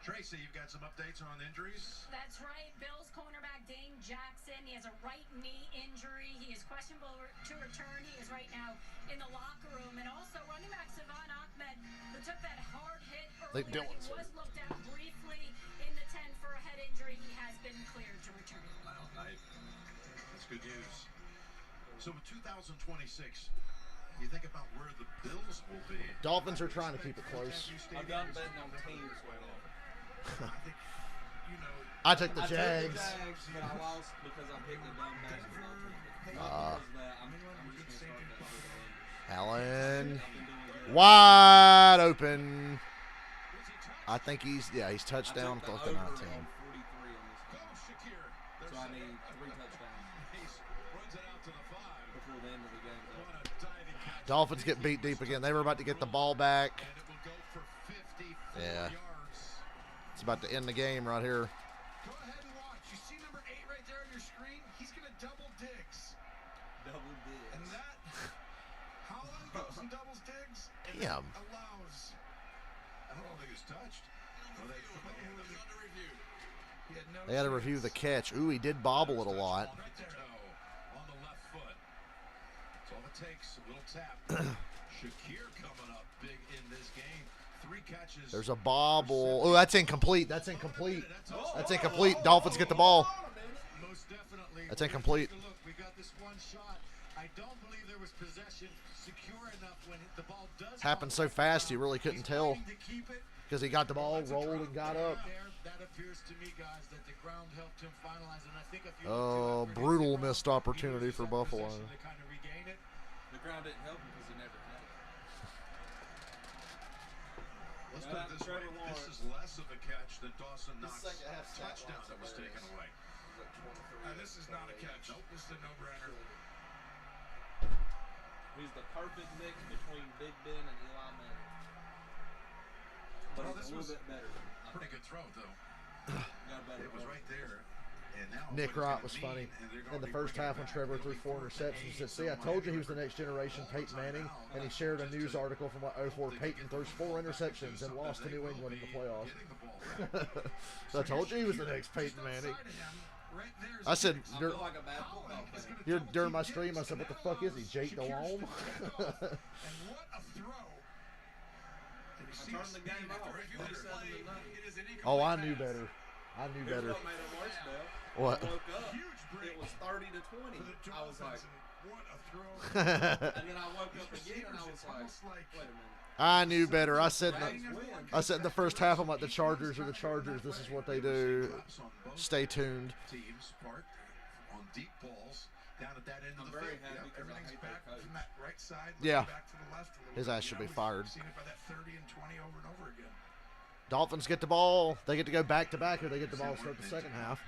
Tracy, you've got some updates on injuries? That's right. Bills cornerback Dane Jackson, he has a right knee injury. He is questionable to return. He is right now in the locker room. And also running back Savon Ahmed, who took that hard hit earlier. He was looked at briefly in the 10 for a head injury. He has been cleared to return. Wow, that's good news. So with 2026, you think about where the Bills will be. Dolphins are trying to keep it close. I'm done betting on teams right now. I took the Jags. I took the Jags, but I lost because I'm picking the dumb basketball team. Allen. Wide open. I think he's touchdown plus the 19. 43 on this game. So I need 3 touchdowns before the end of the game. Dolphins get beat deep again. They were about to get the ball back. Yeah. It's about to end the game right here. Go ahead and watch. You see number 8 right there on your screen? He's going to double Diggs. Double Diggs. And that, Holland goes and doubles Diggs. And Damn. allows. I don't think it's touched. They had to review the catch. Ooh, he did bobble it a lot. Right there, on the left foot. That's all it takes. A little tap. Shakir coming up big in this game. 3 catches. There's a bobble. Oh, that's incomplete. That's incomplete. That's incomplete. Dolphins get the ball. Most definitely. That's incomplete. Look, we got this one shot. I don't believe there was possession secure enough when the ball does Happened so fast you really couldn't tell because he got the ball, rolled, and got up. That appears to me, guys, that the ground helped him finalize, and I think if you Oh, brutal missed opportunity for Buffalo. to kind of regain it. The ground didn't help him because he never had it. Let's put it this way. This is less of a catch than Dawson Knox's touchdown that was taken away. This is not a catch. Nope. This is a no-brainer. He's the perfect mix between Big Ben and Eli Manning. But Well, he's this a was little bit better. Pretty good throw, though. Got a better It was throw. right there. And now Nick what it's Wright gonna was mean, funny. and they're In gonna the be first bringing half when back Trevor threw really 4 4, interceptions, he 8, said, see, I so told you he much. was the next generation Peyton Manning. And he shared a news article from like 04. Peyton throws 4 interceptions and lost to New England in the playoffs. Getting the ball back. So I told you he was the next Peyton Manning. Right there's I said, I feel like a bad football player. during my stream, I said, what the fuck is he, Jake Delhomme? And what a throw. Did you see Turned the game off. It is an Oh, I knew better. I knew Here's better. what made it worse, Bill. What? I woke up. huge break It was 30 to 20. for the I was like, Dolphins, and what a throw. and then I woke up again and I was It's like, almost like wait a minute. I knew better. I said Jags win. in the first half, I'm like, the Chargers are the Chargers. This is what they do. Stay tuned. Teams part on deep balls down at that end of I'm the very field. happy because I Everything's hate back their coach. from that right side. Yeah. Back to the left a little His bit. ass should be fired. Seen it by that 30 and 20 over and over again. Dolphins get the ball. They get to go back to back, or they get the ball to start the second half.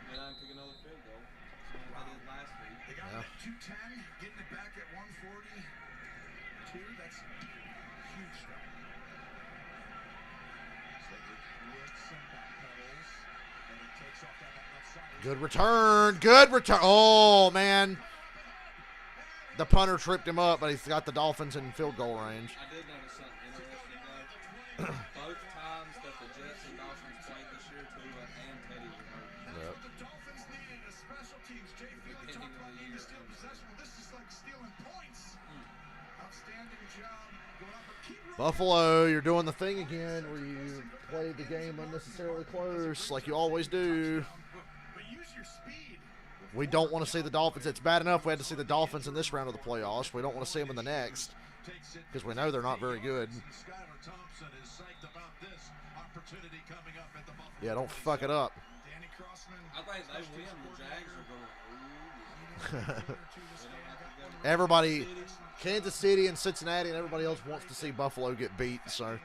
Went on and kick another field goal. Same as they did last week. They got Yeah. it at 210, getting it back at 142. That's huge stuff. Good return. Good return. Oh, man. The punter tripped him up, but he's got the Dolphins in field goal range. I did notice something interesting, though. Both times that the Jets and Dolphins played this year, Tua and Teddy were hurt. Yep. The Dolphins needed a special teams. Jay Feely talked about needing to steal possession. This is like stealing points. Outstanding job. Going up, but keep running. Buffalo, you're doing the thing again where you play the game unnecessarily close like you always do. But use your speed. We don't want to see the Dolphins. It's bad enough we had to see the Dolphins in this round of the playoffs. We don't want to see them in the next because we know they're not very good. Skylar Thompson is psyched about this opportunity coming up at the Buffalo. Yeah, don't fuck it up. Danny Crossman. I think they win. The Jags are going, ooh. Everybody, Kansas City and Cincinnati and everybody else wants to see Buffalo get beat. So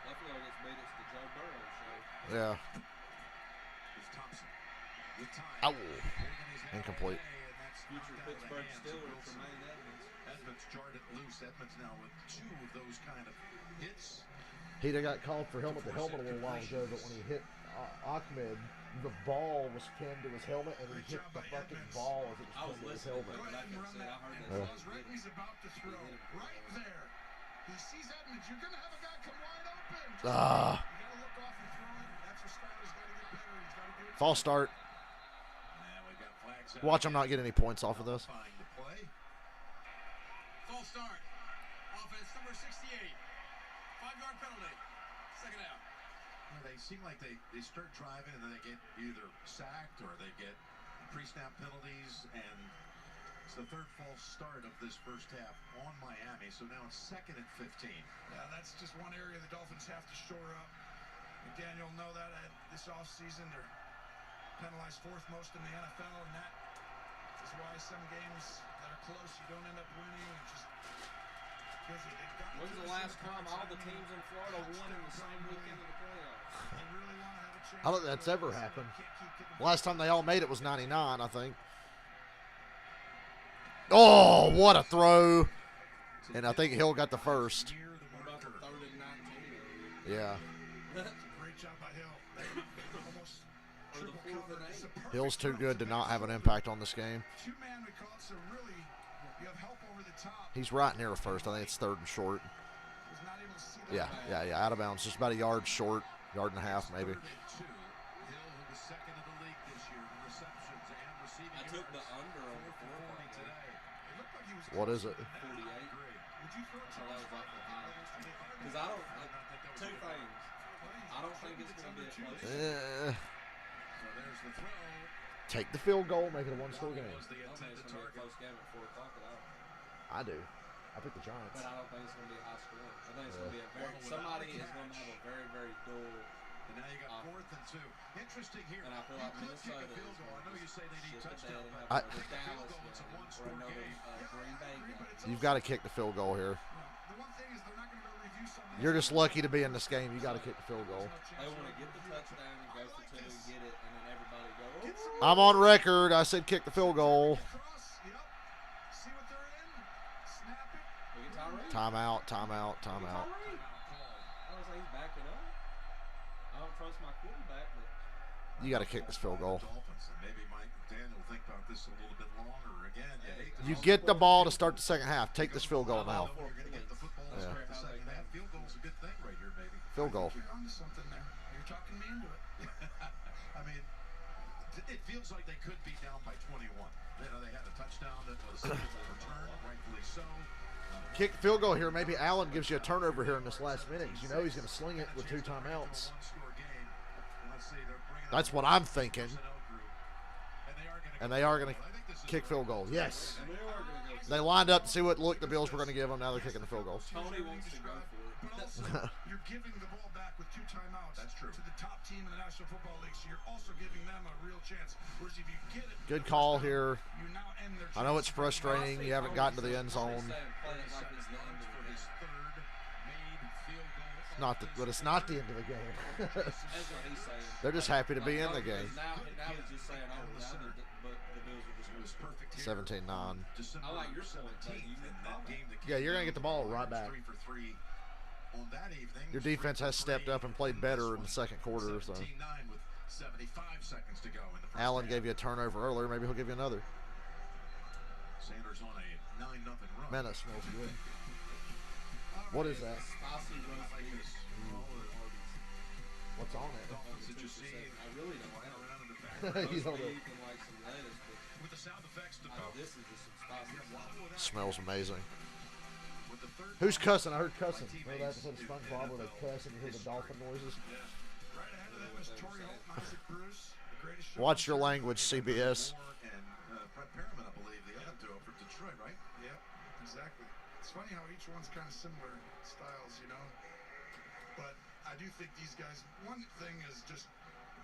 Buffalo gets beat. It's the Joe Burrow show. yeah. Thompson with time. Ow. Incomplete. Future Pittsburgh Steelers Tremaine Edmonds. Edmonds jarred it loose. Edmonds now with 2 of those kind of hits. He got called for helmet to helmet a little while ago, but when he hit Ahmed, the ball was pinned to his helmet, and he hit the fucking ball as it I was was pinned to his listening. helmet. Go ahead and run that. I heard that. Yeah. Buzz right when he's about to throw. Right there. He sees Edmonds. You're going to have a guy come wide open. Just you got to look off and throw it. That's where Skylar's got to get better. He's got to do it. False start. And we got flags out. Watch him not get any points off of this. Fine to play. False start. Offense number 68. 5-yard penalty. Second out. They seem like they start driving and then they get either sacked or they get pre-snap penalties, and it's the third false start of this first half on Miami. So now it's 2nd and 15. Yeah, that's just one area the Dolphins have to shore up. McDaniel know that this offseason they're penalized 4th most in the NFL, and that is why some games that are close you don't end up winning. It just because they've got. When's the last time all the teams in Florida won in the same weekend of the playoffs? They really want to have a chance. I don't think that's ever happened. Last time they all made it was 99, I think. Oh, what a throw. And I think Hill got the first. What about the 3rd and 19? Yeah. Great job by Hill. Almost Or the triple 4th cover. and It's a 8? perfect Hill's too throw. good to not have an impact on this game. 2-man we call it, so really you have help over the top. He's right near first. I think it's 3rd and short. Was not able to see that. Yeah. Out of bounds. Just about a yard short. Yard and a half, maybe. 3rd and 2. Hill, who was 2nd in the league this year in receptions and receiving I took the yards. under on the 4 for 40 today. It looked like he was What is it? 48. Would you throw it So that was awful high. Because I don't, two things. I don't think it's going to be a close game. So there's the throw. Take the field goal, make it a one-score game. Was the I don't think intended it's going to be a target. close game at 4 o'clock at all. I do. I pick the Giants. But I don't think it's going to be high scoring. I think it's going to be a very, somebody is going to have a very, very dull. And now you got 4th and 2. Interesting here. And I feel like You could kick Minnesota a is field goal. I know you say they need shit the touchdown, bed and but have another Dallas it's a game or one-score another game. Green Bay game. You've got to kick the field goal here. The one thing is they're not going to go review something. You're just lucky to be in this game. You got to kick the field goal. They want to get the touchdown and go for 2, get it, and then everybody go, oh. I'm on record. I said kick the field goal. Cross, yep. See what they're in. Snap it. We get Tyree. Timeout. I was like, he's backing up. I don't trust my quarterback, but You got to kick this field goal. Dolphins, and maybe Mike McDaniel will think about this a little bit longer. Again, You get the ball to start the second half. Take this field goal now. You're going to get the football to Yeah. start the second half. Field goal's a good thing right here, maybe. Field goal. You're onto something there. You're talking me into it. I mean, it feels like they could be down by 21. You know, they had a touchdown that was returned, rightfully so. Kick the field goal here. Maybe Allen gives you a turnover here in this last minute because you know he's going to sling it with 2 timeouts. One-score game. And let's see, they're bringing That's up what I'm thinking. personnel group. And they are going to I think this is kick field goal. Yes. and they are going to go. They lined up to see what look the Bills were going to give them. Now they're kicking the field goal. Tony wants to go for it. But also, you're giving the ball back with 2 timeouts. That's true. To the top team in the National Football League, so you're also giving them a real chance. Whereas if you get it, Good call here. you now end their I know it's chances. frustrating. You haven't gotten to the end zone. Saying play it like it's the end of the for his game. third made field goal. Not the, but it's not the end of the game. That's what he's saying. They're just happy to be in the game. Now he's just saying, oh, now but the Bills are just going to was perfect here 17-9. on December I like your point, though. 17th, You and that game that Yeah, you're came going to get the down ball to right back. 3 for 3 on that evening. Your 3 defense for has stepped 3 up and played in this better in one. the second quarter. So 17-9 with 75 seconds to go in the first Allen half. gave you a turnover earlier. Maybe he'll give you another. Sanders on a 9-0 run. Man, that smells good. What is that? Spicy roast beef. What's on it? Dolphins that you see I really don't flying know. around in the back. You Roast don't know. beef and like some lettuce, but With the sound effects to go. this is just some spicy stuff. Smells amazing. With the third Who's down, cussing? I heard cussing. my Remember that teammates episode of in SpongeBob where they NFL cuss and you hear the history. dolphin noises? Right ahead of them is Torrey Holt and Isaac Bruce, the greatest show Watch on your turf. language, CBS. Moore and Fred Perriman, I believe, the other two for Detroit, right? Yep, exactly. It's funny how each one's kind of similar styles, you know. But I do think these guys. One thing is just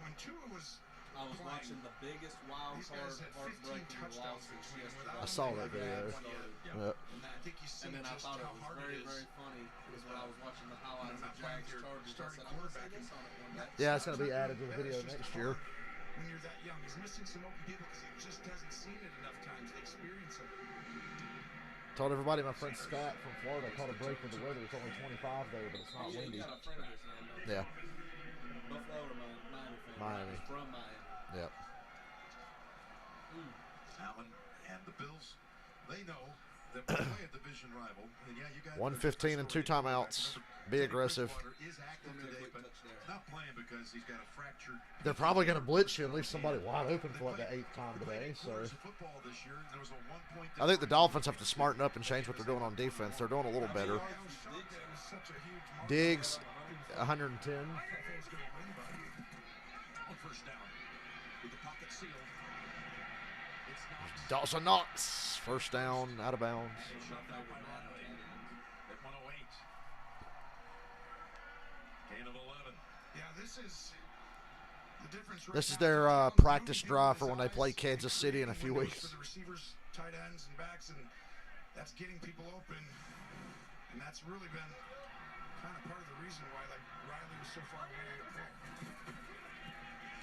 when Tua was I was playing, watching the biggest wild these card guys had 15 heartbreaking touchdowns losses between them yesterday. without I saw him that having video. one yet. Yep. And I think you see And then I just thought it how was hard very, it is. very funny because when I was watching the highlights of not playing Jags your Chargers, I starting said, I'm going to say quarterback this on it one day. Yeah, it's going to be added to the video It's just next year. hard when you're that young. He's missing some open people because he just hasn't seen it enough times to experience it. Told everybody my friend Scott from Florida caught a break with the weather. It's only 25 there, but it's not Oh, yeah, windy. you got a friend of his name, Yeah. Buffalo or Miami fan? Miami. He's from Miami. Yep. Allen and the Bills, they know that we play a division rival. And yeah, you got 1:15 and 2 timeouts. Be aggressive. Is active today, but not playing because he's got a fractured. They're probably going to blitz you and leave somebody wide open for like the 8th time today. So I think the Dolphins have to smarten up and change what they're doing on defense. They're doing a little better. Diggs, 110. First down with the pocket sealed. It's Knox. Dawson Knox, first down, out of bounds. At 108. Gain of 11. Yeah, this is the difference. Right This is now. their Josh Allen practice really drive doing for when they his play eyes Kansas City in a few windows weeks. For the receivers, tight ends, and backs, and that's getting people open, and that's really been kind of part of the reason why like Riley was so far away on the play.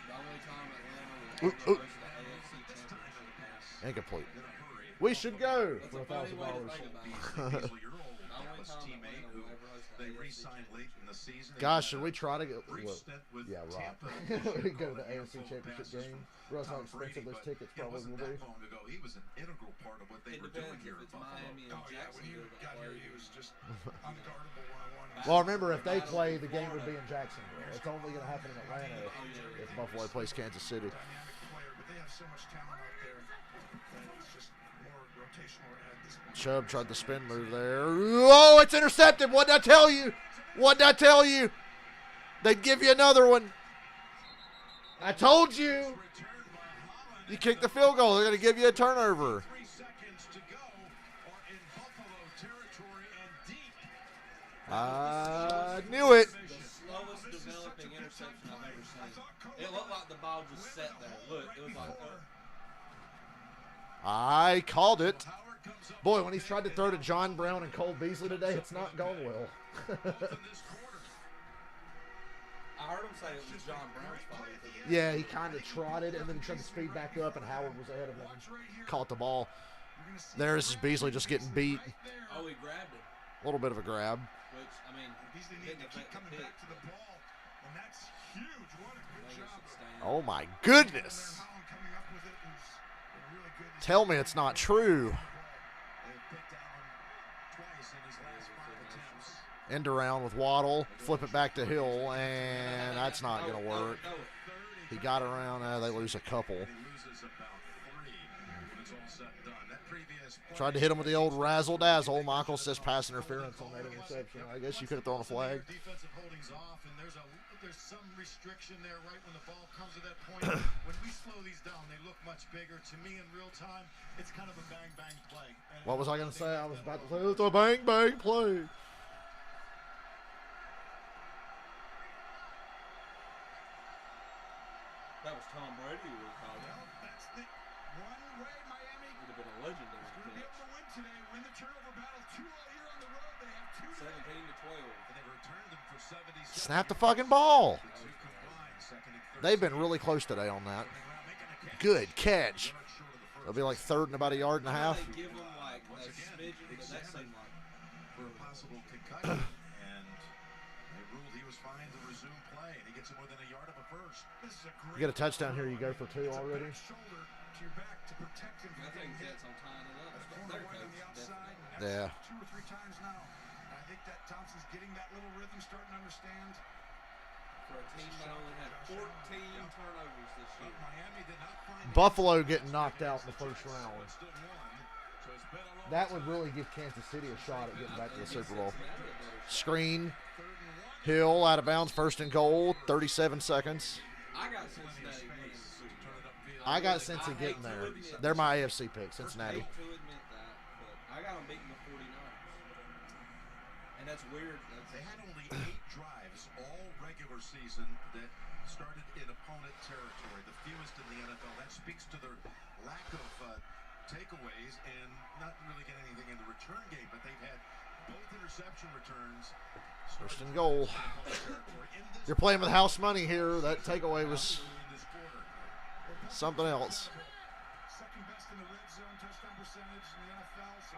The only time Atlanta will ever host the AFC Championship pass. Incomplete. In a hurry. We should go That's for a funny way to $1,000. think about it. Beasley, your old The only Dallas time teammate Atlanta who will ever host the they AFC re-signed late in the season. Gosh, should we try to get? Brief Well, stint with yeah, right. Tampa. We go to the AFC Championship game. Realize how expensive those tickets It probably wasn't will that be. long ago. He was an integral part of what they It were doing depends here if in it's Buffalo. Miami and Oh yeah, when he Jacksonville that got here, play. he was just unguardable one-on-one. Well, remember, if they play, the game would be in Jacksonville. It's only going to happen in Atlanta if Buffalo plays Kansas City. Dynamic player, but they have so much talent out there that it's just more rotational at this point. Chubb tried the spin move there. Oh, it's intercepted. What did I tell you? What did I tell you? They'd give you another one. I told you. You kicked the field goal. They're going to give you a turnover. 3 seconds to go, or in Buffalo territory and deep. I knew it. The slowest developing interception I've ever seen. It looked like the ball just sat there. Look, it was like, I called it. Boy, when he's tried to throw to John Brown and Cole Beasley today, it's not gone well. I heard him say it was John Brown's fault. Yeah, he kind of trotted, and then he tried to speed back up, and Howard was ahead of him. Caught the ball. There's Beasley just getting beat. Oh, he grabbed it. A little bit of a grab. Which, I mean, Beasley didn't needs to keep affect coming the pick. back to the ball, and that's huge. What a I good think it job. should stand. Oh, my goodness. Holland coming up with it was really good. Tell me it's not true. They've picked Allen twice in his last 5 attempts. End around with Waddle. Flip it back to Hill, and that's not going to work. He got around. They lose a couple. He loses about 3 when it's all said and done. That previous play, Tried to hit him with the old razzle-dazzle. Michael says pass interference on that interception. I guess you could have thrown a flag. Defensive holdings off, and there's some restriction there right when the ball comes to that point. When we slow these down, they look much bigger. To me, in real time, it's kind of a bang-bang play. And What was I going to say? I was about to say it's a bang-bang play. That was Tom Brady who was called out. Well, that's the one way Miami Would have been a legendary is going to be catch. able to win today. Win the turnover battle. 2 all year on the road. They have 2 today. 17 to 12. and they returned them for 77. Snap the fucking ball. The two combined, second and third. They've been really close today on that. Good catch. It'll be like third and about a yard and a half. They give him like a smidgen, but that seemed like for a possible concussion, and they ruled he was fine to resume play, and he gets him within a yard of a first. This is a You great get a touchdown here, you go for 2 already. shoulder to your back to protect him I from think getting hit. Jets on tying it up. Corner Their wide on the coach outside. definitely. Yeah. That's 2 or 3 times now. I think that Thompson's getting that little rhythm, starting to understand. For a team that only had 14 turnovers this year. Miami did not find Buffalo getting knocked out in the first round. stood one, so it's been a long That would really give Kansas City a shot at getting back to the Super Bowl. Cincinnati a better shot. Screen. Hill out of bounds, first and goal, 37 seconds. I got Cincinnati winning the Super Bowl. I got Cincy getting there. They're my AFC pick, Cincinnati. I hate to admit that, but I got them beating the 49ers. And that's weird. They had only 8 drives all regular season that started in opponent territory, the fewest in the NFL. That speaks to their lack of takeaways and not really getting anything in the return game, but they've had both interception returns. First and goal. You're playing with house money here. That takeaway was something else. Second best in the red zone touchdown percentage in the NFL, so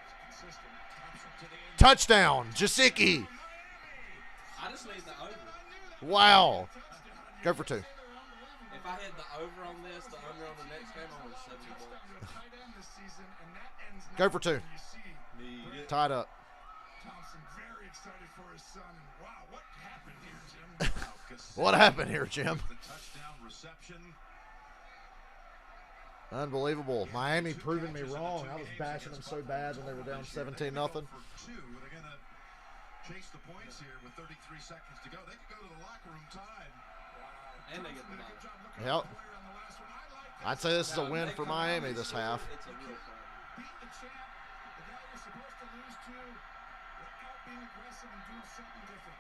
it's consistent. Thompson to the end. Touchdown, Jasicki. I just need the over. Wow. Go for 2. If I had the over on this, the under on the next game, I would $70. Tight end this season, and that ends now. Go for 2. You see Need it. Tied up. Thompson very excited for his son, and wow, what happened here, Jim? What happened here, Jim? The touchdown reception. Unbelievable. Miami proving me wrong. I was bashing them so bad when they were down 17-0. For 2, they're going to chase the points here with 33 seconds to go. They could go to the locker room tied. And they get the ball. Yep. I'd say this is a win for Miami this half. It's a real problem. Beat the champ, the guy you're supposed to lose to, without being aggressive and doing something different.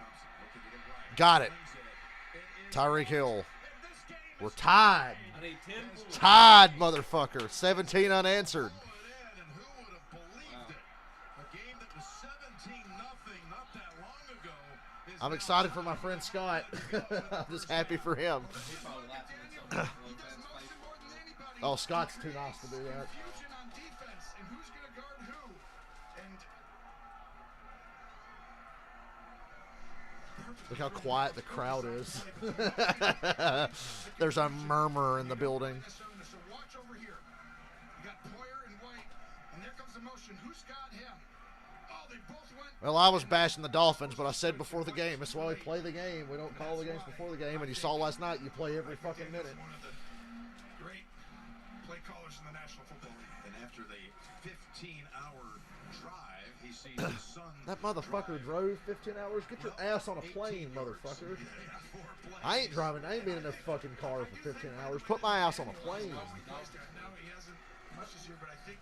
Thompson looking to the right. Got it. It is Tyreek Hill. in this game. We're tied. I need 10 points. Tied, motherfucker. 17 unanswered. And who would have believed it? A game that was 17-0 not that long ago. Is I'm now excited for my friend Scott. I'm just happy for him. He's probably laughing at something. Oh, Scott's too nice to do that. Confusion on defense, and who's going to guard who? And Look how quiet the crowd is. There's a murmur in the building. So watch over here. You got Poyer and White, and there comes the motion. Who's got him? Oh, they both went. Well, I was bashing the Dolphins, but I said before the game, that's why we play the game. We don't call the games before the game, and you saw last night, you play every fucking minute. One of the great play callers in the National Football League. And after the 15-hour drive, he sees his son. That motherfucker drove 15 hours. Get your ass on a plane, motherfucker. I ain't driving. I ain't been in a fucking car for 15 hours. Put my ass on a plane. Now he hasn't much this year, but I think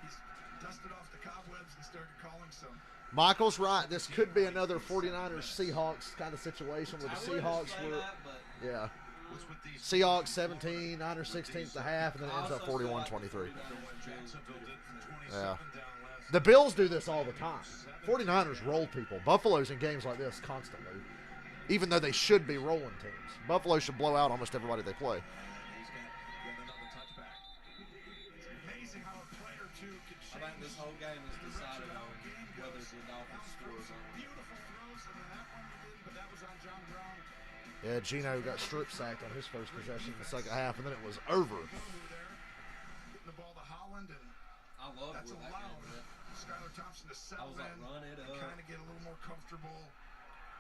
he's dusted off the cobwebs and started calling some. Michael's right. This could be another 49ers Seahawks kind of situation where the I wouldn't Seahawks say were, that, but yeah. What's with these Seahawks 17, Niners 16 at the half, and then it ends up 41-23. Jacksonville did from 27 Yeah. down last. The Bills do this all the time. 49ers roll people. Buffalo's in games like this constantly, even though they should be rolling teams. Buffalo should blow out almost everybody they play. And he's got another touchback. It's amazing how a play or two can I change. think this whole game is decided on whether the Dolphins score or not. Beautiful throws, and then that one he didn't, but that was on John Brown. Yeah, Gino got strip sacked on his first possession in the second half, and then it was over. Getting the ball to Holland, and I love that's where that allowed game went. Skylar Thompson to settle like, in run it and up. kind of get a little more comfortable.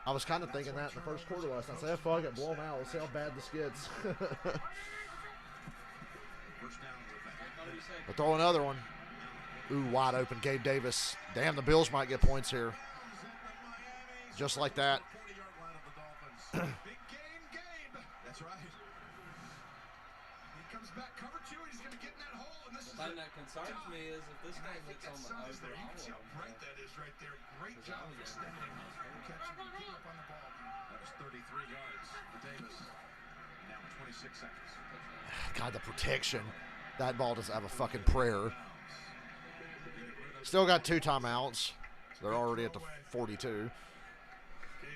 I was kind of thinking that in the first quarter last night. I said, fuck it, blow them out. Let's see how bad this gets. First down with that. But throw another one. Ooh, wide open, Gabe Davis. Damn, the Bills might get points here. Just like that. 40-yard line of the Dolphins. Big game, Gabe. That's right. He comes back, cover two, and he's going to get in that hole. And this The is thing that concerns me is if this and I game think hits that on the sun is over, there. You I can see how will. bright that is right there. Great job of extending, catching, and keeping up on the ball. That was 33 yards for Davis. Now 26 seconds. God, the protection. That ball doesn't have a fucking prayer. Still got 2 timeouts. They're already at the 42. Gabe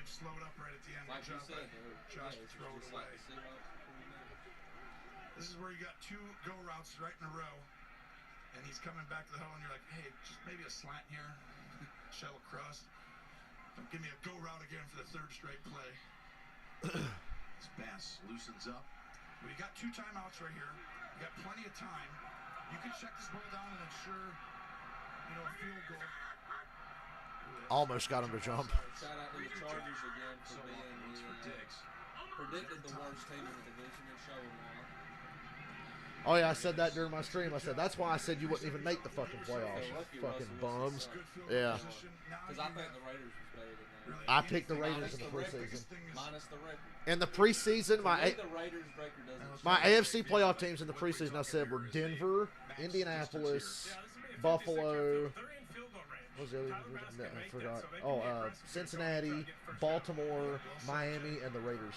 slowed up right at the end. Like you Good job said, by Josh to throw it away. Seahawks before you know it. This is where you got 2 go routes right in a row, and he's coming back to the huddle, and you're like, hey, just maybe a slant here, shell across. Don't give me a go route again for the 3rd straight play. This pass loosens up. Well, you got 2 timeouts right here. You got plenty of time. You can check this ball down and ensure, a field goal. Almost got him to jump. Shout out to the Chargers again for being predicted the worst team in the division and showing one. Oh, yeah, I said that during my stream. I said, that's why I said you wouldn't even make the fucking playoffs. Fucking bums. Yeah. Because I think the Raiders was better than that. I picked the Raiders in the preseason. Minus the record. In the preseason, The Raiders record doesn't my AFC playoff teams in the preseason, I said, were Denver, Indianapolis, Buffalo. What was the other? I forgot. Oh, Cincinnati, Baltimore, Miami, and the Raiders.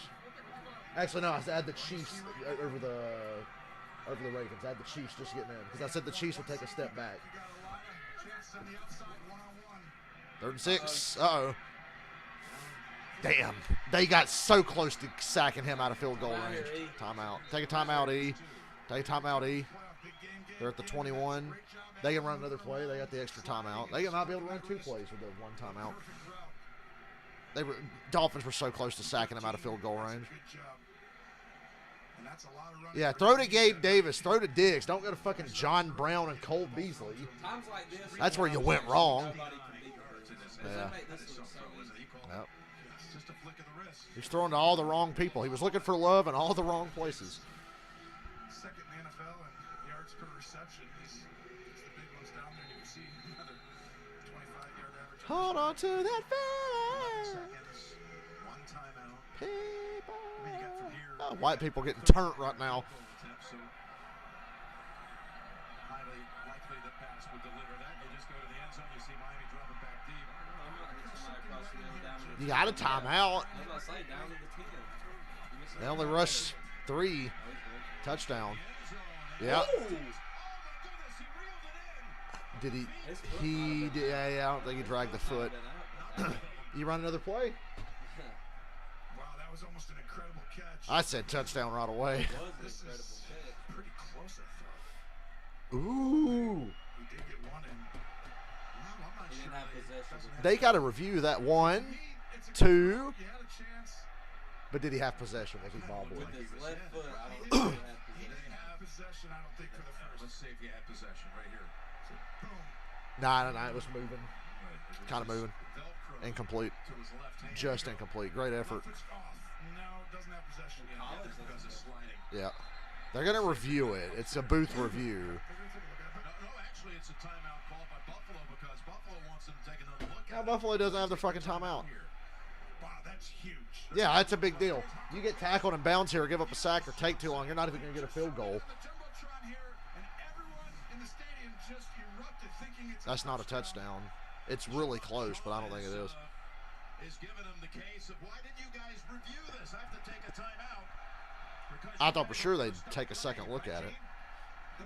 Actually, no, I had the Chiefs over the Ravens. I had the Chiefs just getting in because I said the Chiefs would take a step back. 3rd and 6. Uh-oh. Damn. They got so close to sacking him out of field goal range. Timeout. Take a timeout, E. Take a timeout, E. They're at the 21. They can run another play. They got the extra timeout. They might be able to run 2 plays with the 1 timeout. Dolphins were so close to sacking him out of field goal range. Yeah, throw to Gabe Davis. Throw to Diggs. Don't go to fucking John Brown and Cole Beasley. That's where you went wrong. Yeah. Yep. He's throwing to all the wrong people. He was looking for love in all the wrong places. Second in the NFL and yards per reception. He's the big ones down there. You can see another 25-yard average. Hold on to that feeling. 1 timeout. People. I mean, you got from here, White people getting turned right now. So highly likely that pass would deliver that. They just go to the end zone. You see Miami dropping back deep. You got a timeout. I was about to say, down to the 10. They only rushed 3. Touchdown. Yep. Did he? He did. Yeah, I don't think he dragged the foot. You run another play? Wow, that was almost an incredible catch. I said touchdown right away. This is pretty close, I thought. Ooh. He did get one in. Wow, I'm not He sure. didn't have possession. They got to review that 1, 2. You had a chance. But did he have possession? Was he bobbling? With his left foot, I don't think he had He possession. didn't have possession, I don't think, for the first. Let's see if you had possession right here. Boom. Nah, it was moving. Right. Kind of moving. Velcro Incomplete. to his left hand. Just incomplete. Great effort. Left foot's off. No, doesn't have possession. Because of sliding. Yeah. They're going to review it. It's a booth review. No, actually, it's a timeout called by Buffalo because Buffalo wants them to take another look Now, at Buffalo doesn't have their fucking timeout. Wow, that's huge. Yeah, that's a big deal. You get tackled and bounce here, give up a sack, or take too long, you're not even going to get a field goal. That's not a touchdown. It's really close, but I don't think it is. Is giving them the case of why did you guys review this? I have to take a timeout. I thought for sure they'd take a second look at it.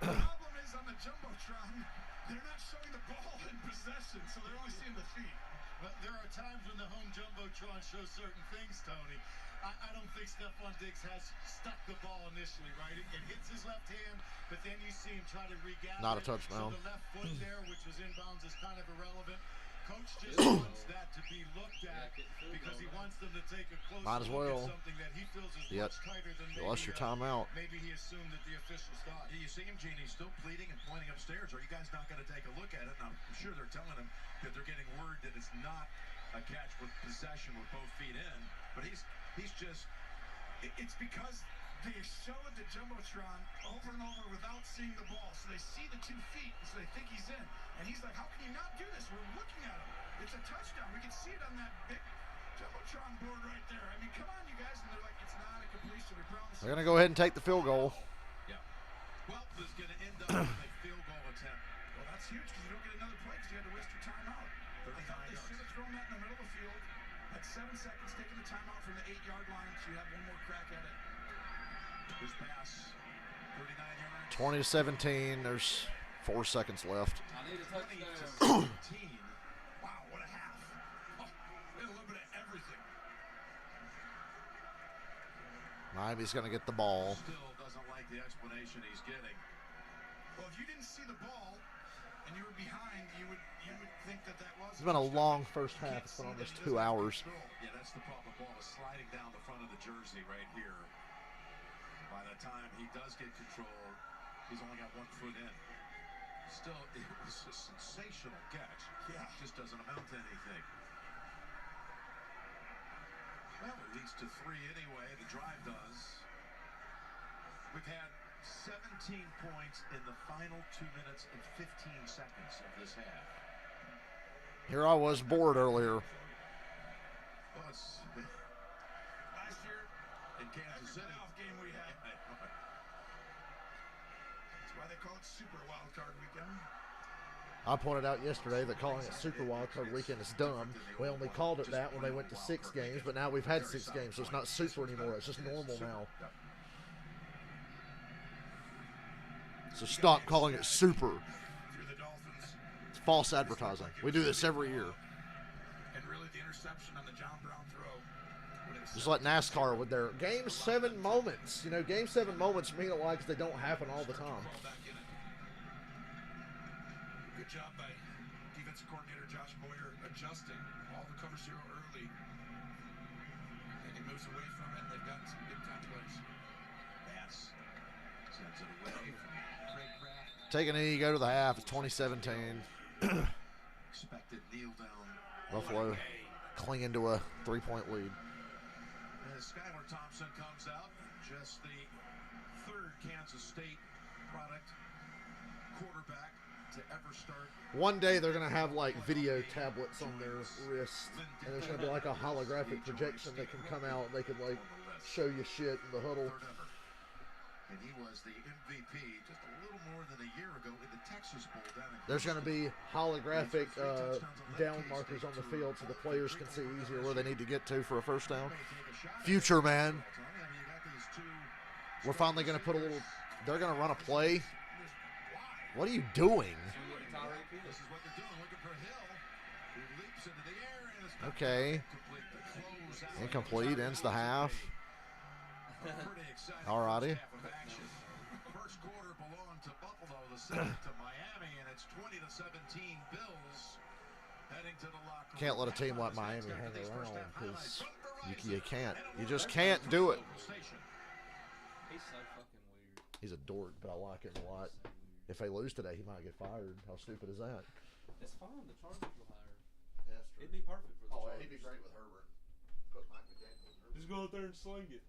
The problem is on the Jumbotron, they're not showing the ball in possession, so they're only seeing the feet. But there are times when the home Jumbotron shows certain things, Tony. I don't think Stephon Diggs has stuck the ball initially, right? It hits his left hand, but then you see him try to regather. Not a touchdown. So the left foot there, which was inbounds, is kind of irrelevant. Coach just wants that to be looked at because he wants them to take a close Might as look well. at something that he feels is Yep. much tighter than You lost your timeout. maybe he assumed that the officials thought. You see him, Gene, he's still pleading and pointing upstairs. Are you guys not going to take a look at it? And I'm sure they're telling him that they're getting word that it's not a catch with possession with both feet in. But he's just... It's because they show the Jumbotron over and over without seeing the ball. So they see the 2 feet, so they think he's in. And he's like, how can you not do this? We're looking at him. It's a touchdown. We can see it on that big Jumbotron board right there. I mean, come on, you guys. And they're like, it's not a completion. We promise. They're going to go ahead and take the field goal. Yeah. Well, this is going to end up with a field goal attempt. Well, that's huge because you don't get another play because you had to waste your timeout. I thought they should have thrown that in the middle of the field. At 7 seconds, taking the timeout from the 8-yard line, so you have one more crack at it. This pass, 39 yards. 20-17. There's 4 seconds left. I need a touchdown. 17. Wow, what a half. Oh, we had a little bit of everything. Miami's going to get the ball. Still doesn't like the explanation he's getting. Well, if you didn't see the ball and you were behind, you would think that was. It's been a long first half. It's been almost 2 hours. Yeah, that's the problem. The ball is sliding down the front of the jersey right here. By the time he does get control, he's only got 1 foot in. Still, it was a sensational catch. Yeah. It just doesn't amount to anything. Well, it leads to 3 anyway. The drive does. We've had 17 points in the final 2 minutes and 15 seconds of this half. Here I was bored earlier. Well, it's last year in Kansas City. Playoff game we had. That's why they call it Super Wild Card Weekend. I pointed out yesterday that calling it Super Wild Card Weekend is dumb. We only called it that when they went to 6 games, but now we've had 6 games, so it's not super anymore. It's just normal now. So stop calling it super. It's false advertising. We do this every year. And really the interception on the John Brown throw. Just like NASCAR with their Game 7 moments. You know, Game 7 moments mean a lot because they don't happen all the time. Good job by defensive coordinator Josh Boyer adjusting all the cover zero early. And he moves away from it. They've got some big time plays. Bass sends it away. Take a knee, go to the half. It's 2017. Expected kneel down. Buffalo clinging to a 3-point lead. As Skylar Thompson comes out, just the 3rd Kansas State product quarterback to ever start. One day they're going to have like video tablets on their wrists, and there's going to be like a holographic projection that can come out. They can like show you shit in the huddle. And he was the MVP just a little more than a year ago in the Texas Bowl down in There's going to be holographic down markers on the field so the players can see easier where they need to get to for a first down. Future, man. We're finally going to put a little... They're going to run a play. What are you doing? This is what they're doing, looking for Hill. He leaps into the air and is Okay. Incomplete. Ends the half. Alrighty. First quarter belonged to Buffalo, the second to Miami, and it's 20-17 Bills heading to the locker room. Can't let a team like Miami hang around because you can't. You just can't do it. He's so fucking weird. He's a dork, but I like him a lot. If they lose today, he might get fired. How stupid is that? It's fine. The Chargers will hire him. Yeah, that's true. It'd be perfect for the Chargers. He'd be great with Herbert. Put Mike McDaniel with Herbert. Just go out there and sling it.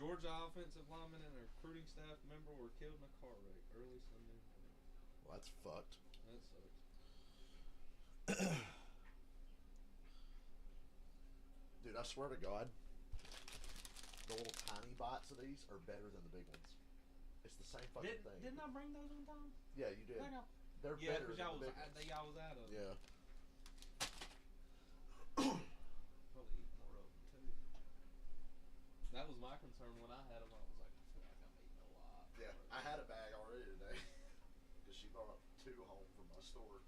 Georgia offensive lineman and a recruiting staff member were killed in a car wreck early Sunday morning. Well, that's fucked. That sucks. Dude, I swear to God, the little tiny bites of these are better than the big ones. It's the same fucking thing. Didn't I bring those one time? Yeah, you did. They're Yeah, better because than the big ones. y'all was out of it. Yeah. Probably eat more of them too. That was my concern when I had them. I was like, I feel like I'm eating a lot. Yeah, I had a bag already today because she brought 2 home from my store.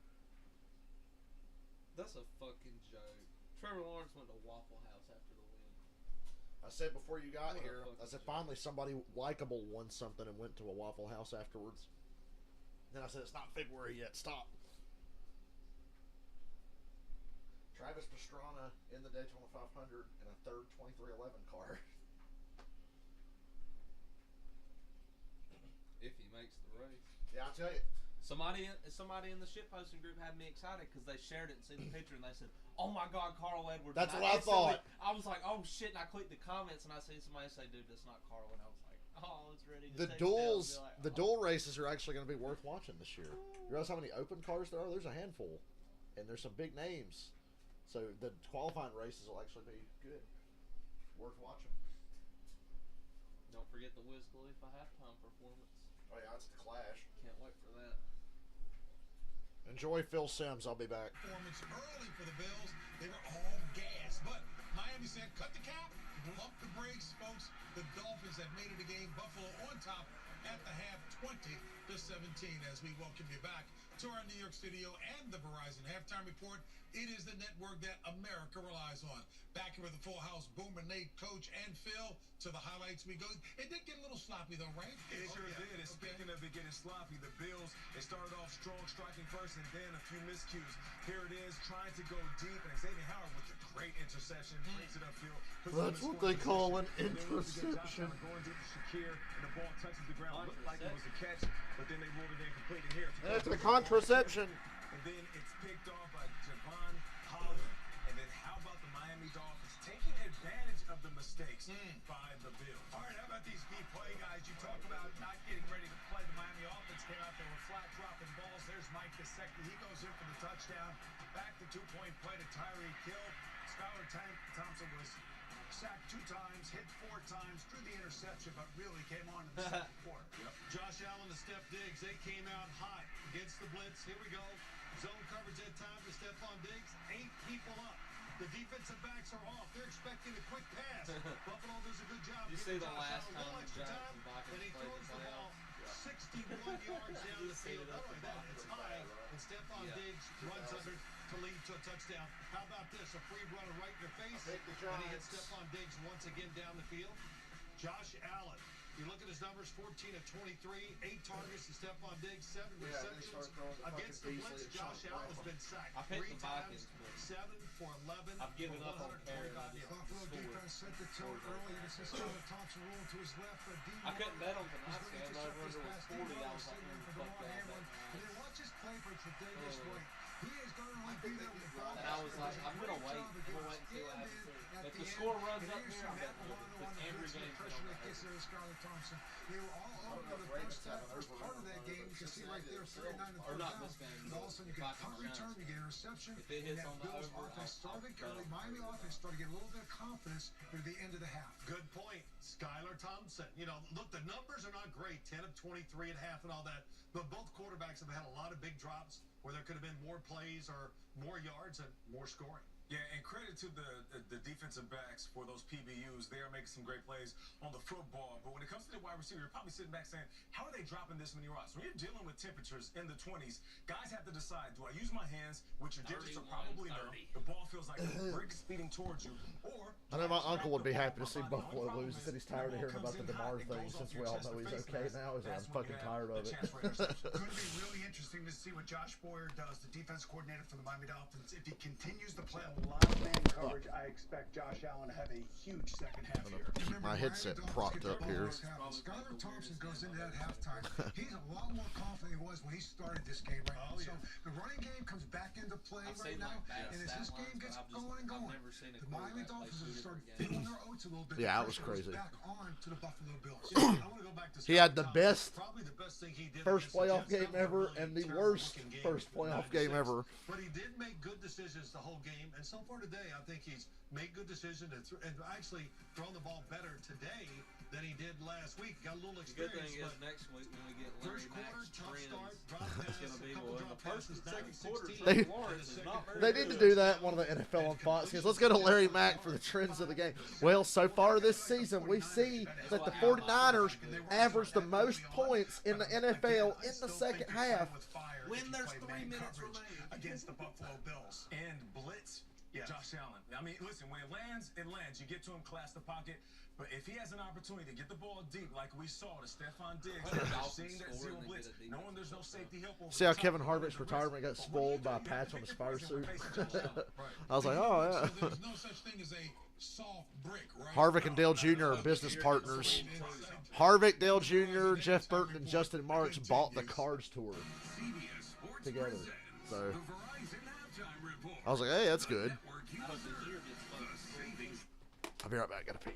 That's a fucking joke. Trevor Lawrence went to Waffle House after the win. I said before you got What a here, I fucking said joke. finally somebody likable won something and went to a Waffle House afterwards. Then I said it's not February yet. Stop. Travis Pastrana in the Daytona 500 in a third 2311 car. If he makes the race. Yeah, I'll tell you. Somebody in the shitposting group had me excited because they shared it and seen the picture and they said, "Oh my God, Carl Edwards." That's And what I thought. I was like, "Oh shit!" And I clicked the comments and I seen somebody say, "Dude, that's not Carl." And I was like, "Oh, it's ready to The take duels, down." Like, the duel races are actually going to be worth watching this year. You realize how many open cars there are? There's a handful, and there's some big names. So the qualifying races will actually be good. Worth watching. Don't forget the Wiz Khalifa halftime performance. Oh yeah, it's the Clash. Can't wait for that. Enjoy Phil Simms. I'll be back. Performance early for the Bills. They were all gas, but Miami said, cut the cap, pump the brakes, folks. The Dolphins have made it a game. Buffalo on top at the half, 20-17. As we welcome you back to our New York studio and the Verizon halftime report. It is the network that America relies on. Back here with the full house, Boomer, Nate, Coach, and Phil. To the highlights we go. It did get a little sloppy though, right? It sure did. And speaking of it getting sloppy, the Bills, they started off strong, striking first, and then a few miscues. Here it is, trying to go deep, and Xavier Howard with a great interception, brings it upfield. That's what they call an interception. Going deep to Shakir, and the ball touches the ground. Looked like it was a catch, but then they ruled it incomplete. And here, That's a contraception. And then it's picked off by Javon Holland. And then how about the Miami Dolphins taking advantage of the mistakes by the Bills? All right, how about these key play guys? You talk about not getting ready to play. The Miami offense came out, they were flat dropping balls. There's Mike Gesicki. He goes in for the touchdown. Back to two-point play to Tyreek Hill. Skylar Thompson was sacked 2 times, hit 4 times, threw the interception, but really came on in the second quarter. Josh Allen to Steph Diggs. They came out hot against the blitz. Here we go. Zone coverage at time to Stephon Diggs. 8 people up. The defensive backs are off. They're expecting a quick pass. Buffalo does a good job. You see the Josh last Allen time one the extra Giants time, and Vikings and he played throws the the ball playoffs. 61 yards down the Just field. heated Not up only the that, Vikings it's are high, bad, right? and Stephon Yeah. Diggs runs under to lead to a touchdown. How about this? A free runner right in your face, take the and he hits Giants. Stephon Diggs once again down the field. Josh Allen. You look at his numbers, 14 of 23, 8 targets to Stephon Diggs, 7 Yeah, they receptions. start throwing the Against fucking the blitz, Beasley Josh and Allen has Chuck been sacked I picked 3 the times, Vikings, but 7 for 11. I've given for up on Perry. 125 yards. Buffalo defense set the tone early. You see Skylar Thompson rolling to his left. I couldn't bet on tonight's game. I was under 40. I was like, fuck that. And then watch his play for Tre'Davious White. He is going to only be there with the ball. And I was like, I'm going to wait. I'm going to wait and see what happens. If the score runs up here, I'm going to do it. Because every game's going pressure to that gets there to Skylar Thompson. They were all over the first half, first part of that game. You can see right there, 39 to Or 4 not down. this game, And all of a sudden, you get a punt return, you get an interception. If it and hits that on the Bills over, offense started I'll early. bet on Miami it. offense started getting a little bit of confidence near the end of the half. Good point. Skylar Thompson. You know, look, the numbers are not great, 10 of 23 at half and all that, but both quarterbacks have had a lot of big drops where there could have been more plays or more yards and more scoring. Yeah, and credit to the defensive backs for those PBUs. They are making some great plays on the football. But when it comes to the wide receiver, you're probably sitting back saying, how are they dropping this many yards? When you're dealing with temperatures in the 20s, guys have to decide, do I use my hands, which your digits are probably numb, the ball feels like a brick speeding towards you, or... I know my uncle would be happy to see Buffalo lose. He said he's tired of hearing about the DeMar thing since we all know he's okay now. He's like, I'm fucking tired of it. Going to be really interesting to see what Josh Boyer does, the defense coordinator for the Miami Dolphins. If he continues to play a lot of man coverage, I expect Josh Allen to have a huge second half here. My headset propped up here. Skylar Thompson goes into that halftime. He's a lot more confident than he was when he started this game right now. So the running game comes back into play I've right seen now. like bad And as stat this game lines, gets but going and I've going, never seen a the Miami quarterback play Dolphins will two start different feeling games. their oats a little bit. Yeah, it was Pressure goes crazy. Back on to the Buffalo Bills. I want to go back to He had the Skylar Thompson. best Probably the best thing he did first against the playoff Jets. game That was a ever really and the terrible worst looking game first with playoff 9-6. game ever. But he did make good decisions the whole game, and so far today, I think he's made good decisions and actually thrown the ball better today than he did last week. Got a little The good experience, thing is but next week when we get Larry first quarter, Mack's tough trends, start, drop it's pass, going to be a couple well. In the drop first and passes, second 9-16. quarter, They- Trevor Lawrence is not very They good. need to do that, one of the NFL on Fox. He goes, let's go to Larry Mack for the trends of the game. Well, so far this season, we see that the 49ers average the most points in the NFL in the second half. When there's 3 minutes remaining. Against the Buffalo Bills. And blitz, Josh Allen. I mean, listen, when it lands, it lands. You get to him, class the pocket. But if he has an opportunity to get the ball deep, like we saw to Stephon Diggs, seeing that zero blitz, knowing there's no safety help over See how the top, Kevin Harvick's retirement got spoiled by a patch on his fire suit? I was like, So oh, yeah. there's no such thing as a soft brick, right? Harvick and Dale Jr. are business partners. Harvick, Dale Jr., Jeff Burton, and Justin Marks bought the Cards tour CBS Sports together. presents So the Verizon Halftime Report. I was like, hey, that's good. Network you I hope serve. this year gets fun. The savings I'll be right back. Gotta pee.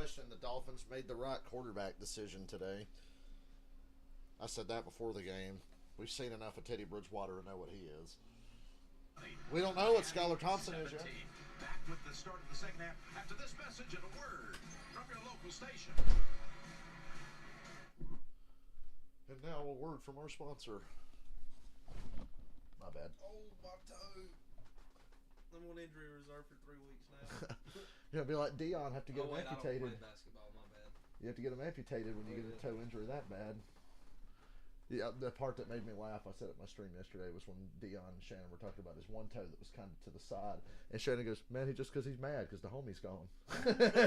question, the Dolphins made the right quarterback decision today. I said that before the game. We've seen enough of Teddy Bridgewater to know what he is. We don't know what Skylar Thompson is yet. Back with the start of the second half after this message and a word from your local station. And now a word from our sponsor. My bad. Oh, my toe. I'm on injury reserve for 3 weeks now. You'll be like Dion, have to get him I amputated. don't play basketball, my bad. You have to get him amputated when you get a toe injury that bad. Yeah, the part that made me laugh, I said at my stream yesterday, was when Dion and Shannon were talking about his one toe that was kind of to the side. And Shannon goes, man, just because he's mad because the homie's gone.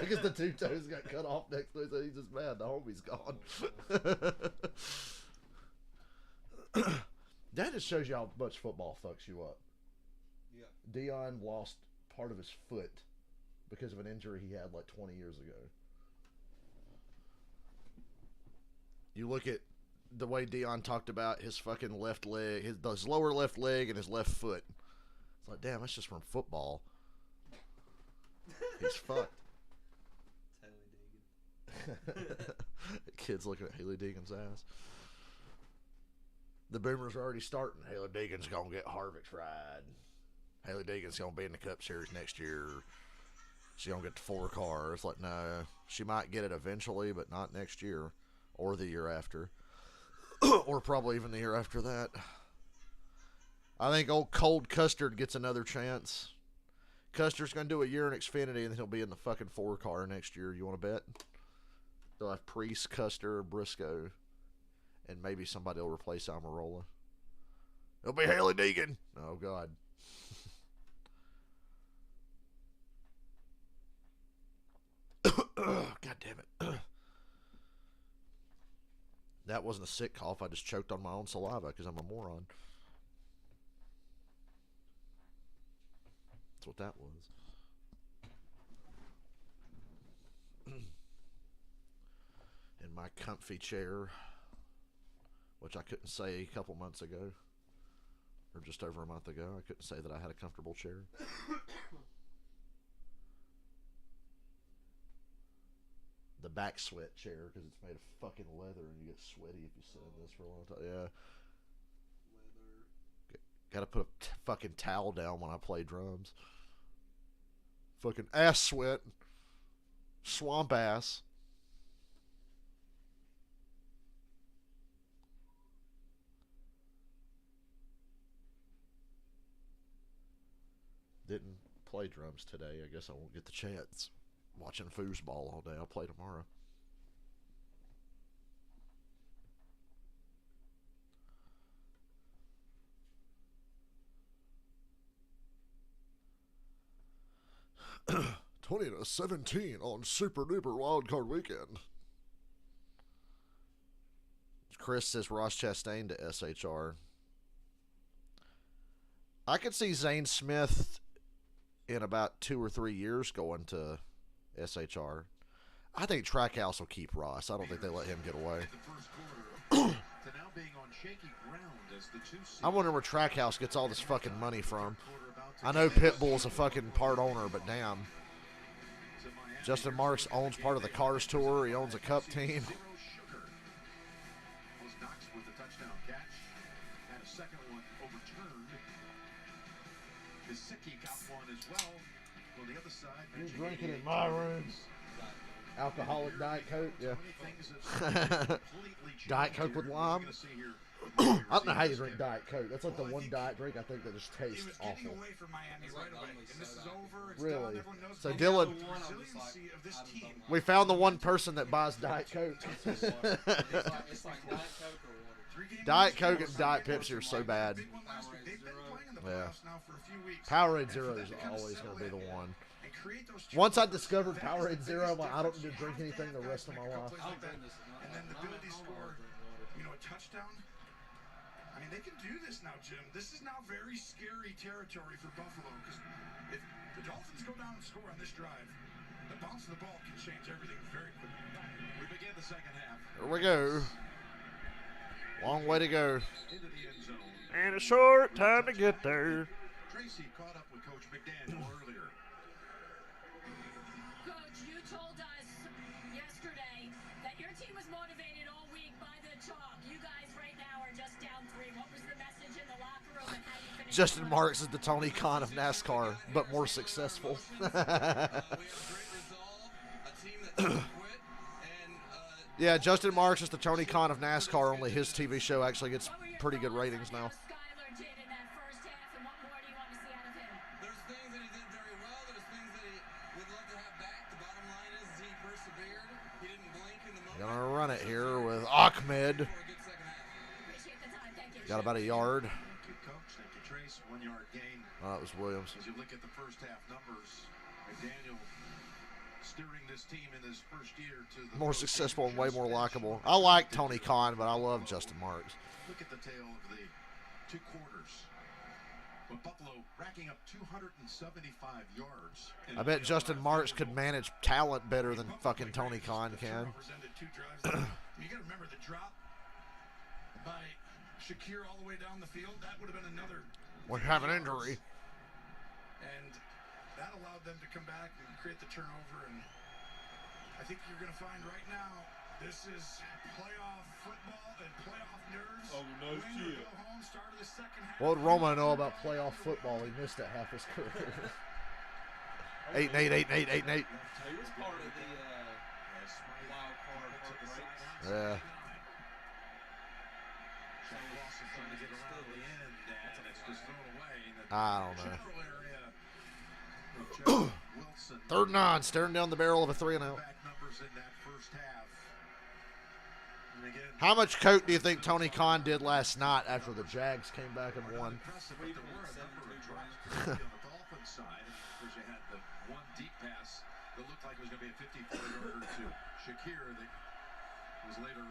Because the two toes got cut off next to him, so he's just mad the homie's gone. That just shows you how much football fucks you up. Yeah. Dion lost part of his foot because of an injury he had like 20 years ago. You look at the way Dion talked about his fucking left leg, his lower left leg and his left foot. It's like, damn, that's just from football. He's fucked. Haley Deegan. Kids looking at Haley Deegan's ass. The boomers are already starting. Haley Deegan's going to get Harvick's ride. Haley Deegan's going to be in the Cup Series next year. She's going to get the 4 car. It's like, no, she might get it eventually, but not next year or the year after. Or probably even the year after that. I think old Cold Custard gets another chance. Custard's going to do a year in Xfinity, and then he'll be in the fucking 4 car next year. You want to bet? They'll have Priest, Custer, Briscoe, and maybe somebody will replace Almirola. It'll be Haley Deegan. Oh, God. God damn it. That wasn't a sick cough. I just choked on my own saliva because I'm a moron. That's what that was. In my comfy chair, which I couldn't say a couple months ago, or just over a month ago. I couldn't say that I had a comfortable chair. The back sweat chair, because it's made of fucking leather and you get sweaty if you sit in this for a long time. Yeah. Leather. Got to put a fucking towel down when I play drums. Fucking ass sweat. Swamp ass. Didn't play drums today. I guess I won't get the chance. Watching foosball all day. I'll play tomorrow. $20-17 on Super Duper Wildcard Weekend. Chris says Ross Chastain to SHR. I could see Zane Smith in about 2 or 3 years going to SHR. I think Trackhouse will keep Ross. I don't think they let him get away. I wonder where Trackhouse gets all this fucking money from. I know Pitbull's a fucking part owner, but damn. Justin Marks owns part of the Cars Tour. He owns a Cup team. You're drinking in my room. Alcoholic Diet Coke, yeah. Diet Coke with lime. I don't know how you drink Diet Coke. That's like the one diet drink I think that just tastes awful. Really? So Dylan, we found the one person that buys Diet Coke. Diet Coke and Diet Pepsi are so bad. Yeah. Powerade Zero is always going to be the one. Once I discovered Powerade Zero, I'm like, I don't need to drink anything the rest of my life. And then the ability to score, a touchdown. I mean, they can do this now, Jim. This is now very scary territory for Buffalo because if the Dolphins go down and score on this drive, the bounce of the ball can change everything very quickly. We begin the second half. Here we go. Long way to go. Into the end zone. And a short time to get there. Tracy caught up with Coach McDaniel earlier. Coach, you told us yesterday that your team was motivated all week by the chalk. You guys right now are just down 3. What was the message in the locker room and how you finished? Justin Marks is the Tony Khan of NASCAR, but more successful. We have a great resolve, a team that doesn't quit, and Yeah, Justin Marks is the Tony Khan of NASCAR, only his TV show actually gets What were your pretty good thoughts ratings on now. how Skylar did in that first half, and what more do you want to see out of him? there's things that he did very well. There's things that he would love to have back. The bottom line is he persevered. He didn't blink in the moment. Gonna run it here with Ahmed. For a good second half. Appreciate the time. Thank you. Got about a yard. Thank you, Coach. Thank you, Trace. 1 yard gain. Oh, that was Williams. As you look at the first half numbers, McDaniel steering this team in his first year to the More postseason successful and way just more finished. likable. I like Tony Khan, but I love Justin Marks. Look at the tale of the 2 quarters. With Buffalo racking up 275 yards. I bet Justin Marks could manage talent better than fucking Tony Khan can. Represented 2 drives there. You got to remember the drop by Shakir all the way down the field. That would have been another. We have an injury. And that allowed them to come back and create the turnover. And I think you're going to find right now, this is playoff football and playoff nerves. Oh, no Win or shit. go home, start of the second half. What would Roma know about playoff football? He missed it half his career. 8-8, 8-8, 8-8. He was part of the wild card heartbreaks. Yeah. Shane Lawson trying to get around the end, and it's just thrown away. in the I don't know. general area of Joe Wilson. 3rd and 9, staring down the barrel of a 3 and out. Back numbers in that first half. And again, How much coke do you think Tony Khan did last night after the Jags came back and won? impressive, but there were a number of drops on the Dolphins side. And of course, you had the one deep pass that looked like it was going to be a 54-yarder to Shakir that was later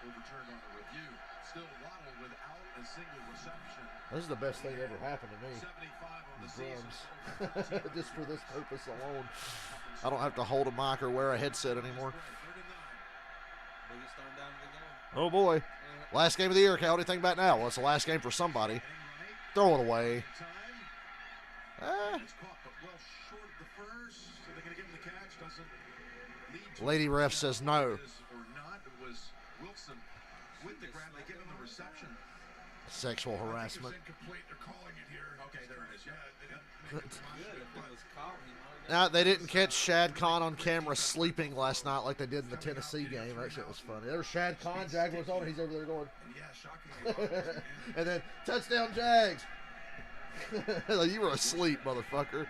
overturned on a review. Still Waddle without a single reception. This is the best thing that ever happened to me. 75 on the The season. drums. Just for this purpose alone. I don't have to hold a mic or wear a headset anymore. Biggest third down of the game. Oh boy. Last game of the year. Cal, what do you think about now? Well, it's the last game for somebody. Throw it away. Ah. It's caught, but well short of the first. So they're going to give him the catch. Doesn't lead to Lady ref says no. or not. It was Wilson with the grab. They give him the reception. Sexual harassment. Incomplete. They're calling it here. Okay, there it is. Yeah, Yeah. they didn't make it Good. If it was caught, he might have Now, they didn't catch Shad Khan on camera sleeping last night like they did in the Tennessee game. That shit was funny. There's Shad Khan, Jaguars on, he's over there going. And yeah, shockingly. And then, touchdown Jags. Like, you were asleep, motherfucker.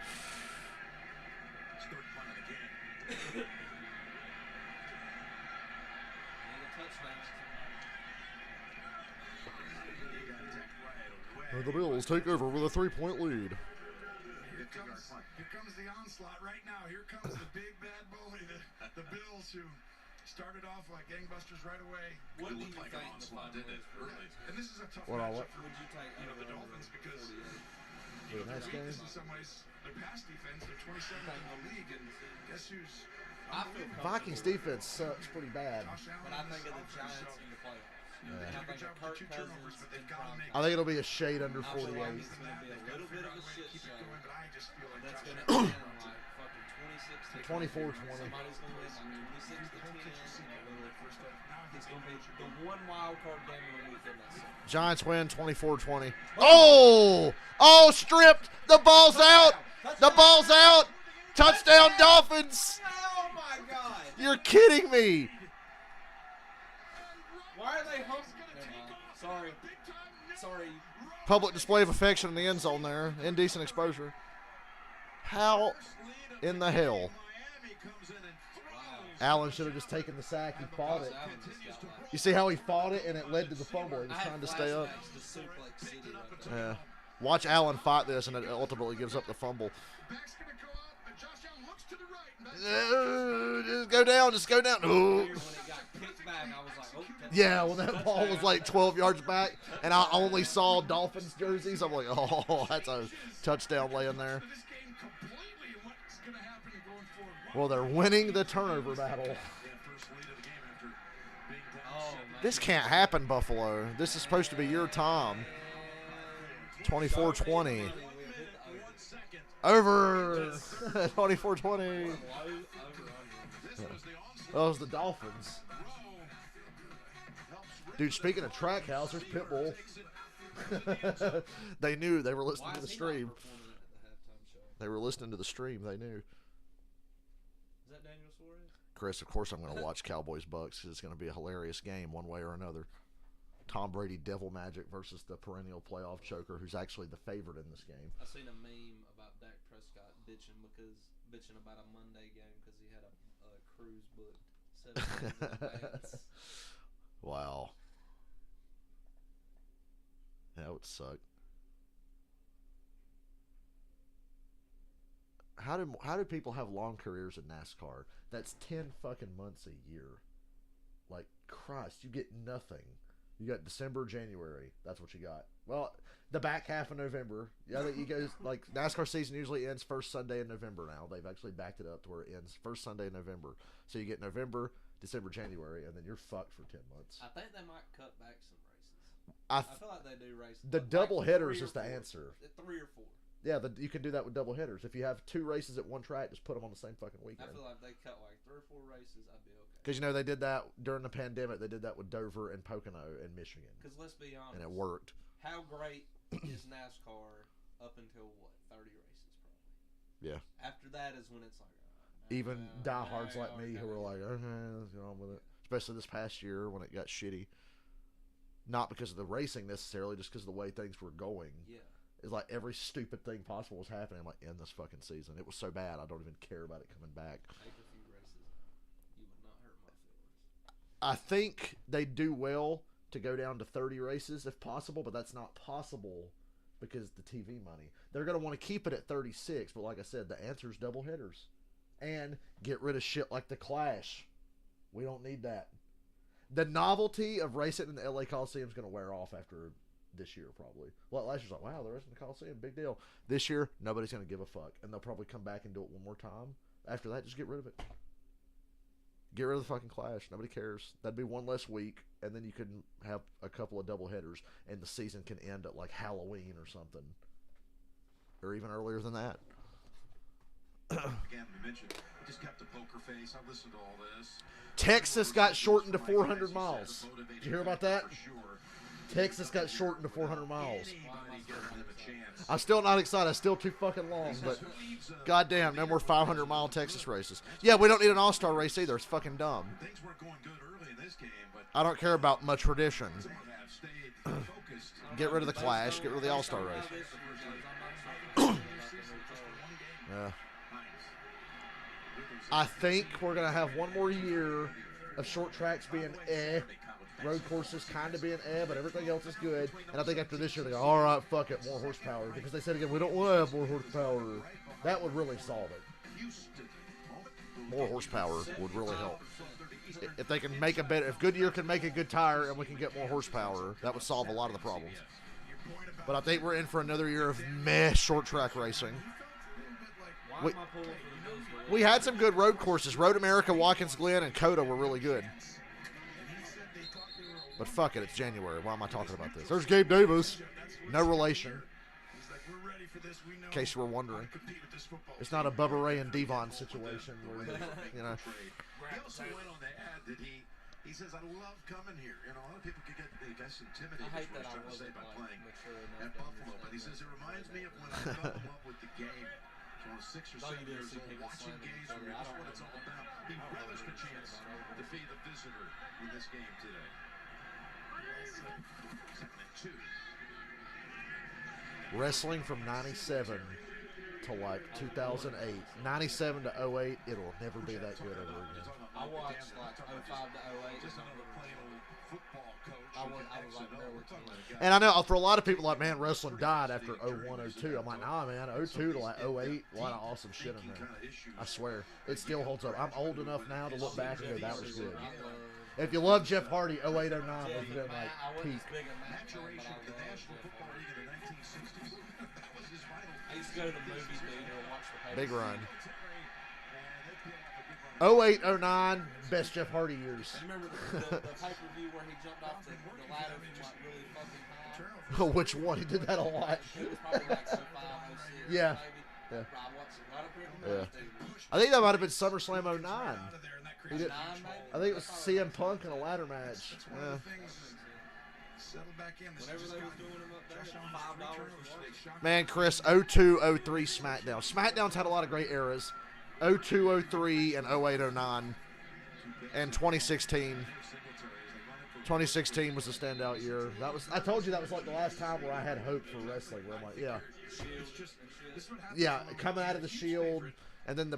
It's third punt of the game. need a touchdown. He got tacked right away. The Bills take over with a 3-point lead. Here comes the onslaught right now. Here comes the big bad bully, the Bills, who started off like gangbusters right away. What It do looked you like an think the onslaught, final didn't it? is for Early. And this is a tough What all matchup what? for Would you take the over Dolphins because 48? For the next their game? weakness in some ways, their pass defense, they're 27th in the league, and guess who's I feel Vikings defense sucks pretty bad. Josh Allen But I and think of the Dolphins, Giants so in the playoffs. they And did I a good think job of with Kirk 2 turnovers, Cousins but in they've got to prime make I think it'll be a shade under I feel 48. like It's gonna be a little bit of a shit keep it show. going, but I just feel like That's Josh going to Allen- end like fucking 26 to 24-20. Somebody's going to win like 26 to 10. It's going to be the one wild card game of the weekend. That's it. Giants win 24-20. Oh! Oh, stripped! The ball's out! The ball's out! Touchdown Dolphins! Oh my God! You're kidding me! Why are they home? Sorry. Sorry. Public display of affection in the end zone there. Indecent exposure. How in the hell? Miami comes in and throws. Allen should have just taken the sack. He fought it. Allen just got like, You see how he fought it and it led to the fumble. He was trying to stay up. flashbacks to Suplex City right there. Yeah. Watch Allen fight this and it ultimately gives up the fumble. Back's gonna go up, but Josh Allen looks to the right. And Just go down. Just go down. Ooh. When it got kicked back, I was like, oh, that's Yeah, when that ball was like 12 yards back and I only saw Dolphins jerseys, I'm like, oh, that's a touchdown laying there. this game completely and what's gonna happen going forward. Well, they're winning the turnover battle. Yeah, first lead of the game after being down Oh, 7. man. This can't happen, Buffalo. This is supposed to be your time. 24-20. One second. Over. 24-20. This was the onslaught Well, it was the Dolphins. Dude, speaking of track house, there's Pitbull. They knew. They were listening to the stream. They were listening to the stream. They knew. Is that Daniel Suarez? Chris, of course I'm going to watch Cowboys-Bucks because it's going to be a hilarious game one way or another. Tom Brady Devil Magic versus the perennial playoff choker who's actually the favorite in this game. I seen a meme about Dak Prescott bitching about a Monday game because he had a cruise booked 7 days in advance. Wow. That would suck. How do people have long careers in NASCAR? That's 10 fucking months a year. Like, Christ, you get nothing. You got December, January. That's what you got. Well, the back half of November. Yeah, you guys, like, NASCAR season usually ends first Sunday in November now. They've actually backed it up to where it ends first Sunday in November. So you get November, December, January, and then you're fucked for 10 months. I think they might cut back some races. I feel like they do races. The double headers is the answer. 3 or 4. Yeah, you can do that with double headers. If you have 2 races at one track, just put them on the same fucking weekend. I feel like they cut like 3 or 4 races, I'd be okay. Because, they did that during the pandemic. They did that with Dover and Pocono in Michigan. Because let's be honest. And it worked. How great is NASCAR up until, 30 races probably? Yeah. After that is when it's like... Even diehards like me who were like, okay, let's get on with it. Especially this past year when it got shitty. Not because of the racing necessarily, just because of the way things were going. Yeah. It's like every stupid thing possible was happening. I'm like, in this fucking season. It was so bad, I don't even care about it coming back. Take a few races. You would not hurt my feelings. I think they do well to go down to 30 races if possible, but that's not possible because the TV money. They're going to want to keep it at 36, but like I said, the answer is double headers. And get rid of shit like the Clash. We don't need that. The novelty of racing in the LA Coliseum is going to wear off after this year, probably. Well, last year's like, wow, they're racing in the Coliseum, big deal. This year, nobody's going to give a fuck, and they'll probably come back and do it one more time. After that, just get rid of it. Get rid of the fucking Clash. Nobody cares. That'd be one less week, and then you can have a couple of double headers, and the season can end at like Halloween or something, or even earlier than that. Again, we mentioned he just kept a poker face. I listened to all this. Texas got shortened to 400 miles. Did you hear about that? Texas got shortened to 400 miles. I'm still not excited. It's still too fucking long, but goddamn, no more 500-mile Texas races. Yeah, we don't need an all-star race either. It's fucking dumb. I don't care about my tradition. Get rid of the Clash. Get rid of the all-star race. Yeah. I think we're going to have one more year of short tracks being road courses kind of being but everything else is good. And I think after this year, they go, all right, fuck it, more horsepower. Because they said again, we don't want to have more horsepower. That would really solve it. More horsepower would really help. If they can make a better, if Goodyear can make a good tire and we can get more horsepower, that would solve a lot of the problems. But I think we're in for another year of short track racing. We had some good road courses. Road America, Watkins Glen, and Coda were really good. But fuck it, it's January. Why am I talking about this? There's Gabe Davis. No relation. In case you were wondering. It's not a Bubba Ray and Devon situation where, He also went on to add that he says, I love coming here. A lot of people could get, intimidated. I hate that I wasn't by playing mature at Buffalo. But he says, it reminds me of when I fell in love with the game. So I was 6 or 7 years old, watching games where that's what it's all about. He relished the chance to be the visitor in this game today. 7-2. Wrestling from 97 to like 2008. 97 to 08, it'll never be that good ever again. I watched like 05 to 08. Just another plain old football coach. I was like there with me. And I know for a lot of people, like, man, wrestling died after 01, 02. I'm like, nah, man, 02 to like 08, a lot of awesome shit in there. I swear, it still holds up. I'm old enough now to look back and go, that was good. If you love Jeff Hardy, 08, 09 was been like peak. I used to go to the movie theater and watch the Big run. 08, 09, best Jeff Hardy years. You remember the pay-per-view where he jumped off the ladder from like really fucking high? Which one? He did that a lot. It was probably like 05, 06, yeah. maybe. Yeah. I watched a lot of Yeah. I think that might have been SummerSlam 09. Out of there, and that He creates did, a control. I think it was CM Punk in a ladder match. That's one Yeah. of the things. Settle back in. This Whenever has they just was gotten- doing them up there, Josh Allen's $5 three to turnovers watch. today. Shocking. Man, Chris, 02, 03 SmackDown. SmackDown's had a lot of great eras. 02, 03, and 08, 09. And 2016. 2016 was the standout year. That was, I told you that was like the last time where I had hope for wrestling. Where I'm like, yeah. It's just this is what happens Yeah, when coming out of the huge Shield, favorite. and then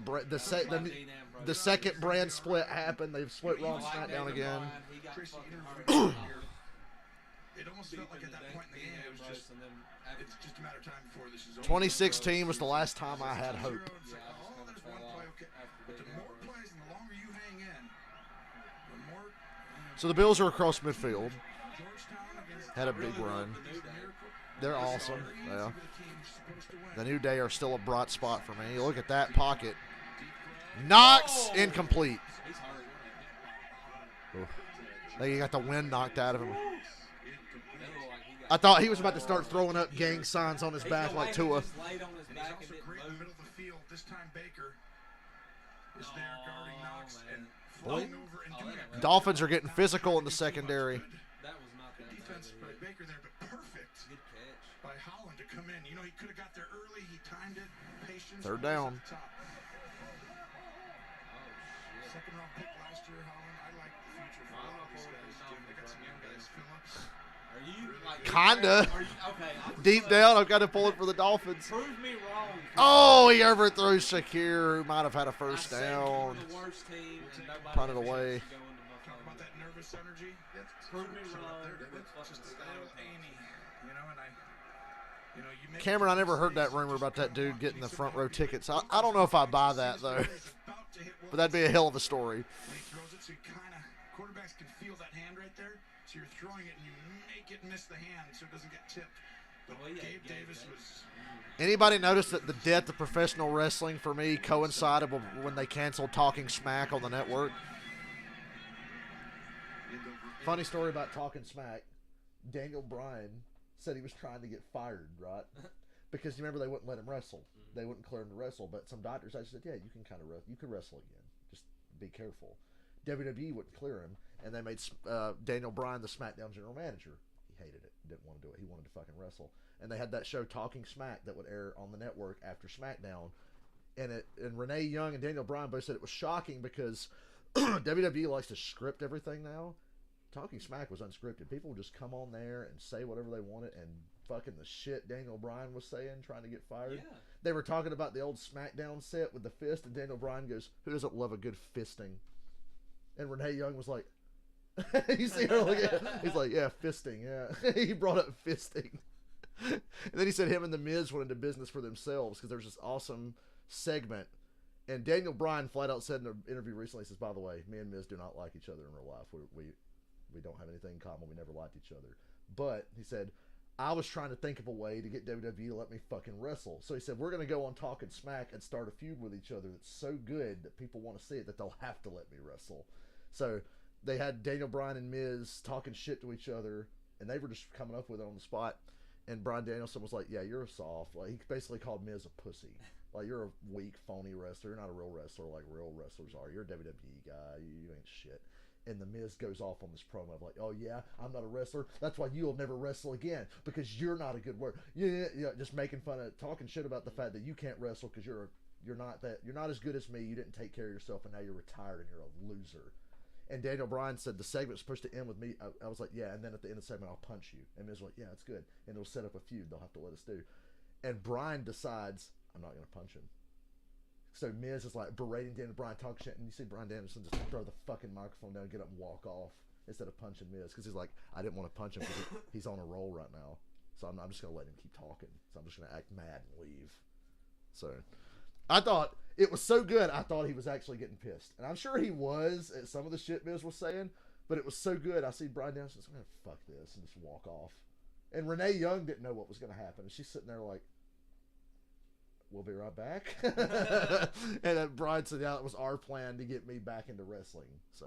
the second brand split happened. They've split Raw and SmackDown again. Tracy, you know, it almost felt like at that point in the game, it was just it's just a matter of time before this is over. 2016 was the last time I had hope. It's like, oh, there's one play, okay. But the more plays and the longer you hang in, the more. So the Bills are across midfield. Georgetown against Had a big run. Miracle. They're awesome. Yeah. The team's supposed to win. The New Day are still a bright spot for me. Look at that pocket. Knox incomplete. Oof. They got the wind knocked out of him. I thought he was about to start throwing up gang signs on his back like Tua. And he's also great in the middle of the field. This time Baker is there guarding Knox and flying over and doing a Dolphins are getting physical in the secondary. That was not that defense by bad. Baker there, but perfect Good catch. by Holland to come in. You know, he could have got there early. He timed it. Patience. Third almost down. at the top. Oh, shit. Second round pick last year, Holland. I like the future for a lot of these guys. Jim. They got some young guys. Phillips. Are you like Kinda. Are you, okay, I'm Deep so- down, I've got to pull it for the Dolphins. Prove me wrong. Oh, he overthrew Shakir, who might have had a I first said down. we were the worst team, and nobody Punted had a away. chance to go into Talk Buffalo. about that nervous energy. Prove me So wrong. there, With it's fucking just a Skylar little Thompson. Amy, you know, and you make Cameron, I never heard that rumor about that dude getting the front row tickets. I don't know if I buy that, though. But that'd be a hell of a story. And he throws it, so you kind of quarterbacks can feel that hand right there. So you're throwing it and you make it miss the hand so it doesn't get tipped. But Oh, yeah, Gabe Gabe Davis Davis. was. Anybody notice that the death of professional wrestling for me coincided with when they canceled Talking Smack on the network? Funny story about Talking Smack. Daniel Bryan said he was trying to get fired, right? Because you remember they wouldn't let him wrestle. They wouldn't clear him to wrestle. But some doctors actually said, yeah, you can kind of you can wrestle again. Just be careful. WWE wouldn't clear him, and they made Daniel Bryan the SmackDown general manager. He hated it. Didn't want to do it. He wanted to fucking wrestle. And they had that show Talking Smack that would air on the network after SmackDown. And Renee Young and Daniel Bryan both said it was shocking because WWE likes to script everything now. Talking Smack was unscripted. People would just come on there and say whatever they wanted, and fucking the shit Daniel Bryan was saying, trying to get fired. Yeah. They were talking about the old SmackDown set with the fist, and Daniel Bryan goes, "Who doesn't love a good fisting?" And Renee Young was like, you see her look at he's like, yeah, fisting, yeah. He brought up fisting. And then he said him and The Miz went into business for themselves because there was this awesome segment. And Daniel Bryan flat out said in an interview recently, he says, by the way, me and Miz do not like each other in real life. We don't have anything in common. We never liked each other. But he said, I was trying to think of a way to get WWE to let me fucking wrestle. So he said, we're going to go on Talking Smack and start a feud with each other that's so good that people want to see it that they'll have to let me wrestle. So they had Daniel Bryan and Miz talking shit to each other, and they were just coming up with it on the spot. And Bryan Danielson was like, yeah, you're a soft. Like, he basically called Miz a pussy. Like, you're a weak, phony wrestler. You're not a real wrestler like real wrestlers are. You're a WWE guy. You ain't shit. And the Miz goes off on this promo of like, oh yeah, I'm not a wrestler. That's why you'll never wrestle again because you're not a good worker. Yeah, just making fun of, talking shit about the fact that you can't wrestle because you're not as good as me. You didn't take care of yourself, and now you're retired and you're a loser. And Daniel Bryan said the segment's supposed to end with me. I was like, yeah, and then at the end of the segment, I'll punch you. And Miz was like, yeah, it's good. And it'll set up a feud they'll have to let us do. And Bryan decides, I'm not going to punch him. So Miz is like berating Daniel Bryan, talking shit, and you see Bryan Danielson just throw the fucking microphone down, get up and walk off instead of punching Miz. Because he's like, I didn't want to punch him because he's on a roll right now. So I'm just going to let him keep talking. So I'm just going to act mad and leave. So I thought it was so good, I thought he was actually getting pissed. And I'm sure he was at some of the shit Miz was saying, but it was so good. I see Bryan Danielson, I'm going to fuck this, and just walk off. And Renee Young didn't know what was going to happen. And she's sitting there like, we'll be right back. And then Bryan said, yeah, it was our plan to get me back into wrestling. So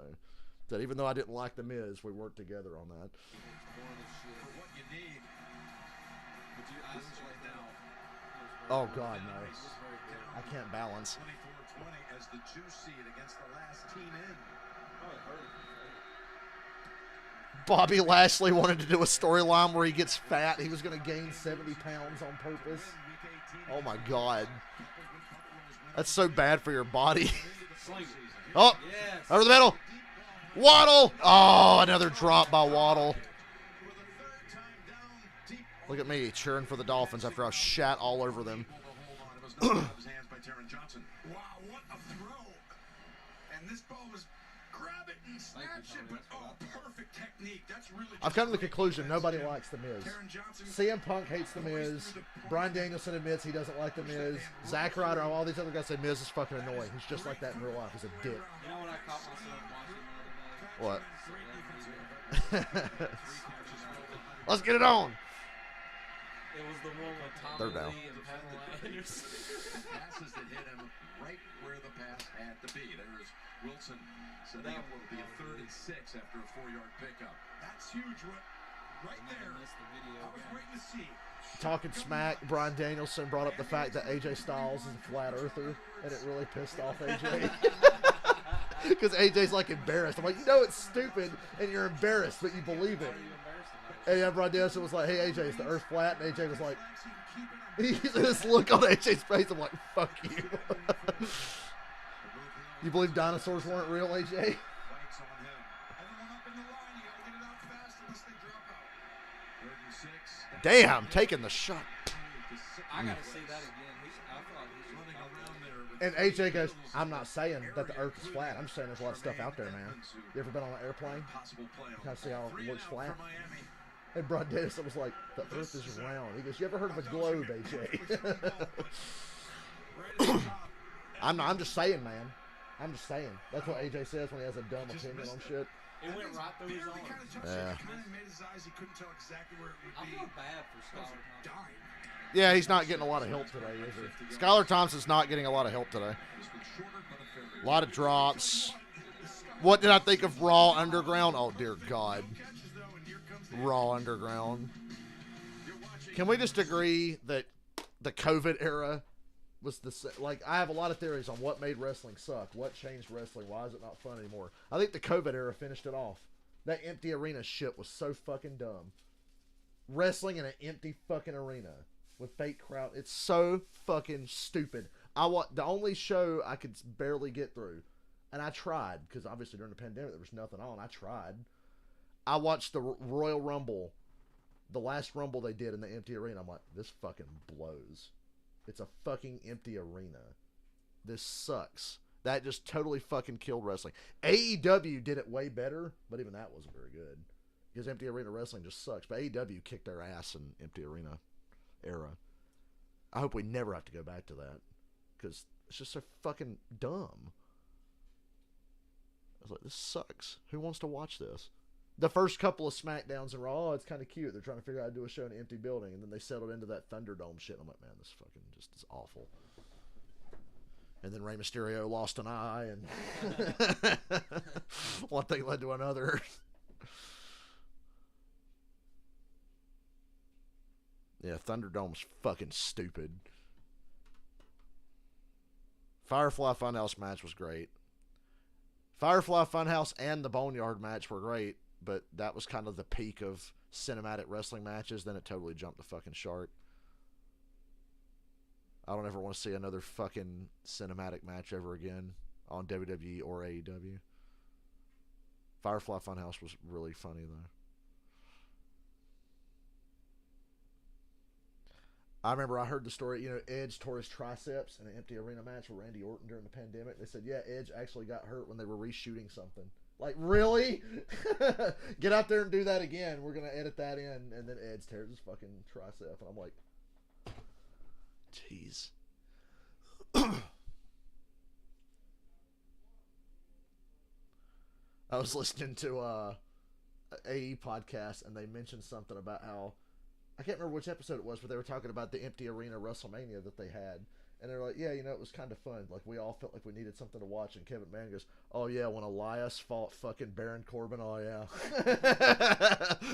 even though I didn't like The Miz, we worked together on that. For what you need, But you this is honestly right now. Oh, God, no. I can't balance. 24-20 as the 2 seed against the last team in. Oh, it hurt. Bobby Lashley wanted to do a storyline where he gets fat. He was going to gain 70 pounds on purpose. Oh, my God. That's so bad for your body. Oh, Yes. over the middle. Waddle. Oh, another drop by Waddle. Look at me cheering for the Dolphins after I shat all over them. Wow, what a throw. And this ball was grab it and snatch it, but perfect technique. That's really I've come to the conclusion nobody likes The Miz. CM Punk hates The Miz. Bryan Danielson admits he doesn't like The Miz. Zack Ryder, all these other guys say Miz is fucking annoying. He's just like that in real life. He's a dick. You know what I caught myself watching the other day? What? Let's get it on. It was the one with Tommy They're down. Lee and Pamela Anderson. Passes that hit him right where the pass had to be. There's Wilson setting up what will be a 3rd and 6 after a 4-yard pickup. That's huge. Right there. I missed the video. I was waiting to see. Talking smack, Bryan Danielson brought up the fact that AJ Styles is a flat earther, and it really pissed off AJ. Because AJ's like embarrassed. I'm like, you know it's stupid, and you're embarrassed, but you believe it. And yeah, Bryan Danielson was like, hey AJ, is the earth flat? And AJ was like, this look on AJ's face, I'm like, fuck you. You believe dinosaurs weren't real, AJ? Damn, taking the shot. I gotta see that again. I feel like he's running around there. And AJ goes, I'm not saying that the earth is flat. I'm just saying there's a lot of stuff out there, man. You ever been on an airplane? Kind of see how it looks flat? And Bryan Danielson was like, the earth is round. He goes, you ever heard of a globe, AJ? I'm just saying, man. I'm just saying. That's what AJ says when he has a dumb opinion on shit. It went right through his arm. Yeah. I feel bad for Skylar Thompson. Yeah, he's not getting a lot of help today, is he? Skylar Thompson's not getting a lot of help today. A lot of drops. What did I think of Raw Underground? Oh, dear God. Raw Underground. Can we just agree that the COVID era was the like? I have a lot of theories on what made wrestling suck, what changed wrestling, why is it not fun anymore. I think the COVID era finished it off. That empty arena shit was so fucking dumb. Wrestling in an empty fucking arena with fake crowd, it's so fucking stupid. The only show I could barely get through, and I tried because obviously during the pandemic there was nothing on. I tried. I watched the Royal Rumble, the last Rumble they did in the empty arena. I'm like, this fucking blows. It's a fucking empty arena. This sucks. That just totally fucking killed wrestling. AEW did it way better, but even that wasn't very good. Because empty arena wrestling just sucks. But AEW kicked their ass in empty arena era. I hope we never have to go back to that. Because it's just so fucking dumb. I was like, this sucks. Who wants to watch this? The first couple of SmackDowns in Raw, it's kind of cute. They're trying to figure out how to do a show in an empty building, and then they settled into that Thunderdome shit. I'm like, man, this fucking just is awful. And then Rey Mysterio lost an eye, and one thing led to another. Yeah, Thunderdome's fucking stupid. Firefly Funhouse match was great. Firefly Funhouse and the Boneyard match were great, but that was kind of the peak of cinematic wrestling matches. Then it totally jumped the fucking shark. I don't ever want to see another fucking cinematic match ever again on WWE or AEW. Firefly Funhouse was really funny, though. I remember I heard the story, Edge tore his triceps in an empty arena match with Randy Orton during the pandemic. They said, yeah, Edge actually got hurt when they were reshooting something. Like, really? Get out there and do that again. We're going to edit that in. And then Edge tears his fucking tricep. And I'm like, jeez. I was listening to a AE podcast, and they mentioned something about how, I can't remember which episode it was, but they were talking about the empty arena WrestleMania that they had. And they're like, yeah, it was kind of fun. Like, we all felt like we needed something to watch. And Kevin Mann goes, oh, yeah, when Elias fought fucking Baron Corbin, oh, yeah.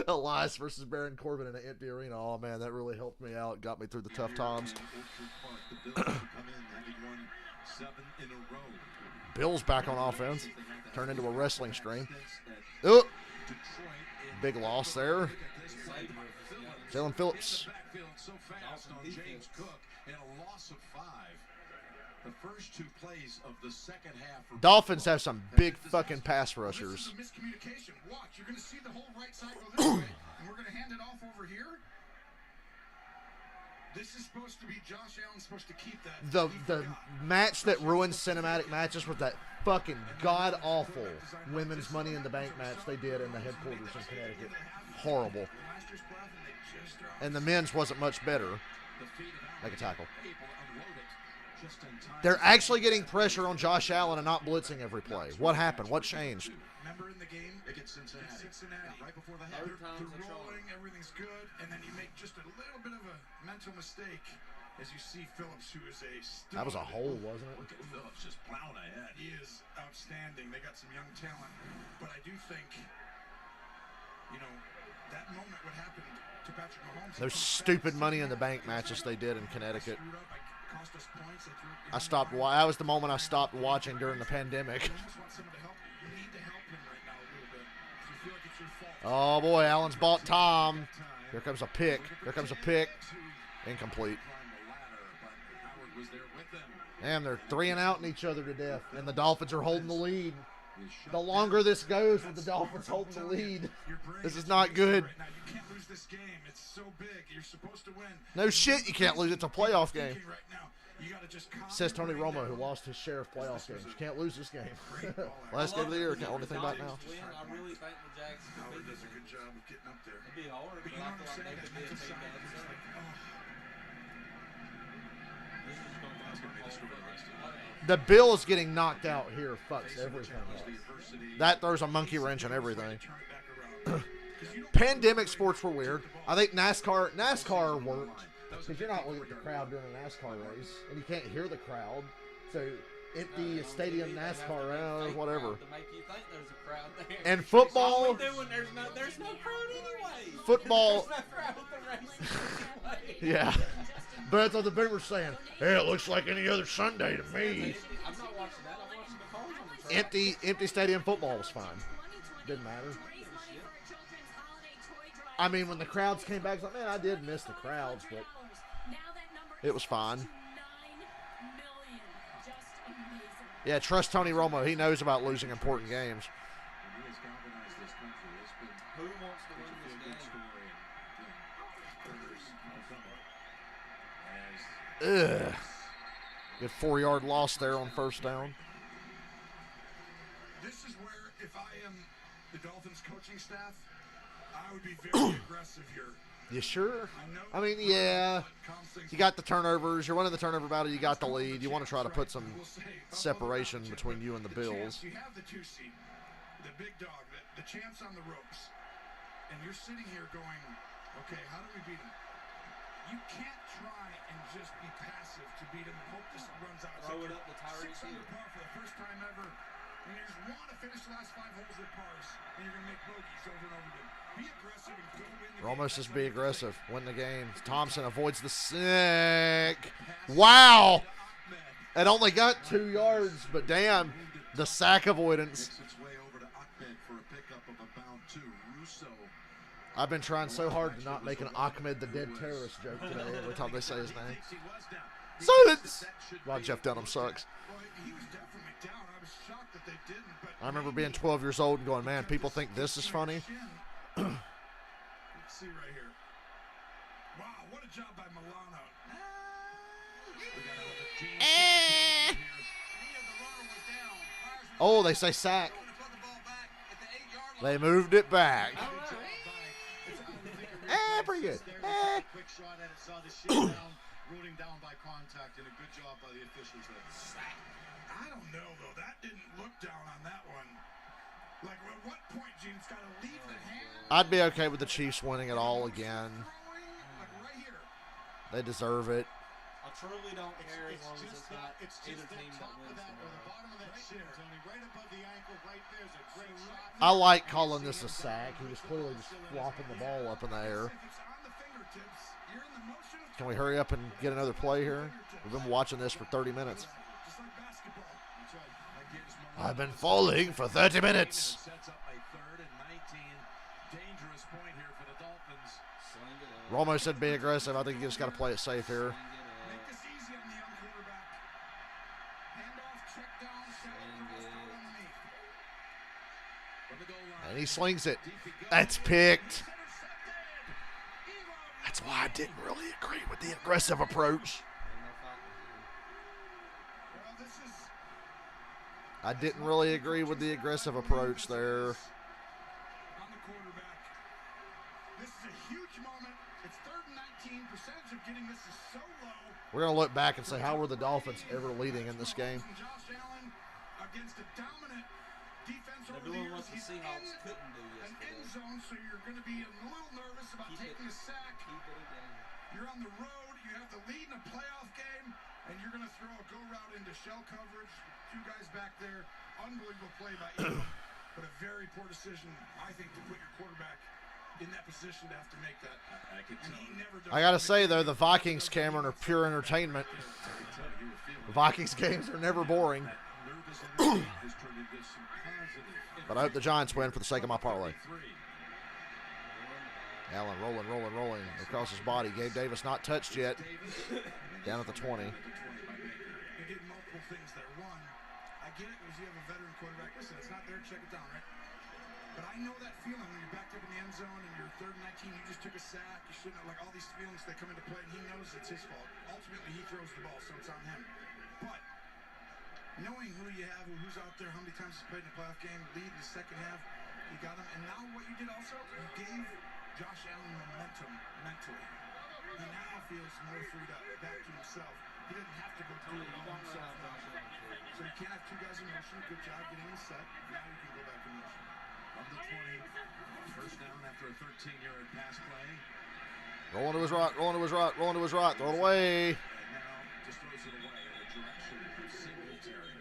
Elias versus Baron Corbin in an empty arena. Oh, man, that really helped me out. Got me through the tough times. in a row. Bills back on offense. Turned into a wrestling stream. Oh, big loss there. Jalen Phillips. Backfield so fast on James Cook and a loss of 5. The first 2 plays of the second half. Dolphins have some big fucking pass rushers. This is a miscommunication. Watch, you're going to see the whole right side go this way, and we're going to hand it off over here. This is supposed to be Josh Allen's supposed to keep that. The match that ruined cinematic matches was that fucking god-awful women's Money in the Bank match they did in the headquarters in Connecticut. Horrible. And the men's wasn't much better. Make a tackle. They're actually getting pressure on Josh Allen and not blitzing every play. What happened? What changed? Remember in the game against Cincinnati, right before the half. They're rolling, everything's good, and then you make just a little bit of a mental mistake as you see Phillips, who is a stud. That was a hole, wasn't it? Look at Phillips just plowing ahead. He is outstanding. They got some young talent, but I do think, you know, that moment what happened to Patrick Mahomes. Those stupid Money in the Bank matches they did in Connecticut. Cost us points. I stopped. That was the moment I stopped watching during the pandemic. Oh boy, Allen's bought Tom. Here comes a pick. Here comes a pick. Incomplete. And they're 3-and-out in each other to death, and the Dolphins are holding the lead. The longer this goes with the Dolphins holding the lead, this is not good. You can't lose this game. It's so big. You're supposed to win. No shit, you can't lose. It's a playoff game. Right now, you gotta just Says Tony Romo, who lost his share of playoff games. You can't lose this game. Last game of the year, can't only think about now. I really think the Jags can beat does a good job of getting up there. It'd be hard, but I feel like they could be a team to upset. This is going to be The Bills getting knocked out here fucks everything up. That throws a monkey wrench in everything. Pandemic sports were weird. I think NASCAR worked because you're not looking at the crowd during a NASCAR race, and you can't hear the crowd. So empty stadium NASCAR, whatever. To make you think there's a crowd there. And football. All we doing, there's no crowd anyway. Football. There's no crowd at the race anyway. Yeah. But that's what the Beavers saying. Hey, it looks like any other Sunday to me. I'm not watching that. I'm watching the cars on the track. Empty stadium football was fine. Didn't matter. I mean, when the crowds came back, I was like, man, I did miss the crowds, but it was fine. Yeah, trust Tony Romo. He knows about losing important games. Who wants to win this game? Ugh. Good 4-yard loss there on first down. This is where, if I am the Dolphins coaching staff, I would be very aggressive here. You sure? I mean, yeah. You got the turnovers. You're winning the turnover battle. You got the lead. You want to try to put some separation between you and the Bills. You have the 2 seed, the big dog, the champs on the ropes, and you're sitting here going, okay, how do we beat them? You can't try and just be passive to beat them and hope this runs out. Throw it up the Tyreek 6 under Hill. par for the first time ever. And you just want to finish the last 5 holes with pars, and you're going to make bogeys over and over again. Be aggressive and go win the game. Almost just be aggressive. Win the game. Thompson avoids the sack. Wow. It only got 2 yards, but damn, the sack avoidance. I've been trying so hard to not make an Ahmed the Dead Terrorist joke today every time they say his name. Silence! Well, Jeff Dunham sucks. He was definitely down. I was shocked that they didn't, but I remember being 12 years old and going, man, people think this is funny. Let's see right here. Wow, what a job by Milano. Oh, they say sack. They moved it back. Pretty good. Quick shot at it, saw the shit down, ruling down by contact, and a good job by the officials there. I don't know, though. That didn't look down on that one. Like, at what point, Gene's got to leave the hand? I'd be okay with the Chiefs winning it all again. Like, right here. They deserve it. I truly don't care as long as it's not either team that wins. Bottom of that shin, Tony, right above the ankle, right there's a great shot. I like calling this a sack. He was clearly just flopping the ball up in the air. If it's on the fingertips, you're in the motion of Can we hurry up and get another play here? We've been watching this for 30 minutes. just like basketball. I've been falling for 30 minutes. Sets up a 3rd and 19. Dangerous point here for the Dolphins. Sling it up. Romo said be aggressive. I think you just got to play it safe here. Sling it up. Make this easy on the young quarterback. Handoff, check down, shallow cross, throw it underneath. From the goal line. And he slings it. Deep he goes. That's picked. He's intercepted. Elam. That's why I didn't really agree with the aggressive approach. Ain't no fighting here. Well, this is I didn't really agree with the aggressive approach there. on the quarterback. This is a huge moment. It's 3rd and 19. Percentage of getting this is so low. We're going to look back and say, how were the Dolphins ever leading in this game? Josh Allen against a dominant defense They're over the doing years. what the He's Seahawks in couldn't do an end yesterday. zone, so you're going to be a little nervous about Keep taking it. a sack. Keep it a game. You're on the road. You have the lead in a playoff game, and you're going to throw a go route into shell coverage. 2 guys back there. Unbelievable play by Elam, but a very poor decision, I think, to put your quarterback in that position to have to make that. I can And tell. he never does. I got to say, though, the Vikings, Cameron, are pure entertainment. I can tell you were feeling The Vikings games are never boring. that nervous energy has turned into some positive. But I hope the Giants win for the sake of my parlay. 33. Allen rolling across his body. Gabe Davis not touched yet. Down at the 20. They did multiple things there. One, I get it because you have a veteran quarterback. Listen, it's not there. Check it down, right? But I know that feeling when you're backed up in the end zone and you're 3rd and 19. You just took a sack. You shouldn't have, like all these feelings that come into play, and he knows it's his fault. Ultimately, he throws the ball, so it's on him. But knowing who you have, who's out there, how many times he's played in a playoff game, lead in the second half, you got him. And now what you did also, you gave Josh Allen momentum mentally. He now feels more freed up, back to himself. He doesn't have to go through it all himself. So you can't have 2 guys in motion. Good job getting the set. Now you can go back in motion. From the 20. First down after a 13-yard pass play. Rolling to his right, rolling to his right, rolling to his right. Throw it away. And now just throws it away in the direction of Singletary.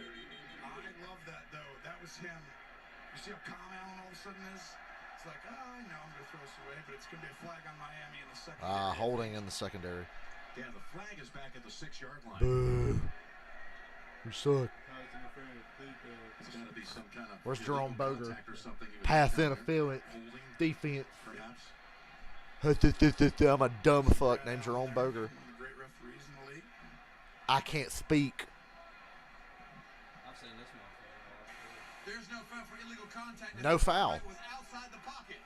I love that, though. That was him. You see how calm Allen all of a sudden is? It's like, I know I'm going to throw this away, but it's going to be a flag on Miami in the second. Holding in the secondary. Yeah, the flag is back at the 6-yard line. Boo. You suck. It's got to be some kind of Where's Jerome illegal Boger? contact or something. He was Pass down there. interference. Holding, Defense. perhaps. I'm a dumb fuck named Jerome Boger. One of the great referees in the league. I can't speak. I've seen this motherfucker. There's no foul for illegal contact. No foul. Was outside the pocket.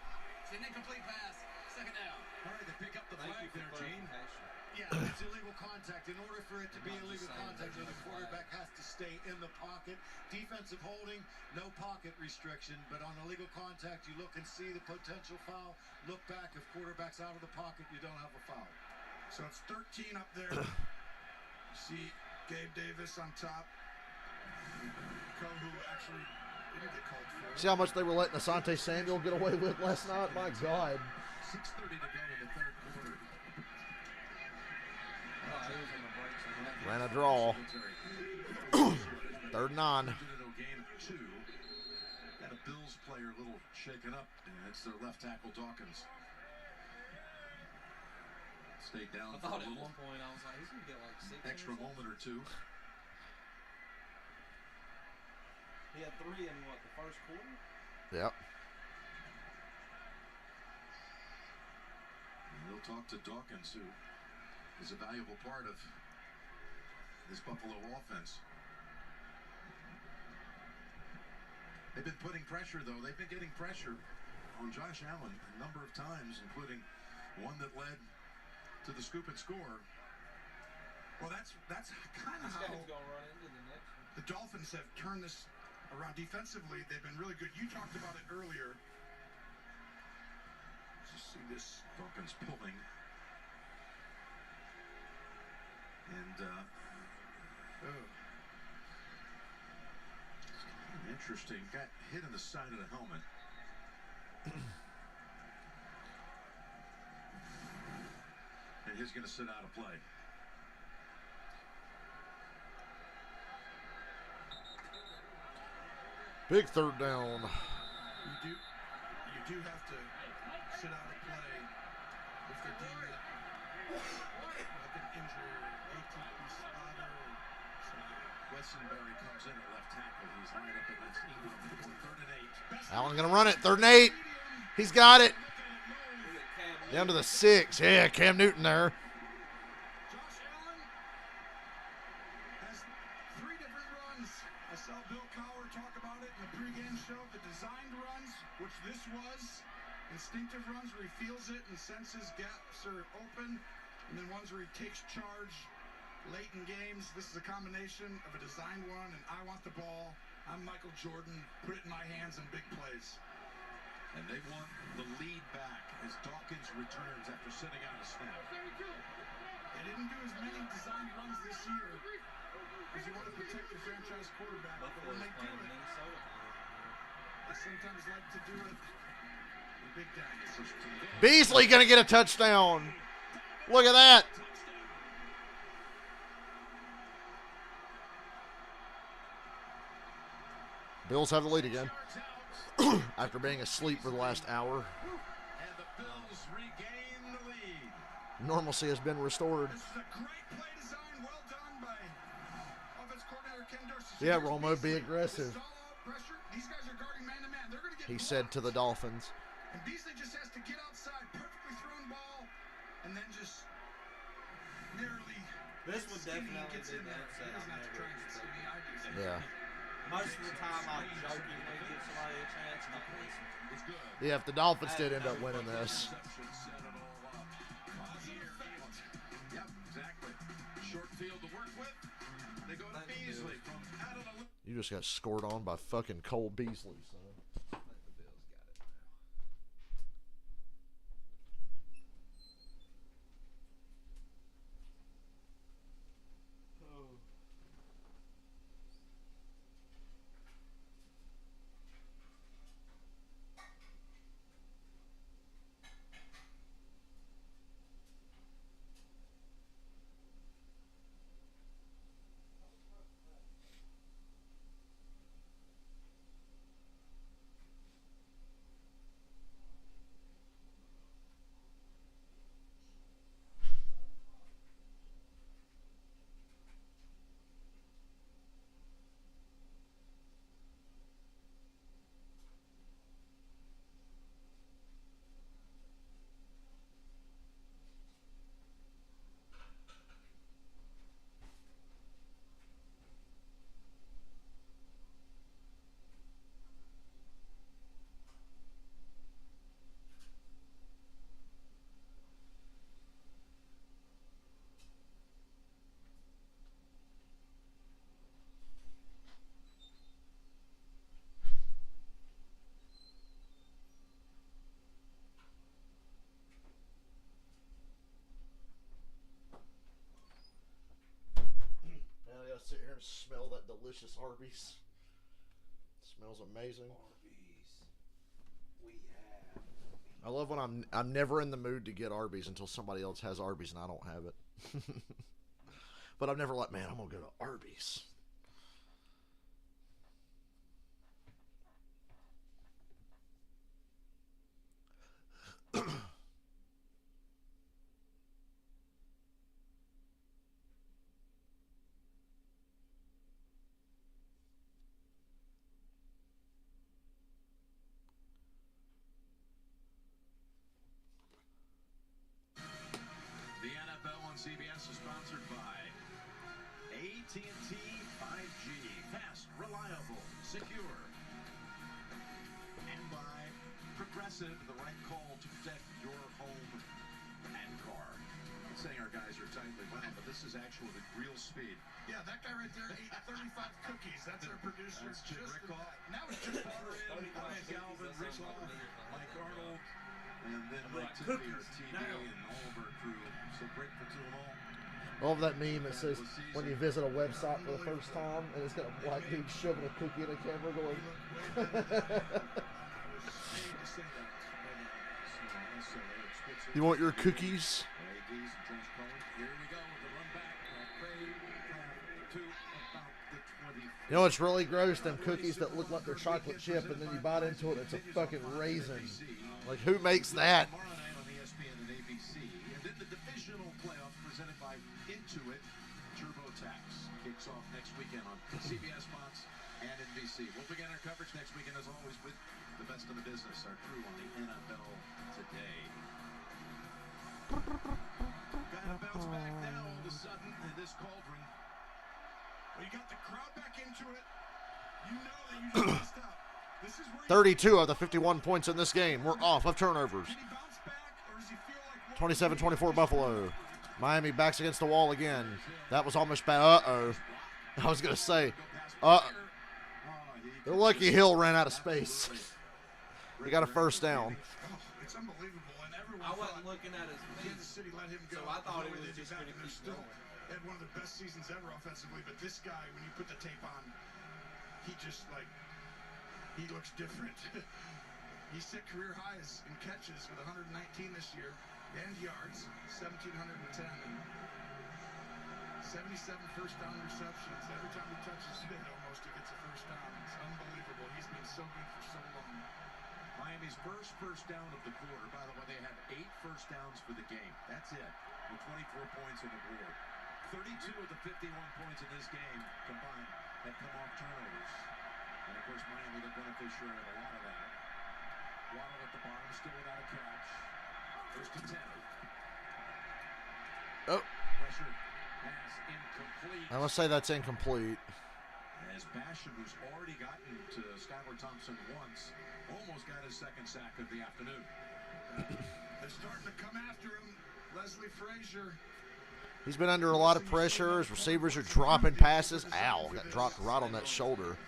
It's an incomplete pass. Second down. All right, they pick up the Thank flag you for there, Gene. clarification. Yeah, it's illegal contact. In order for it to be I'm not illegal just saying contact, there's the no quarterback has to stay in the pocket. Defensive holding, no pocket restriction. But on illegal contact, you look and see the potential foul. Look back. If quarterback's out of the pocket, you don't have a foul. So it's 13 up there. You see Gabe Davis on top. Who actually didn't get called for. See how much they were letting Asante Samuel get away with last night? My God. 6:30 to go in the 3rd quarter. Oh, he was in the breaks and that. Ran a draw. Singletary. 3rd and 9. Digital gain of 2. Got a Bills player a little shaken up, and it's their left tackle Dawkins. Stayed down I for thought a at little one point I was like, he's gonna get like 6 extra or something. moment or 2. He had 3 in what, the first quarter? Yep. And we'll talk to Dawkins, who is a valuable part of this Buffalo offense. They've been putting pressure, though. They've been getting pressure on Josh Allen a number of times, including one that led to the scoop and score. Well, that's kind of This how guy's gonna run into the next one. the Dolphins have turned this around defensively. They've been really good. You talked about it earlier. Just see this Dawkins pulling. And interesting. Got hit in the side of the helmet. And he's going to sit out of play. Big 3rd down. You do have to sit out of play if they deem it like an injury, ATP spotter, or something. Wessenberry comes in at left tackle. He's lined up against Ingram for 3rd and 8. Allen going to run it. 3rd and 8. He's got it. Down to the 6. Yeah, Cam Newton there. Josh Allen has 3 different runs. I saw Bill Cowher talk about it in the pregame show. The designed runs, which this was, instinctive runs where he feels it and senses gaps are open, and then ones where he takes charge late in games. This is a combination of a designed one and I want the ball. I'm Michael Jordan. Put it in my hands in big plays. And they want the lead back as Dawkins returns after sitting out a snap. They didn't do as many designed runs this year because you want to protect your franchise quarterback. But when they do it, they sometimes like to do it in big times. Beasley going to get a touchdown. Look at that. Bills have the lead again. After being asleep for the last hour. And the Bills regain the lead. Normalcy has been restored. This is a great play design, well done by offense coordinator Ken Dorsey. Yeah, Romo, be aggressive. This is all out pressure. These guys are guarding man to man. They're going to get He blocked. said to the Dolphins. And Beasley just has to get outside, perfectly thrown ball, and then just narrowly. This would skinny definitely gets be in the there. upset He doesn't I've have to try and never get skinny. I do. Yeah. Most of the time, I jokingly give somebody a chance, not listen. It's good. Yeah, if the Dolphins did end up winning this. Interception set it all up. Positive effect. Yep, exactly. Short field to work with. They go to Beasley from out of the. You just got scored on by fucking Cole Beasley, son. I think the Bills got it now. Oh. Now I gotta sit here and smell that delicious Arby's. Smells amazing. I love when I'm never in the mood to get Arby's until somebody else has Arby's and I don't have it. But I'm never like, man, I'm gonna go to Arby's. The NFL on CBS is sponsored by AT&T 5G. Fast, reliable, secure. And by Progressive, the right call to protect your home and car. I'm saying our guys are tightly wound, but this is actually the real speed. Yeah, that guy right there ate 35 cookies. That's our producer. That's Jim Just Rickall. now it's just Brian Galvin, Rick Law, Mike Arnold, and then Mike like, Tippy, our cookies, TV, now. and all of our crew. So great for two and all. Love that meme that says when you visit a website for the first time and it's got a black dude shoving a cookie in a camera going. You want your cookies? You know what's really gross? Them cookies that look like they're chocolate chip and then you bite into it and it's a fucking raisin. Like, who makes that? Tomorrow night on ESPN and ABC. And then the divisional playoff presented by Intuit TurboTax. kicks off next weekend on CBS, Fox, and NBC. We'll begin our coverage next weekend, as always, with the best of the business, our crew on the NFL Today. Got to bounce back now all of a sudden in this cauldron. Well, you got the crowd back into it. You know that you just messed up. This is where 32 of the 51 points in this game were off of turnovers. Can he bounce back, or does he feel like 27-24 Buffalo. Miami backs against the wall again. That was almost bad. Uh-oh. I was going to say, they're lucky Hill ran out of space. He got a first down. It's unbelievable, and everyone I wasn't looking at his Kansas face, City let him go. so I thought The it way was they just did going to that, and keep they're still going. had one of the best seasons ever offensively, but this guy, when you put the tape on, he just, like, he looks different. He set career highs in catches with 119 this year, and yards, 1,710, and 77 first down receptions. Every time he touches it, almost he gets a first down. It's unbelievable. He's been so good for so long. Miami's first down of the quarter. By the way, they have 8 first downs for the game. That's it, with 24 points on the board. 32 of the 51 points in this game combined have come off turnovers. And of course, Miami, the beneficiary of a lot of that. Waddle at the bottom, still without a catch. First and 10. Oh. Pressure pass incomplete. I must say that's incomplete. As Basham, who's already gotten to Skylar Thompson once, almost got his second sack of the afternoon. They're starting to come after him. Leslie Frazier. He's been under a lot of pressure. His receivers are dropping passes. Ow, got dropped right on that shoulder.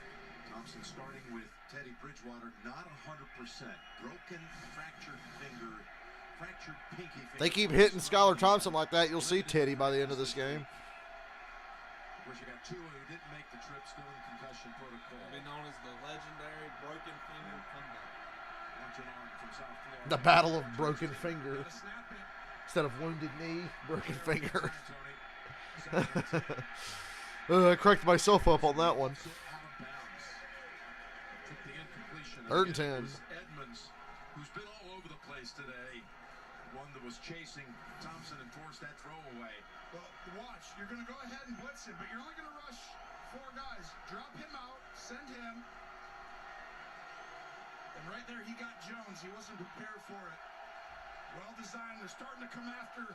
Thompson starting with Teddy Bridgewater, not 100%. Broken, fractured finger, fractured pinky finger. They keep hitting Skylar Thompson like that, you'll see Teddy by the end of this game. Of course, you got Tua, who didn't make the trip, still in concussion protocol. Be known as the legendary broken finger comeback. Watching on from South Florida. The battle of broken finger. Instead of wounded knee, broken finger. I cracked myself up on that one. Third and 10. Edmonds, who's been all over the place today. One that was chasing Thompson and forced that throw away. Well, watch. You're going to go ahead and blitz him, but you're only going to rush 4 guys. Drop him out. Send him. And right there, he got Jones. He wasn't prepared for it. Well designed. They're starting to come after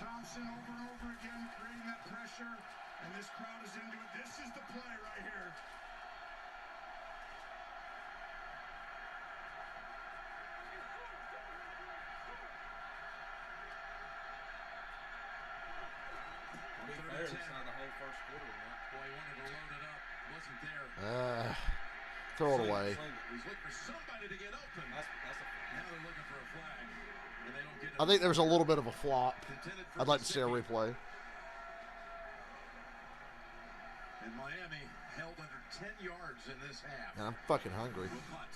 Thompson over and over again, creating that pressure. And this crowd is into it. This is the play right here. It's not the whole first quarter, man. Boy, he wanted to load it up. Wasn't there. Throw it away. He's looking for somebody to get open. That's a Now they're looking for a flag. And they don't get it. I think there was a little bit of a flop. Intended for I'd like to see a Mississippi. replay. And Miami held under 10 yards in this half. And I'm fucking hungry. We'll punt.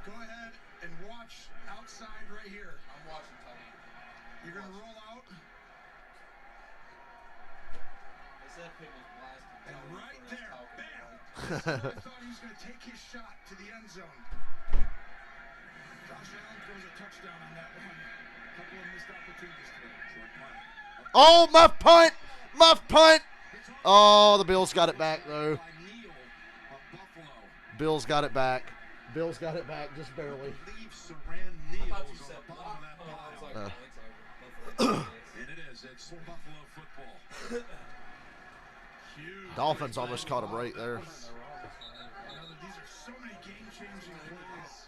Go ahead and watch outside right here. I'm watching Tony. You're going to roll out. They said Pitt was blasting And Tony right for us there, talking bam! about it. I thought he was going to take his shot to the end zone. Josh Allen throws a touchdown on that one. A couple of missed opportunities today. Short punt. Oh, muff punt! Muff punt! Oh, the Bills got it back, though. By Neal of Buffalo. Bills got it back. Bills got it back, just barely. I believe Saran I Neal's thought you on said the bottom of that block. I was like, pile. oh, it's over. And it is. It's Buffalo football. Huge. Dolphins almost caught a break there. These are so many game-changing plays.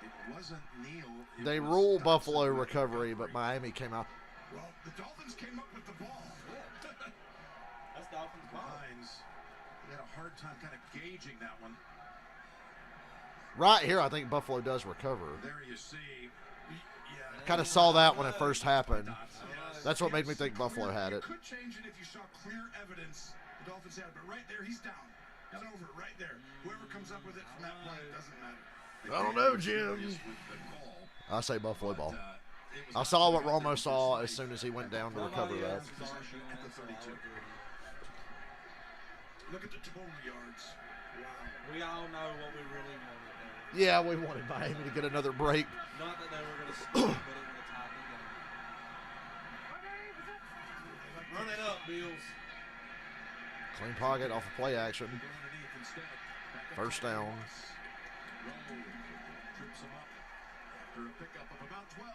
It wasn't Neal. It They was rule Thompson Buffalo with recovery, but Miami came out. Well, the Dolphins came up with the ball. That's Dolphins ball. Hines, he had a hard time kind of gauging that one. Right here, I think Buffalo does recover. There you see. Yeah. Kind of saw that when it first happened. Yes. That's what made me think Buffalo had it. You could change it if you saw clear evidence the Dolphins had it, but right there, he's down. He's over it right there. Whoever comes up with it from that point, it doesn't matter. I don't know, Jim. With the call, I say Buffalo ball. but, it was I not saw what directed Romo at saw the as soon as he went down to recover that. possession at the 32. Look at the total yards. Wow. We all know what we really wanted there. Yeah, we wanted Miami to get another break. Not that they were going to score, but it would have tied the game. Bills. Clean pocket off of play action. Go underneath instead. Back up First to down. Rowe trips him up after a pickup of about 12.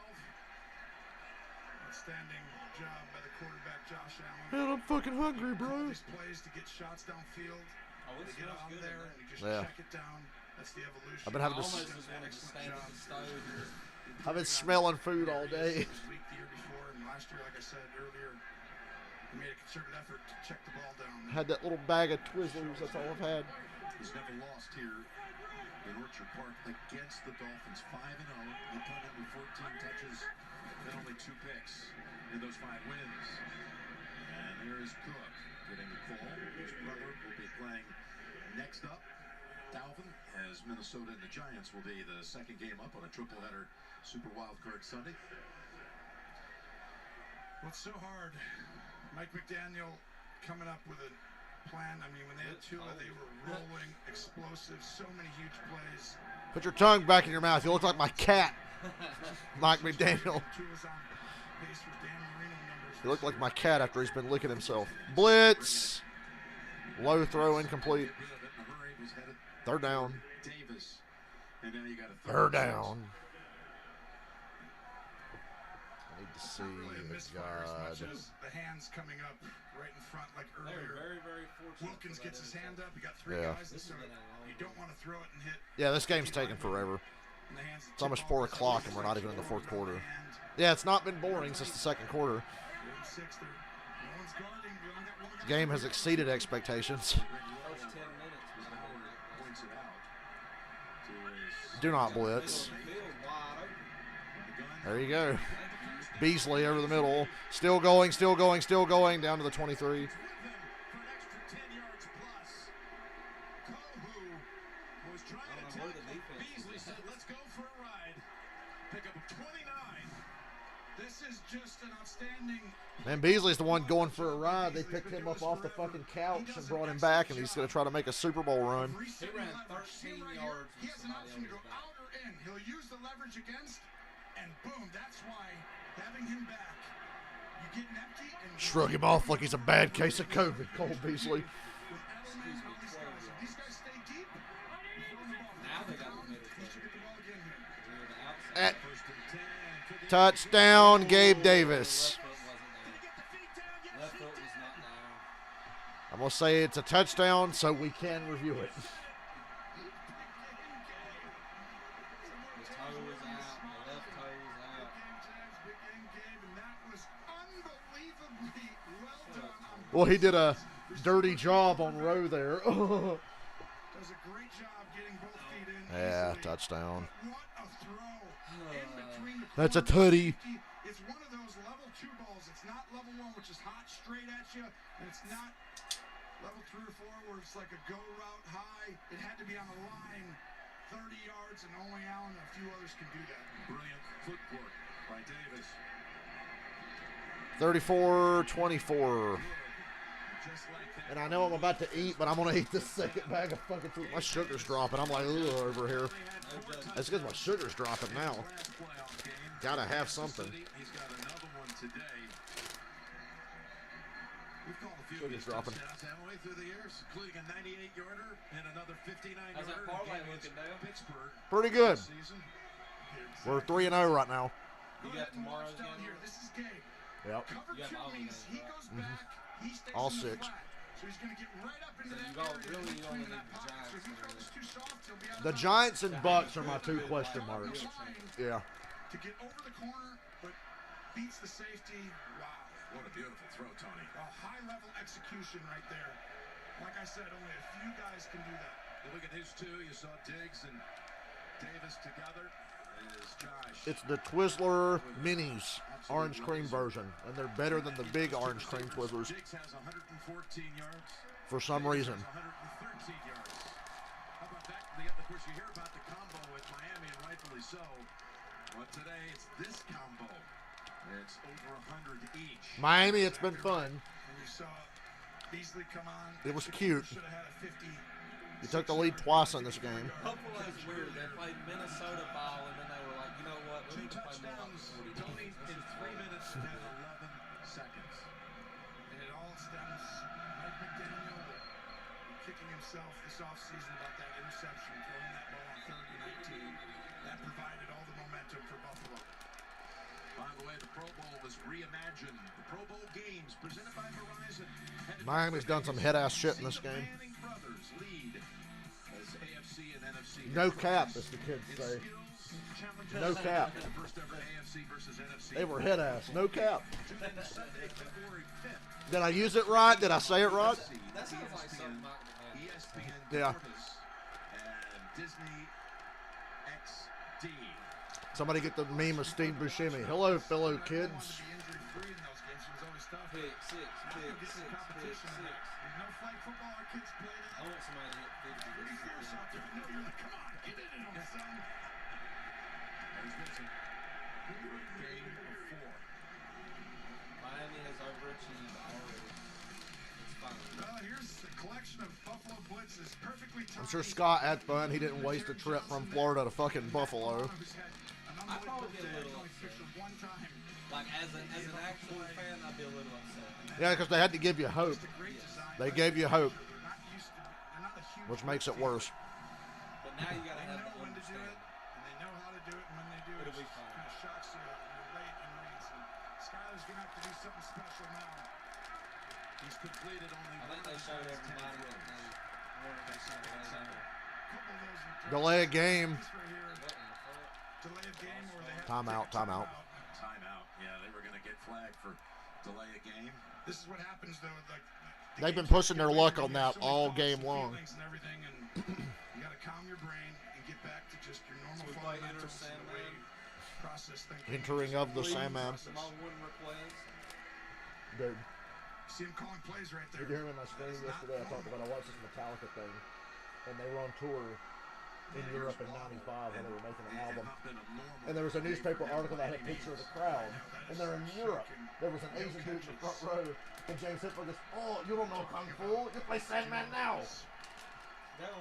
Outstanding job by the quarterback, Josh Allen. Man, I'm fucking hungry, All bro. these plays to get shots downfield. Oh, it They get smells on good. there in and you just Yeah. check it down. That's the evolution. I've been having to I s- almost just wanted to stand at the stove and just I've been smelling food all day. This week, the year before, and last year, like I said earlier, we made a concerted effort to check the ball down. Had that little bag of Twizzlers. That's all I've had. He's never lost here in Orchard Park against the Dolphins. 5-0. They put him with 14 touches and only 2 picks in those 5 wins. And there is Cook getting the call. His brother will be playing next up. Dalvin, as Minnesota and the Giants will be the second game up on a triple-header Super Wildcard Sunday. Well, it's so hard. Mike McDaniel coming up with a plan. I mean, when they had Tua, they were rolling, explosive, so many huge plays. Put your tongue back in your mouth. You look like my cat, Mike McDaniel. Tua's on pace for Dan Marino numbers. You look like my cat after he's been licking himself. Blitz. Low throw incomplete. Get rid of it in a hurry. Was headed Third down. Davis. And now you got a Third 36. down. I need to see Really a the misfire as much God. as the hands coming up right in front like they were earlier. very, very fortunate. Wilkins for that gets his interception. hand up. You got 3 Yeah. guys. This So has been a long you don't want to throw it and hit. Yeah, this game's taking forever. in the hands of It's almost tip 4 ball. o'clock and we're not even in the fourth quarter. And Yeah, it's not been boring since the second quarter. 6, no one's guarding. We only got one guy. The game has exceeded expectations. First 10 minutes was amazing. Points it out to his Do not Middle of blitz. the field wide open. There you go. Beasley over the middle. Still going, still going, still going. Down to the 23. with him for an extra 10 yards plus. Kohu was trying I don't to know where tackle. the defense Beasley is. said, let's go for a ride. Pick up a 29. This is just an outstanding. Man, Beasley's the one going for a ride. They picked him up off the fucking couch and brought him back, and he's going to try to make a Super Bowl run. He ran 13 yards He with has an somebody option to on go his back. out or in. He'll use the leverage against, and boom, that's why having him back, you get an empty and Shrug him off like he's a bad case of COVID, Cole Beasley. with Edelman and all these guys. If these guys stay deep, you throw the ball. Now they got Down, the middle you should get the ball again here. Near the outside. At First and 10. Could they- touchdown, Gabe Davis. Left foot wasn't Get the feet down. there. Yes, Left he foot did. was not down. I'm going to say it's a touchdown so we can review it. The toe was out. The left toe was out. Big game, Gabe, and that was unbelievably well done on Well, he did a dirty job on Rowe there. does a great job getting both feet in. Yeah, easily. touchdown. But what a throw in between the That's a corner and tutty. safety. It's one of those level 2 balls. It's not level 1, which is hot straight at you, and it's not level 3 or 4 where it's like a go route high. It had to be on the line 30 yards, and only Allen and a few others can do that. Brilliant footwork by Davis. 34-24. Just like that. And I know I'm about to eat, but I'm going to eat this second bag of fucking food. My sugar's dropping. I'm like, ugh, over here. That's because my sugar's dropping now. Last playoff game. Gotta have Kansas something. City, he's got another one today. We've called a few of Sugar's these dropping. touchdowns, haven't we, through the years, including a 98-yarder and another 59-yarder. How's that parlay looking, Dale? Pittsburgh Pretty good. this season. We're 3-0 right now. You Go got ahead and watch tomorrow's down game? here. This is Gabe. Yep. Cover You got 2 all the means games, he right? goes back, he stays All in the 6. flat. So he's going to get right up into So that you all area really in only between need that the pocket. So if he Giants throws too soft, he'll be out of The bounds. Giants and Bucks are my 2 question marks. Yeah. To get over the corner, but beats the safety. Wow. What a beautiful throw, Tony. A high-level execution right there. Like I said, only a few guys can do that. You look at these two. You saw Diggs and Davis together. Is Josh. It's the Twizzler Minis orange cream version, and they're better than the big orange cream Twizzlers Diggs has 114 yards. for some reason. 113 yards. How about that? Of course, you hear about the combo at Miami, and rightfully so. But today, it's this combo. It's over 100 each. Miami, it's been fun. And you saw Beasley come on. It was cute. Should have had a 50. You took the lead twice in this game. Buffalo is weird. They played Minnesota ball, and then they were like, you know what? We Two need to play more like touchdowns, 40 Tony, teams. in 3 minutes and 11 seconds. And it all himself this offseason about that interception, throwing that ball on 3rd and 19. That provided all the momentum for Buffalo. By the way, the Pro Bowl was reimagined. The Pro Bowl games presented by Verizon. Miami's done some head-ass shit in this game. Manning brothers lead as AFC and NFC. No cap, as the kids say. No cap. First ever AFC versus NFC. They were head-ass. No cap. Sunday, February 5th. Did I use it right? Did I say it right? That sounds like something Mike would have. ESPN Yeah. and Disney XD. Somebody get the meme of Steve Buscemi. Hello, fellow kids. Injury-free in those games was always tough. Pick six, Now pick you get some six, pick competition in six. that. There's no flag football. Our kids play I that. want somebody to hit 50. Pretty fierce out there. No, you're like, come on, get in it on the sun. There's Vincent. Game of 4. Miami has overachieved already. It's fine. Well, here's a collection of Buffalo blitzes, perfectly timed. I'm sure Scott had fun. He didn't waste a trip from Florida to fucking Buffalo. I'd probably get a little upset. One time. Like, as an actual fan, I'd be a little upset. Yeah, because they had to give you hope. They gave you hope, They're not used to, they're not a huge which makes it worse. But now you gotta They have know the when to do it, understanding. and they know how to do it, and when they do it, It'll be it fine. kind of shocks you, and you're late in reads. And Skylar's going to have to do something special now. He's completed only I think they showed everybody that they weren't going to see the last A couple of those returns. Delay a game. This right here, What in the fuck? delay of game, or they have to Timeout, take a timeout. timeout. Yeah, they were going to get flagged for delay a game. This is what happens, though. Like, the They've been games pushing their get luck bigger, on you have that so many all thoughts game and long. feelings and everything, and you got to calm your brain and get back to just your normal So we play fundamentals Enter and the way Sandman? you process things. Entering of the Please, Sandman. Small wooden request. Dude, See him calling plays right there. did you hear me on my screen yesterday? I talked about I watched this Metallica thing, and they were on tour in Europe in '95 when they were making an album. And there was a newspaper article that had a picture of the crowd, and they're in Europe. There was an Asian dude in the front row, and James Hitler goes, "Oh, you don't know Kung Fu? You play Sandman now."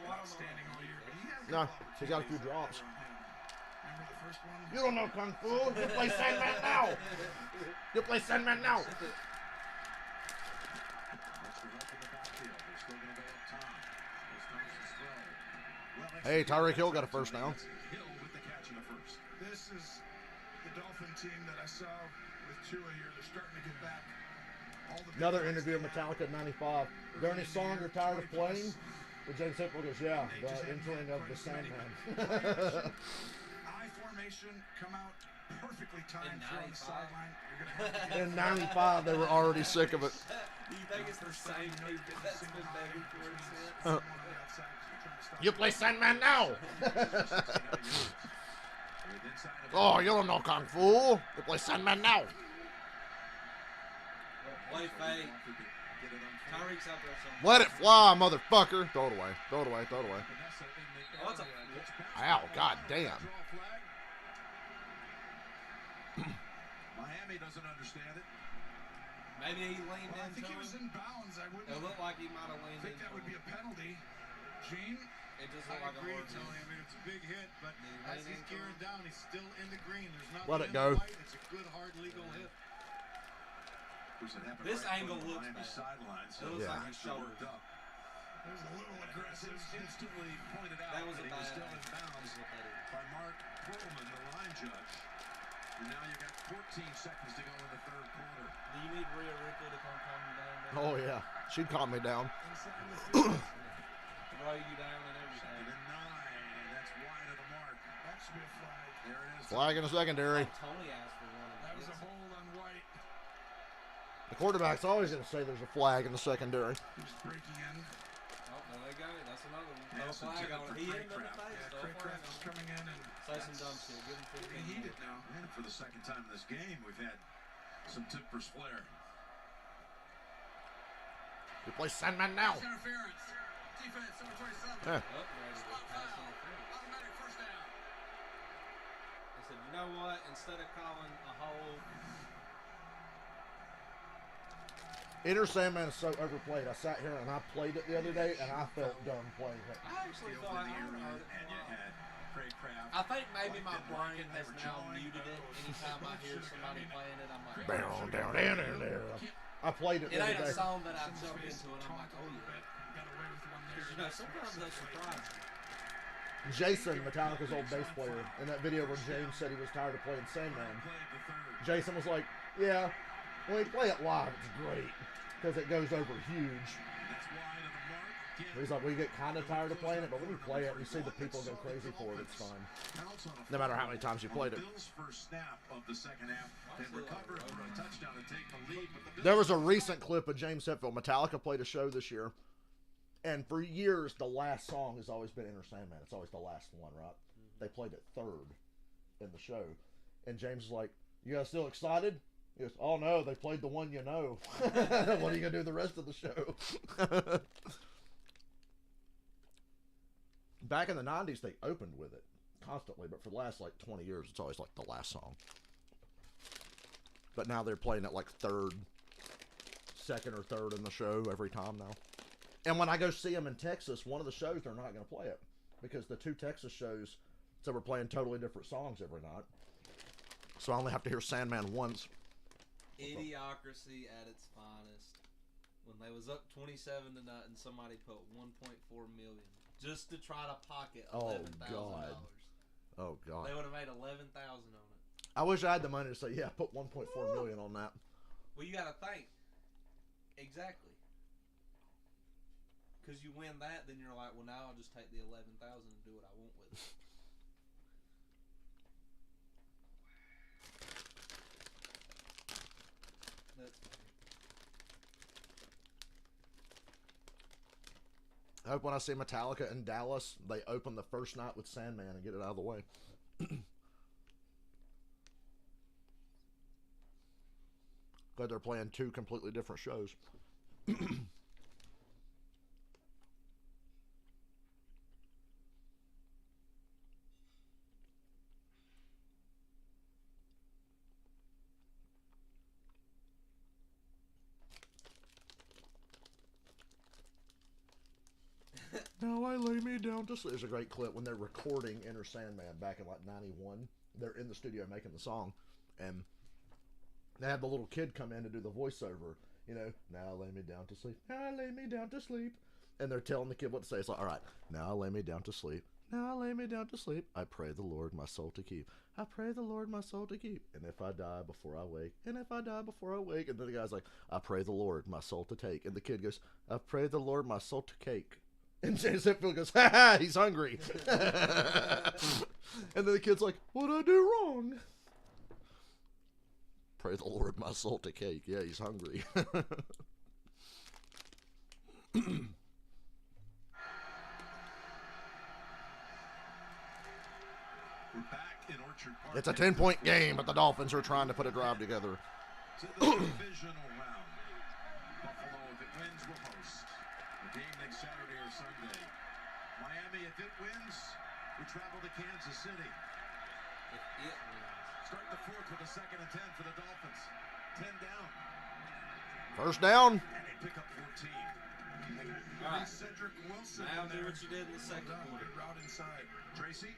Outstanding all year, but he has No, a couple he's got a few opportunities drops. around him. Remember the first one? You don't know Kung Fu? You play Sandman now. You play Sandman now. Hey, Tyreek Hill got a first down. This is the Dolphin team that I saw with Tua here. They're starting to get back. All the big Another guys interview of they had. Metallica in '95. Is there any song you're tired of playing? But James Hitler goes, "Yeah, the entering of the Sandman." I formation come out perfectly timed here on the 95? sideline. You're gonna have to In '95, they were already sick of it. Do you think it's the same people that's been begging for it since? someone on the outside is trying to stop You play Sandman now. Oh, you don't know Kung Fu. You play Sandman now. Play fake. Tyreek's out there somewhere. Let it fly, motherfucker. Throw it away. Throw it away. Throw it away. Oh, that's a Ow, god damn. Miami doesn't understand it. Maybe he leaned Well, I think into he was him. in bounds. I wouldn't. It looked like he might have leaned think into that would him. be a penalty. Gene, It just looked like a hard Tony. I hit. mean, it's a big hit, but Did he as lean he's into gearing him? down, he's still in the green. There's nothing Let it in go. the fight. It's a good, hard legal hit. This angle looks bad. Sideline, so It looks Yeah. like his shoulder. worked up. it was a little aggressive. Instantly pointed out That was a he was bad still in angle. bounds Just look at it. by Mark Perlman, the line judge. And now you got 14 seconds to go in the third quarter. Do you need Rhea Ripley to come calm you down? Bro? Oh yeah, she'd calm me down. Inside the field. Throw you down and everything. Second and 9, and that's wide of the mark. That should be a flag. There it is. Flag in the secondary. Tony asked for one. That was a hold on White. The quarterback's always going to say there's a flag in the secondary. He was breaking in. Oh, there they go. That's another one. Yeah, No some flag ticket on for it. He hit him in the Craycraft. face. Yeah, No Craig flag Kraft on is it. coming in and Say some dumb shit. Give him 15 getting heated now. And for the second time in this game, we've had some tippers flair. You play Sandman now. Interference. Defense, number 27. Yeah. Oh, ready to Spot pass foul. interference. Automatic first down. I said, you know what? Instead of calling a hold, Enter Sandman is so overplayed. I sat here and I played it the other day, and I felt dumb playing it. I actually thought I heard it. And you had Craycraft. I think maybe my brain has now muted it. Anytime I hear somebody playing it, I'm like, Down, down, down, down, down. I played it it the ain't other a day. song that I jump into, and I'm like, oh yeah. Got away with one there. You know, sometimes that surprises me. Jason, Metallica's old bass player, in that video where James said he was tired of playing Sandman, Jason was like, yeah, when we play it live, it's great, because it goes over huge. He's like, we get kind of tired of playing it, but when you play it, you see the people go crazy for it, it's fun. No matter how many times you played it. There was a recent clip of James Hetfield. Metallica played a show this year, and for years, the last song has always been Enter Sandman. It's always the last one, right? They played it third in the show. And James was like, you guys still excited? He goes, oh no, they played the one you know. What are you going to do the rest of the show? Back in the 90s, they opened with it constantly, but for the last, 20 years, it's always, the last song. But now they're playing it, second or third in the show every time now. And when I go see them in Texas, one of the shows, they're not going to play it. Because the two Texas shows, so we're playing totally different songs every night. So I only have to hear Sandman once. Idiocracy at its finest. When they was up 27-0, somebody put 1.4 million just to try to pocket $11,000. Oh God! They would have made $11,000 on it. I wish I had the money to say, yeah, put 1.4 million on that. Well, you got to think exactly. Because you win that, then you're like, well, now I'll just take the 11,000 and do what I want with it. That's funny. I hope when I see Metallica in Dallas, they open the first night with Sandman and get it out of the way. Glad they're playing two completely different shows. Now I lay me down to sleep. There's a great clip when they're recording Enter Sandman back in 91. They're in the studio making the song, and they have the little kid come in to do the voiceover. You know, now I lay me down to sleep. Now I lay me down to sleep. And they're telling the kid what to say. It's like, all right, now I lay me down to sleep. Now I lay me down to sleep. I pray the Lord my soul to keep. I pray the Lord my soul to keep. And if I die before I wake. And if I die before I wake. And then the guy's like, I pray the Lord my soul to take. And the kid goes, I pray the Lord my soul to cake. And James Hetfield goes, ha ha, he's hungry. And then the kid's like, what'd I do wrong? Pray the Lord my soul to cake. Yeah, he's hungry. It's a 10-point game, but the Dolphins are trying to put a drive together. To the divisional round. Buffalo, if it wins, will host. The game next Saturday or Sunday. Miami, if it wins, we travel to Kansas City. If it wins. Start the fourth with a 2nd and 10 for the Dolphins. 10 down. First down. And they pick up 14. All right. Cedric Wilson. Now do what you did in the second quarter. Route inside. Tracy?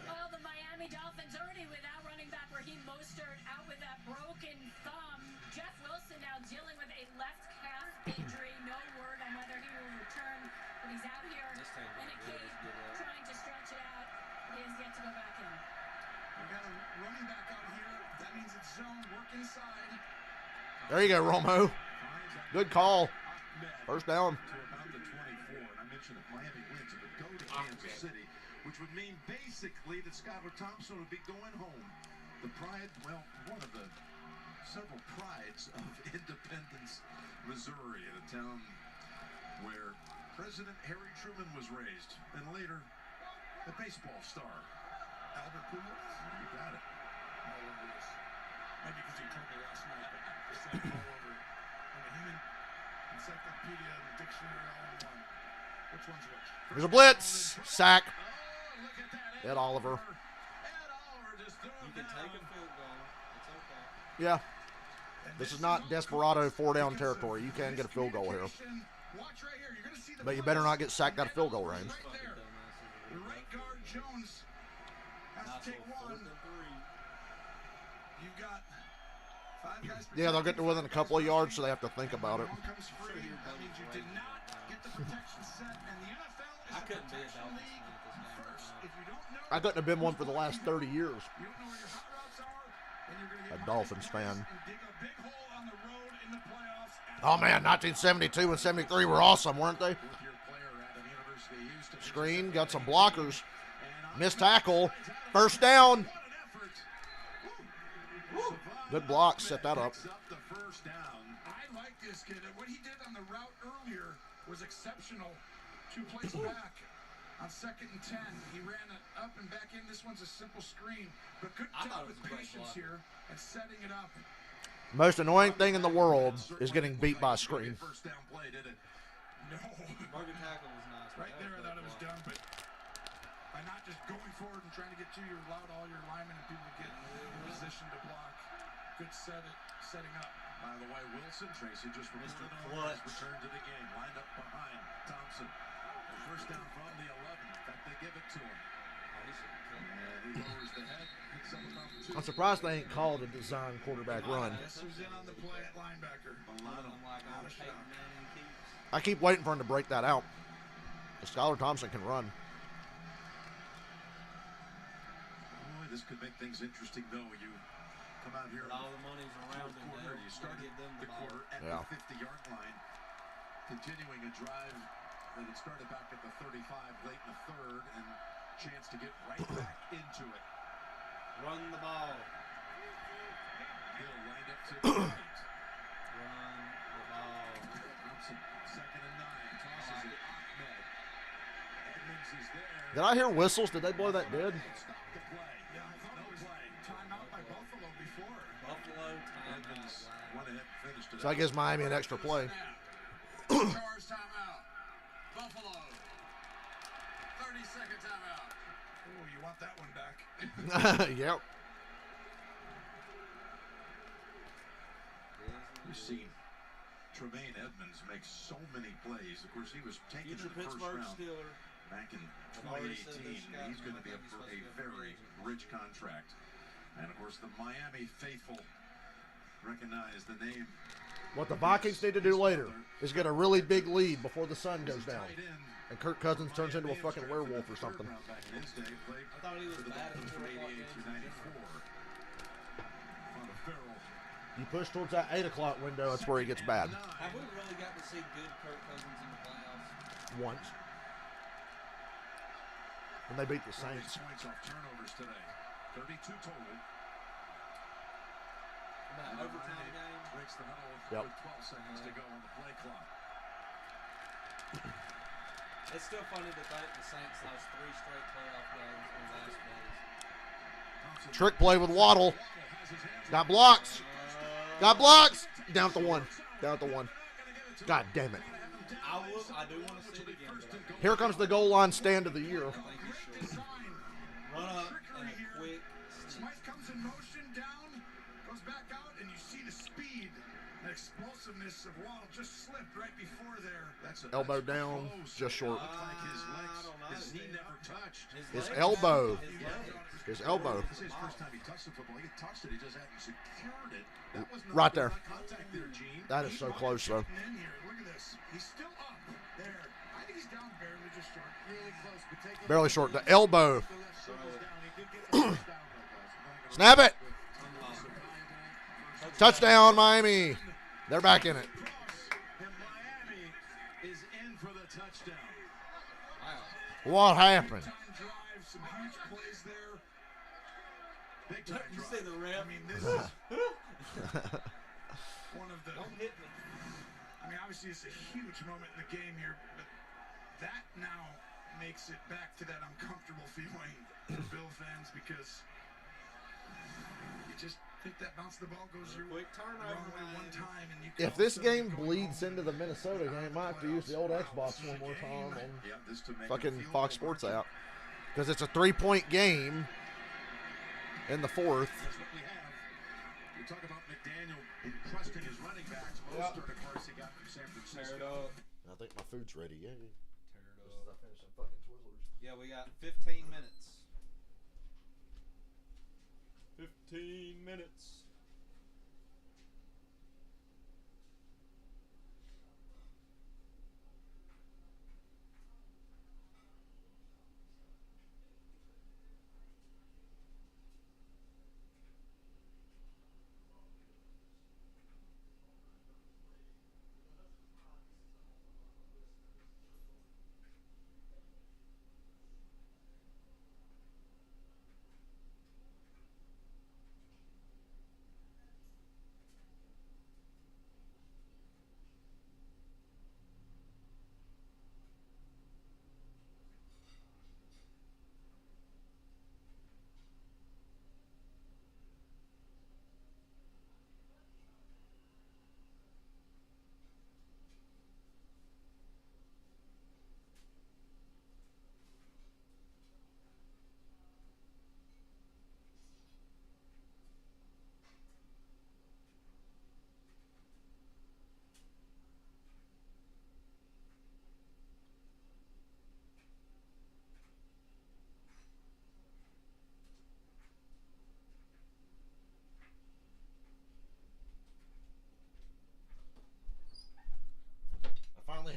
Well, the Miami Dolphins already without running back Raheem Mostert out with that broken thumb. Jeff Wilson now dealing with a left calf injury. No word on whether he will return, but he's out here in a cage trying to stretch it out. He has yet to go back in. We got a running back out here. That means it's zone. Work inside. There you go, Romo. Good call. First down. To about the 24. And I mentioned if Miami wins, it would go to Kansas City, which would mean basically that Skylar Thompson would be going home. The pride, well, one of the several prides of Independence, Missouri, a town where President Harry Truman was raised, and later the baseball star, Albert Pujols. You got it. Maybe because he told me last night, but it's like all over on the human encyclopedia and the dictionary all in one. Which one's which? There's a blitz. Sack. Ed Oliver. You can take a field goal. It's okay. Yeah. This is not desperado 4-down territory. You can get a field goal here. But you better not get sacked out of field goal range. The right guard Jones has to take one. You've got 5 guys. Yeah, they'll get to within a couple of yards, so they have to think about it. That means you did not get the protection set, and the NFL is I a couldn't be a protection Dolphins league fan at this game first. right If you don't know, I couldn't have been one for the last 30 years. you don't know where your hot routes are, then you're going to A get Dolphins minus fan. points and dig a big hole on the road in the playoffs. Oh man, 1972 and 73 were awesome, weren't they? Fourth-year player out of the University of Houston. Screen, got some blockers. Missed tackle. First down. What an effort. Good block, set that up. Picks up the first down. I like this kid. What he did on the route earlier was exceptional. 2 plays back on 2nd and 10. He ran it up and back in. This one's a simple screen, but good I job thought it with was a great patience block. here and setting it up. Most annoying thing in the world is getting beat by a screen. First down play, did it? No. Broken tackle was nice. Right there, I thought it was done, but by not just going forward and trying to get to, you allowed all your linemen and people to get in position to block. Good setting up. By the way, Wilson, Tracy just Mr. reported on his Clutch. return to the game. Lined up behind Thompson. The first down from the 11. In fact, they give it to him. And he lowers the head, picks up about 2. I'm surprised they ain't called a design quarterback run. Guess who's in on the play at linebacker? Milano. I'm like, Not I'm a shot. Peyton Manning keeps. I keep waiting for him to break that out. Skylar Thompson can run. Boy, this could make things interesting, though. You come out here But all the money's around fourth him. quarter. Dale. You Gotta started give them the ball. quarter at Yeah. the 50-yard line, continuing a drive that had started back at the 35 late in the third, and chance to get right back into it. Run the ball. Hill lined up to the right. Run the ball. Thompson, 2nd and 9, tosses it. Ahmed. Edmonds is there. Did I hear whistles? Did they blow that dead? Stop the play. Yeah, I thought it was timeout by Buffalo before. Buffalo Edmonds timeout. went ahead and finished it. So that gives Miami an extra play. Charge timeout. Buffalo. 30-second timeout. Oh, you want that one back. Yep. We've seen Tremaine Edmonds make so many plays. Of course, he was taken in Future the first Pittsburgh round Steeler. back in I've already said 2018. this, Scott, He's going to be I up think for he's a supposed to be a free very agent. rich contract. And, of course, the Miami faithful recognize the name. What the Vikings need to do later is get a really big lead before the sun goes down. Tight end. And Kirk Cousins turns into a fucking werewolf or something. Back in his day, played I thought he was for the bad at Dolphins from 4 o'clock 88 games. through 94. On the Farrell. You push towards that 8 o'clock window, that's where he gets bad. Have we really got to see good Kirk Cousins in the playoffs? Once. When they beat the Saints. Points off turnovers today. 32 total. In that overtime game? Breaks the huddle Yep. with 12 seconds to go on the play clock. It's still funny to think the Saints lost 3 straight playoff games in the last days. Thompson Trick play with Waddle. has his hands Got blocks. Got blocks. Down at the 1. Down at the 1. God damn it. I do want to see it again, but I think Here comes the goal line stand of the year. he should. Run up and a quick sneak. Smythe comes in motion down, goes back out, and you see the speed and explosiveness of Waddle just slipped right before there. That's Elbow that's down, close. just short. Looked like his I legs, don't know. his knee never touched. His legs- elbow. His legs. His elbow. This is his first time he touched the football. He touched it. He just hadn't secured it. That was not Right good there. contact there, Gene. That is so close, though. Getting in here. Look at this. He's still up there. I think he's down barely, just short. Really close, but take Barely short. The elbow. the left circles down. He did get the first down, though, guys. Snap it. Survivable. Touchdown, Miami. They're back in it. Cross, and Miami is in for the touchdown. Wow. What happened? Time drive, some huge plays there. Big time You drive. see the I ref? mean, this is one of the. Don't hit me. I mean, obviously, it's a huge moment in the game here, but that now makes it back to that uncomfortable feeling for Bill fans because you just think that bounce the ball goes your Quick wrong turnover. way one Miami. time, and you If this game bleeds into the Minnesota game, I might have to use the old Xbox one more time on Yeah, this to make it fucking feel Fox over. Sports app. Because it's a 3-point game in the 4th. That's what we have. We talk about McDaniel trusting his running backs. Most of course, he got from San Tear it Francisco. up. I think my food's ready. Yay. Tear it up. finish some fucking Twizzlers. Yeah, we got 15 minutes. 15 minutes.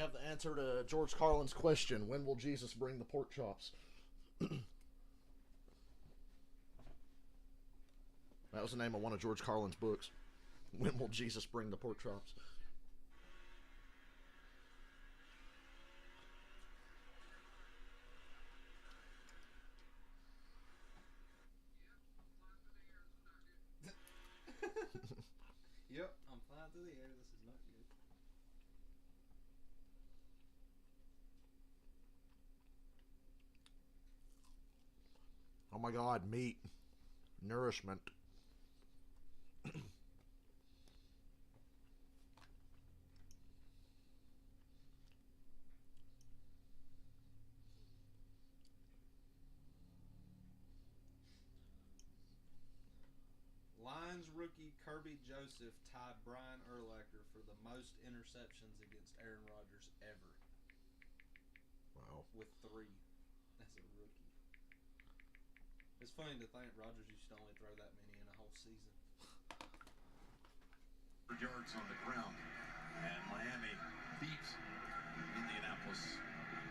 have the answer to George Carlin's question. When will Jesus bring the pork chops? That was the name of one of George Carlin's books. When will Jesus bring the pork chops? Yep, I'm flying through the air. This is not good. Oh my God, meat. Nourishment. Lions rookie Kirby Joseph tied Brian Urlacher for the most interceptions against Aaron Rodgers ever. Wow. With 3 as a rookie. It's funny to think Rodgers used to only throw that many in a whole season. Yards on the ground, and Miami beat Indianapolis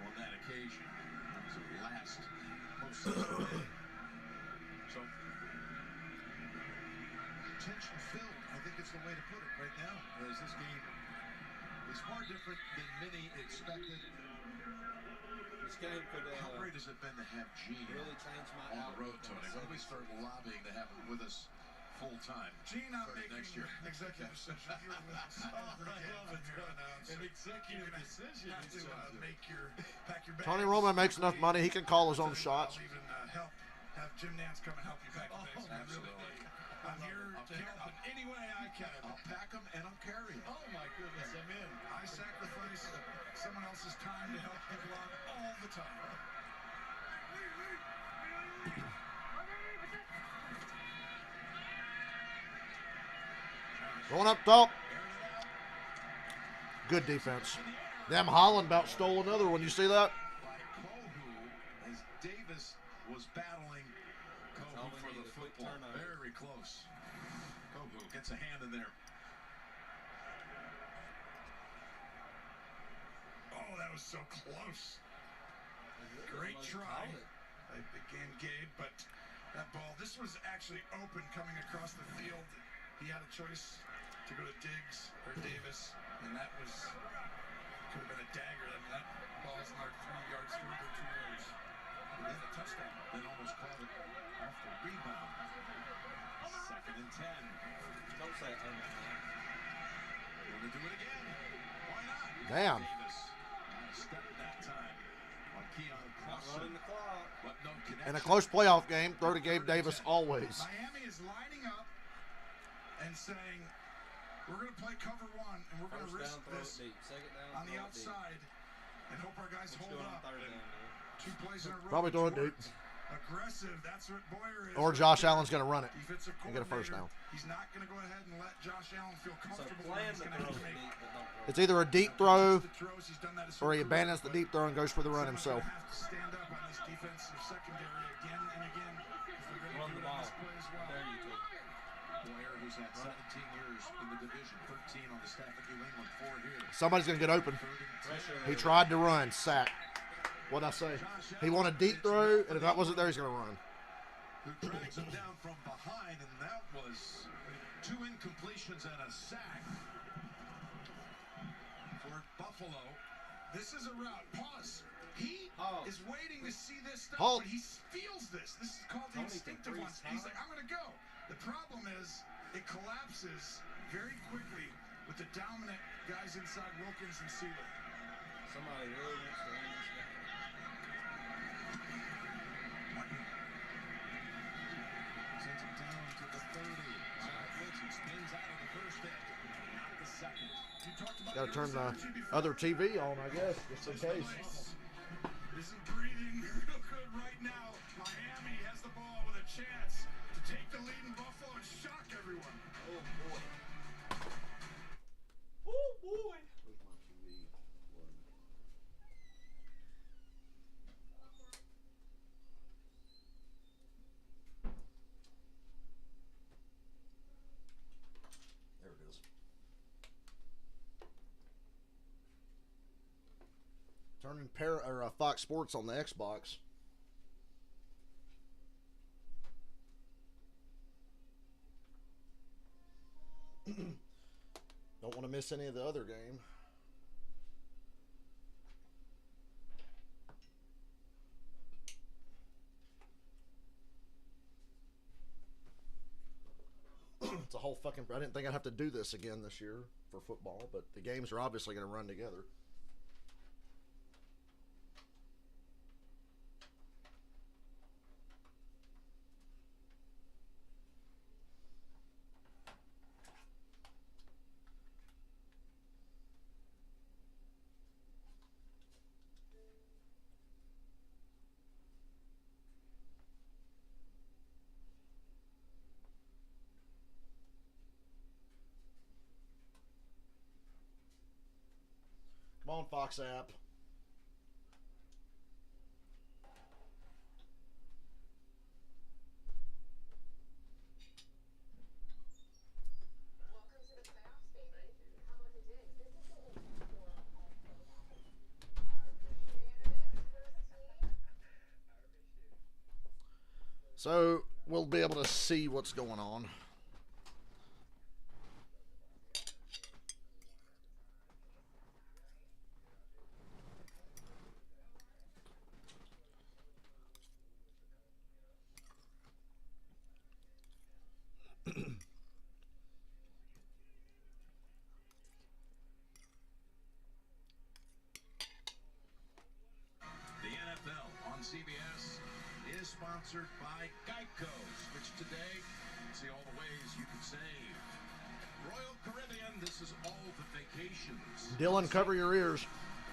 on that occasion. That was their last postseason win. So tension-filled, I think it's the way to put it right now, as this game is far different than many expected. This game could How great has it been to have Gene really change my on the road, outlook Tony? When do we start lobbying to have him with us full time? Gene, I'm Starting making next year. an executive decision. You're An executive decision. have to pack your bags. Tony Romo makes enough money. He can call his own shots. I'll even have Jim Nance come and help you pack your bags. Absolutely. I'm here to help in any way I can. I'll pack them and I'll carry them. Oh my goodness, I'm in. I sacrifice someone else's time to help people out all the time. Going up top. Good defense. Them Holland about stole another one. You see that? By Kohu, as Davis was battling Kohu for the football. Very close. Kohu gets a hand in there. Oh, that was so close. Great try. Again, Gabe, but that ball, this was actually open coming across the field. He had a choice to go to Diggs or Davis, and that could have been a dagger. I mean, that ball's like 3 yards further, 2 yards. And then a touchdown. Then almost caught it off the rebound. 2nd and 10. Don't say oh my God. Want to do it again? Why not? Damn. Davis stepped that time on Keon Running the clock. but no connection. In a close playoff game, throw to Gabe Davis always. Miami is lining up and saying, we're going to play cover 1, and we're going to risk First down, throw this it deep. Second down, on the throw it deep. outside and hope our guys What you hold doing on up. third down, dude? 2 plays in a row. Probably throwing which deep. worked. Aggressive, that's what Boyer is. Or Josh Allen's going to run it Defensive and get a first coordinator. down. He's not going to go ahead and let Josh Allen feel So comfortable. plan He's to going throw to have it to make deep, but don't throw it. It's either a deep throw throws. He's done that his or he whole abandons career, the deep throw and goes for the run someone's himself. gonna have to stand up on this defensive secondary again and again. If they're Run going to do the it on ball. this play as well. There you go. Boyer, who's had 17 years in the division, 13 on the staff at New England, 4 here. Somebody's going to get open. 3rd and 10. Pressure. He tried to run. Sack. What'd I say? He wanted a deep throw, and if that wasn't there, he's going to run. Who drags him down from behind, and that was 2 incompletions and a sack for Buffalo. This is a route. Pause. He Oh. is waiting to see this stuff, Halt. but he feels this. This is called the Tony can instinctive freeze one. He's time. like, I'm going to go. The problem is it collapses very quickly with the dominant guys inside Wilkins and Sealer. Somebody really wants to win this game. Sends him down to the 30. Zach Wilson spins out of the first end, not the second. You talked about Got to turn the interception before. other TV on, I guess, just in case. This is breathing real good right now. Miami has the ball with a chance to take the lead in Buffalo and shock everyone. Oh boy. Oh boy. Where's my TV? There it is. Turning Fox Sports on the Xbox. Don't want to miss any of the other game. It's a whole fucking... I didn't think I'd have to do this again this year for football, but the games are obviously going to run together. Come on, Fox app. So we'll be able to see what's going on. The NFL on CBS is sponsored by Geico. Switch today. See all the ways you can save. Royal Caribbean, this is all the vacations. Dylan, cover your ears.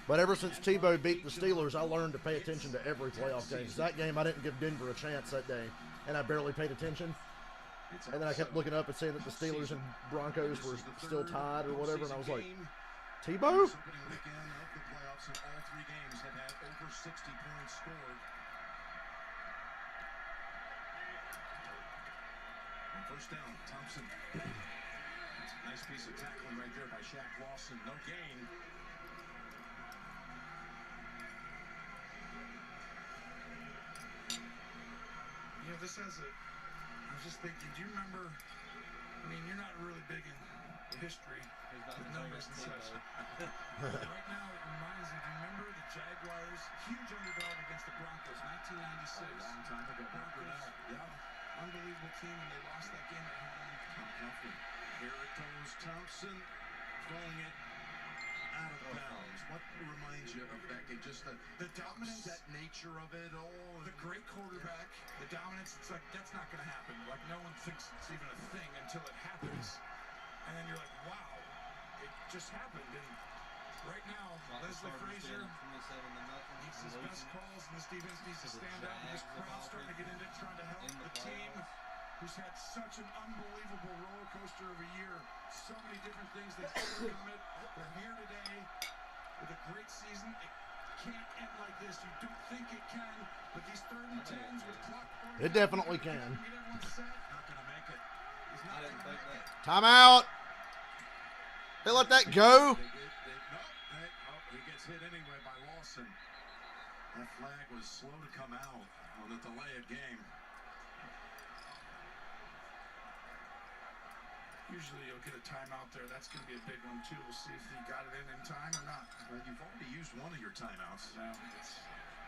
But ever since Tebow beat the Steelers, I learned to pay attention to every playoff game. That game, I didn't give Denver a chance that day, and I barely paid attention. And then I kept looking up and saying that the Steelers and Broncos were still tied or whatever, and I was like, Tebow? Opening weekend of the playoffs, and all three games have had over 60 points scored. On first down, Thompson. Nice piece of tackling right there by Shaq Lawson. No gain. You know, this has a... I was just thinking, do you remember... I mean, you're not really big in history with numbers and such. Right now, it reminds me, do you remember the Jaguars, huge underdog against the Broncos, 1996? A long time ago. Broncos, yeah, unbelievable team, and they lost that game at home. Tom Coughlin. Here it goes, Thompson throwing it out of bounds. What reminds you of that game? Just the dominance, that nature of it all. The great quarterback, the dominance. It's like that's not going to happen. Like no one thinks it's even a thing until it happens, and then you're like, wow, it just happened. And right now, Leslie Frazier needs his best calls, and this defense needs to stand out. And this crowd's starting to get into it, trying to help the team who's had such an unbelievable roller coaster of a year. So many different things they've overcome it. They're here today with a great season. It can't end like this. You don't think it can, but these 3rd and 10s with clock. It definitely can. Not going to make it. He's not going to make it. Timeout. They let that go. He gets hit anyway by Lawson. That flag was slow to come out on the delay of game. Usually you'll get a timeout there. That's going to be a big one, too. We'll see if he got it in time or not. Well, you've already used one of your timeouts.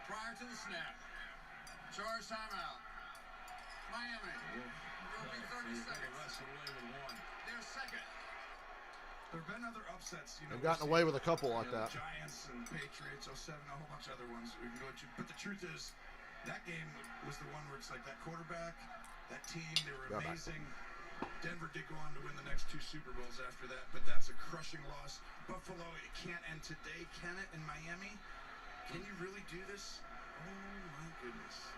Prior to the snap. Charge timeout. Miami. It'll be 30 seconds. Their second. There have been other upsets. You know, They've gotten away with a couple like that. Giants and Patriots, 07, a whole bunch of other ones we can go to. But the truth is, that game was the one where it's like that quarterback, that team, they were amazing. Denver did go on to win the next 2 Super Bowls after that, but that's a crushing loss. Buffalo, it can't end today, can it, in Miami? Can you really do this? Oh, my goodness.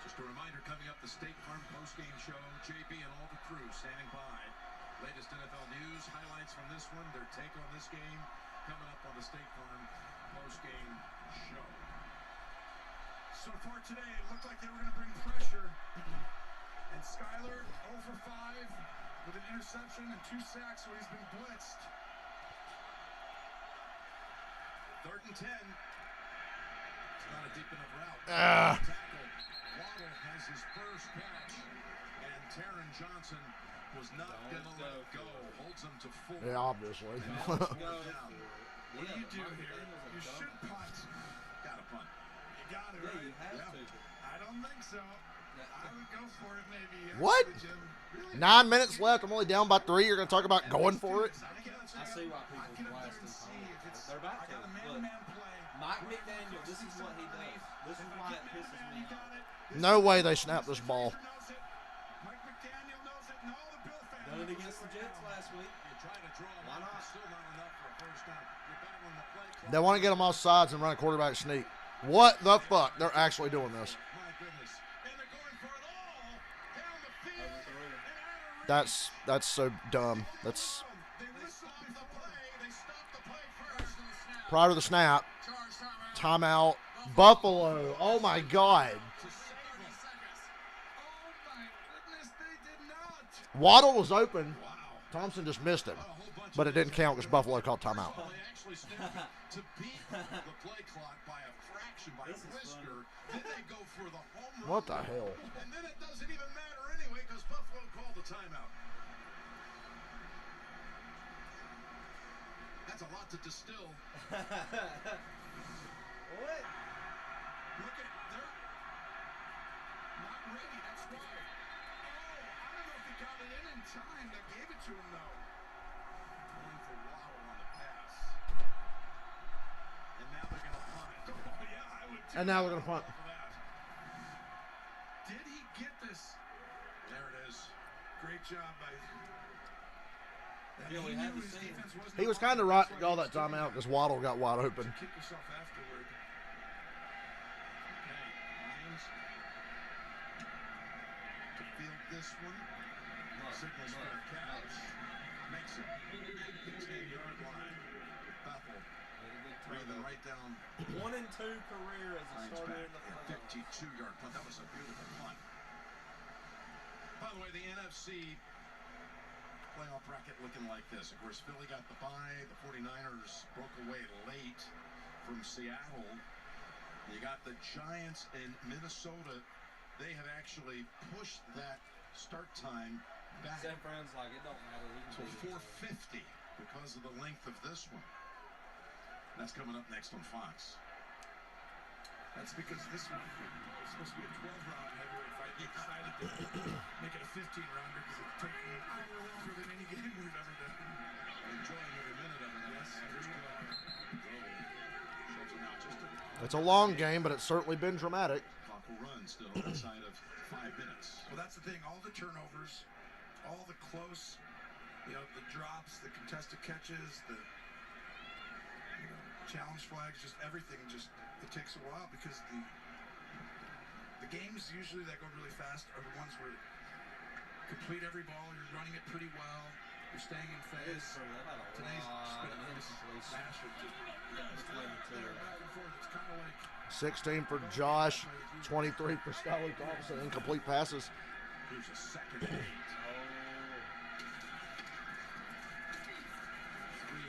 Just a reminder, coming up, the State Farm postgame show. JB and all the crew standing by. Latest NFL news, highlights from this one, their take on this game, coming up on the State Farm postgame show. So far today, it looked like they were going to bring pressure. And Skylar, 0 for 5 with an interception and 2 sacks, so he's been blitzed. 3rd and 10. not a deep enough route. Ah. Tackle. Waddle has his first catch, and Taron Johnson was not going to let go. Holds him to 4. Yeah, obviously. What do you do here? You should punt. Got to punt. You got it, right? you have to. I don't think so. I would go for it, maybe. What? Really? 9 minutes left. I'm only down by 3. You're going to talk about going for it? I see why people blasting. They're about to. Look, Mike McDaniel, this is what he does. This is why it pisses me off. No way they snapped this ball. Mike McDaniel knows it, and all the Bill fans. Done it against the Jets last week. You're trying to draw him Why out. not? Still not enough for a first down. You're battling the play clock. They want to get them off sides and run a quarterback sneak. What the fuck? They're actually doing this. My goodness. And they're going for it all down the field. Overthrew. And out of reach. That's so dumb. That's They whistle off the play. They stop the play first. prior to the snap. Charge Timeout. timeout. Buffalo. Oh my God. To save them. Oh, my goodness, they did not. Waddle was open. Wow. Thompson just missed it. A whole bunch But of it didn't count because Buffalo called timeout. Well, they actually snapped it to beat the play clock by a fraction, by a This is whisker. Then they go for the home run. What the hell? And then it doesn't even matter anyway because Buffalo called the timeout. That's a lot to distill. What? Look at they're not ready. That's why. Oh, I don't know if he got it in time. They gave it to him, though. Going for Waddle on the pass. And now they're going to punt. Oh, yeah, I would too. And now they're going to punt. For that. Did he get this? There it is. Great job by. Yeah, we had to see him. He was kind of right to call that timeout because Waddle got wide open. Kick yourself afterward. Okay, Lions to field this one. Signals for a catch. Makes it. The 10-yard line. Bethel breathing right down. 1 and 2 career as a Lions starter back. in the A playoffs. 52-yard punt. That was a beautiful punt. By the way, the NFC playoff bracket looking like this. Of course, Philly got the bye. The 49ers broke away late from Seattle. You got the Giants and Minnesota. They have actually pushed that start time back San Fran's like, it don't matter. We to can beat it. 4:50 because of the length of this one. That's coming up next on Fox. That's because this one is supposed to be a 12-round heavyweight fight. They decided to make it a 15-rounder because it's taking longer than any game we've ever done. Enjoying every minute of it. Yes, here's the shows now just a It's a long game, but it's certainly been dramatic. clock will run still inside of 5 minutes. Well, that's the thing. All the turnovers, all the close, the drops, the contested catches, the challenge flags, just everything. It takes a while because the games usually that go really fast are the ones where you complete every ball. You're running it pretty well. You're staying in phase. Today's just been a smash of just back and forth. It's kind of like 16 for Josh, 23 for Skylar Thompson. Incomplete passes. Here's a second and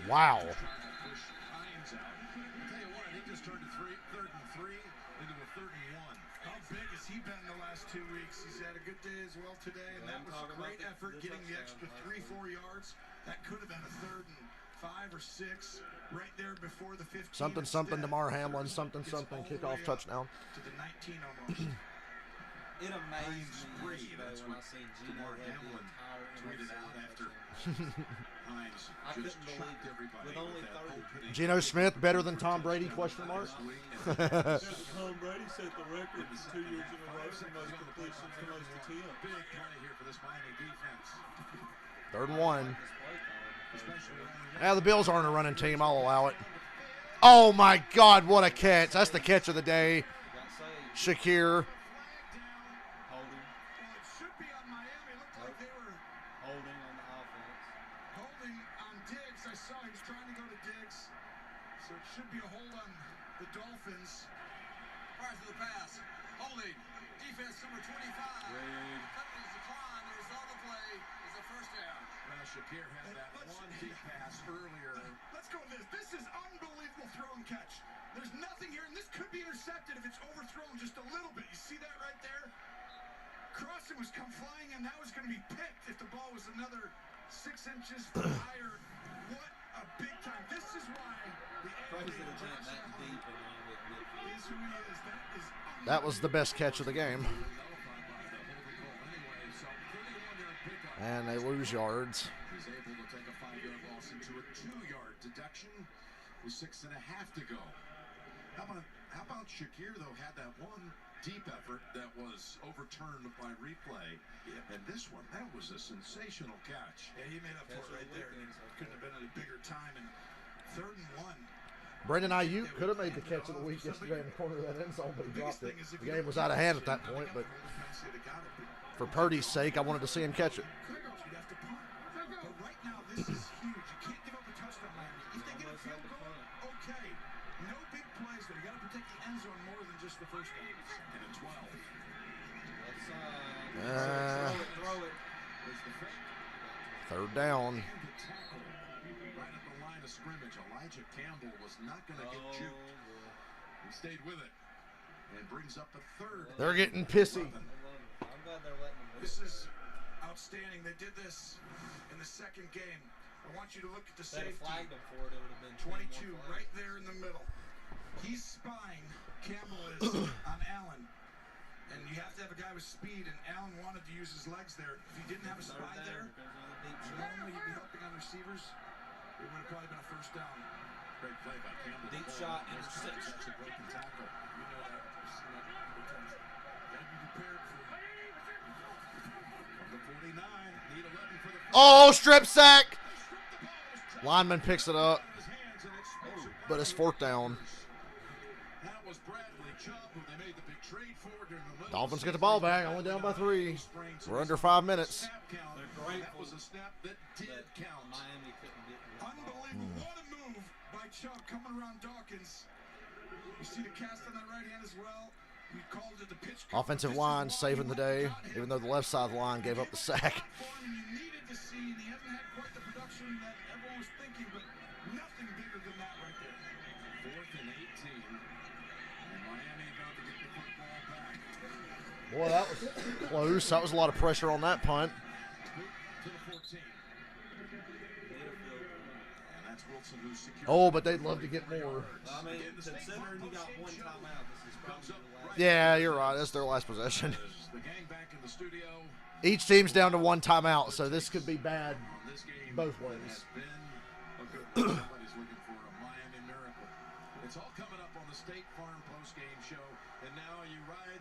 8. Wow. Trying to push Hines out. I'll tell you what, he just turned a 3rd and 3 into a 3rd and 1. how big has he been the last 2 weeks? He's had a good day as well today, and that was a great effort getting the extra 3-4 yards. That could have been a 3rd and 5 or 6 right there before the 15. Something, Damar Hamlin, something, kickoff touchdown. To the 19 almost. It amazed me Bree, yesterday that's when what I seen Damar Gino Hamlin tweeted out after Hines I just couldn't believe shocked it. everybody With only that 30. opening. Geno Smith better than Tom Brady? Question mark. Tom Brady set the record for 2 years in a row for most completions and most attempts. Big play here for this Miami defense. 3rd and 1. Especially Yeah, the Bills aren't a running team. I'll allow it. Oh, my God. What a catch. That's the catch of the day. Got saved. Shakir. Holding. Well, it should be on Miami. It looked like they were Holding on the offense. holding on Diggs. I saw he was trying to go to Diggs. So it should be a hold on the Dolphins. Prior to the pass. Holding. Defense number 25. Rig. Cutting his decline. The result of the play is a first down. Well, Shakir had that one deep pass earlier. Let's go with this. This is unbelievable throw and catch. There's nothing here, and this could be intercepted. crossing was come flying in. That was going to be picked if the ball was another 6 inches higher. What a big time. This is why the Crazy to think that deep and all of it. is who he is. That was the best catch of the game. And they lose yards. He's able to take a 5-yard loss into a 2-yard deduction with 6.5 to go. How about Shakir, though, had that one deep effort that was overturned by replay. And this one, that was a sensational catch. Yeah, he made up for it right there. Couldn't have been at a bigger time. And 3rd and 1. Brendan Ayuk could have made the catch of the week yesterday in the corner of that end zone, but he dropped it. The game was out of hand at that point, but for Purdy's sake, I wanted to see him catch it. But right now, this is huge. You can't give up a touchdown, Miami. If they get a field goal, okay. No big plays, though. You got to protect the end zone more than just the first down. And a 12. Throw it. Was the fake. 3rd down. And the tackle right at the line of scrimmage. Elijah Campbell was not going to get juked. He stayed with it and brings up a 3rd. They're getting pissy. I'm glad they're letting them This is outstanding. They did this in the 2nd game. I want you to look at the They safety. flagged him for it. It would have been 22 right there in the middle. He's spying. Campbell is on Allen. And you have to have a guy with speed, and Allen wanted to use his legs there. If he didn't have a spy there, normally he'd be helping on receivers. It would have probably been a 1st down. Great play by Campbell. Deep shot, interception. That's a broken tackle. You know that. I've seen that many times. Got to be prepared for From the 49, need 11 for the Oh, strip sack! Lineman picks it up, his hands and explosive. but it's 4th down. That was Bradley Chubb, who they made the big trade for during the middle. Dolphins get the ball back, only down by 3. We're under 5 minutes. Snap count. That was a snap that did count. Miami couldn't get it. unbelievable. What a move by Chubb coming around Dawkins. You see the cast on that right hand as well. We called it the pitch. Offensive line saving the day, even though the left side of the line gave up the sack. You needed to see, and he hasn't had quite the production that everyone was thinking, but nothing bigger than that right there. 4th and 18. And Miami about to get the football back. Boy, that was close. That was a lot of pressure on that punt. Scoop to the 14. And that's Wilson who's secured. Oh, but they'd love to get more. I mean, considering you got one timeout, this is probably the last. Yeah, you're right. That's their last possession. The gang back in the studio. Each team's down to 1 timeout, so this could be bad This game both has ways. been a good one. Somebody's looking for a Miami miracle. It's all coming up on the State Farm post-game show. And now you ride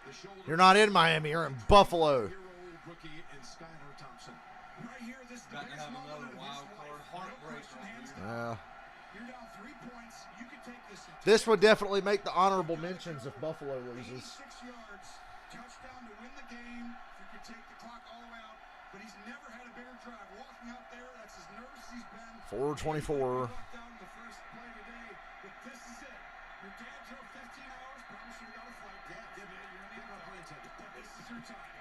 the shoulder. You're not in Miami. You're in Buffalo. Year-old rookie in Skylar Thompson. Right here, this is the About to biggest have moment another of his wild life. card No heartbreak question, right hands here. down. Yeah. You're down 3 points. You can take this. This would definitely make the honorable mentions if Buffalo loses. 86 yards, touchdown to win the game. If you could take the clock all the way out, but he's never had a bigger drive. Walking out there, that's as nervous as he's been. 4:24. Walked down the first play today, but this is it. Your dad drove 15 hours. Promise you got a flight. Dad, you're in the airplane ticket. This is your time.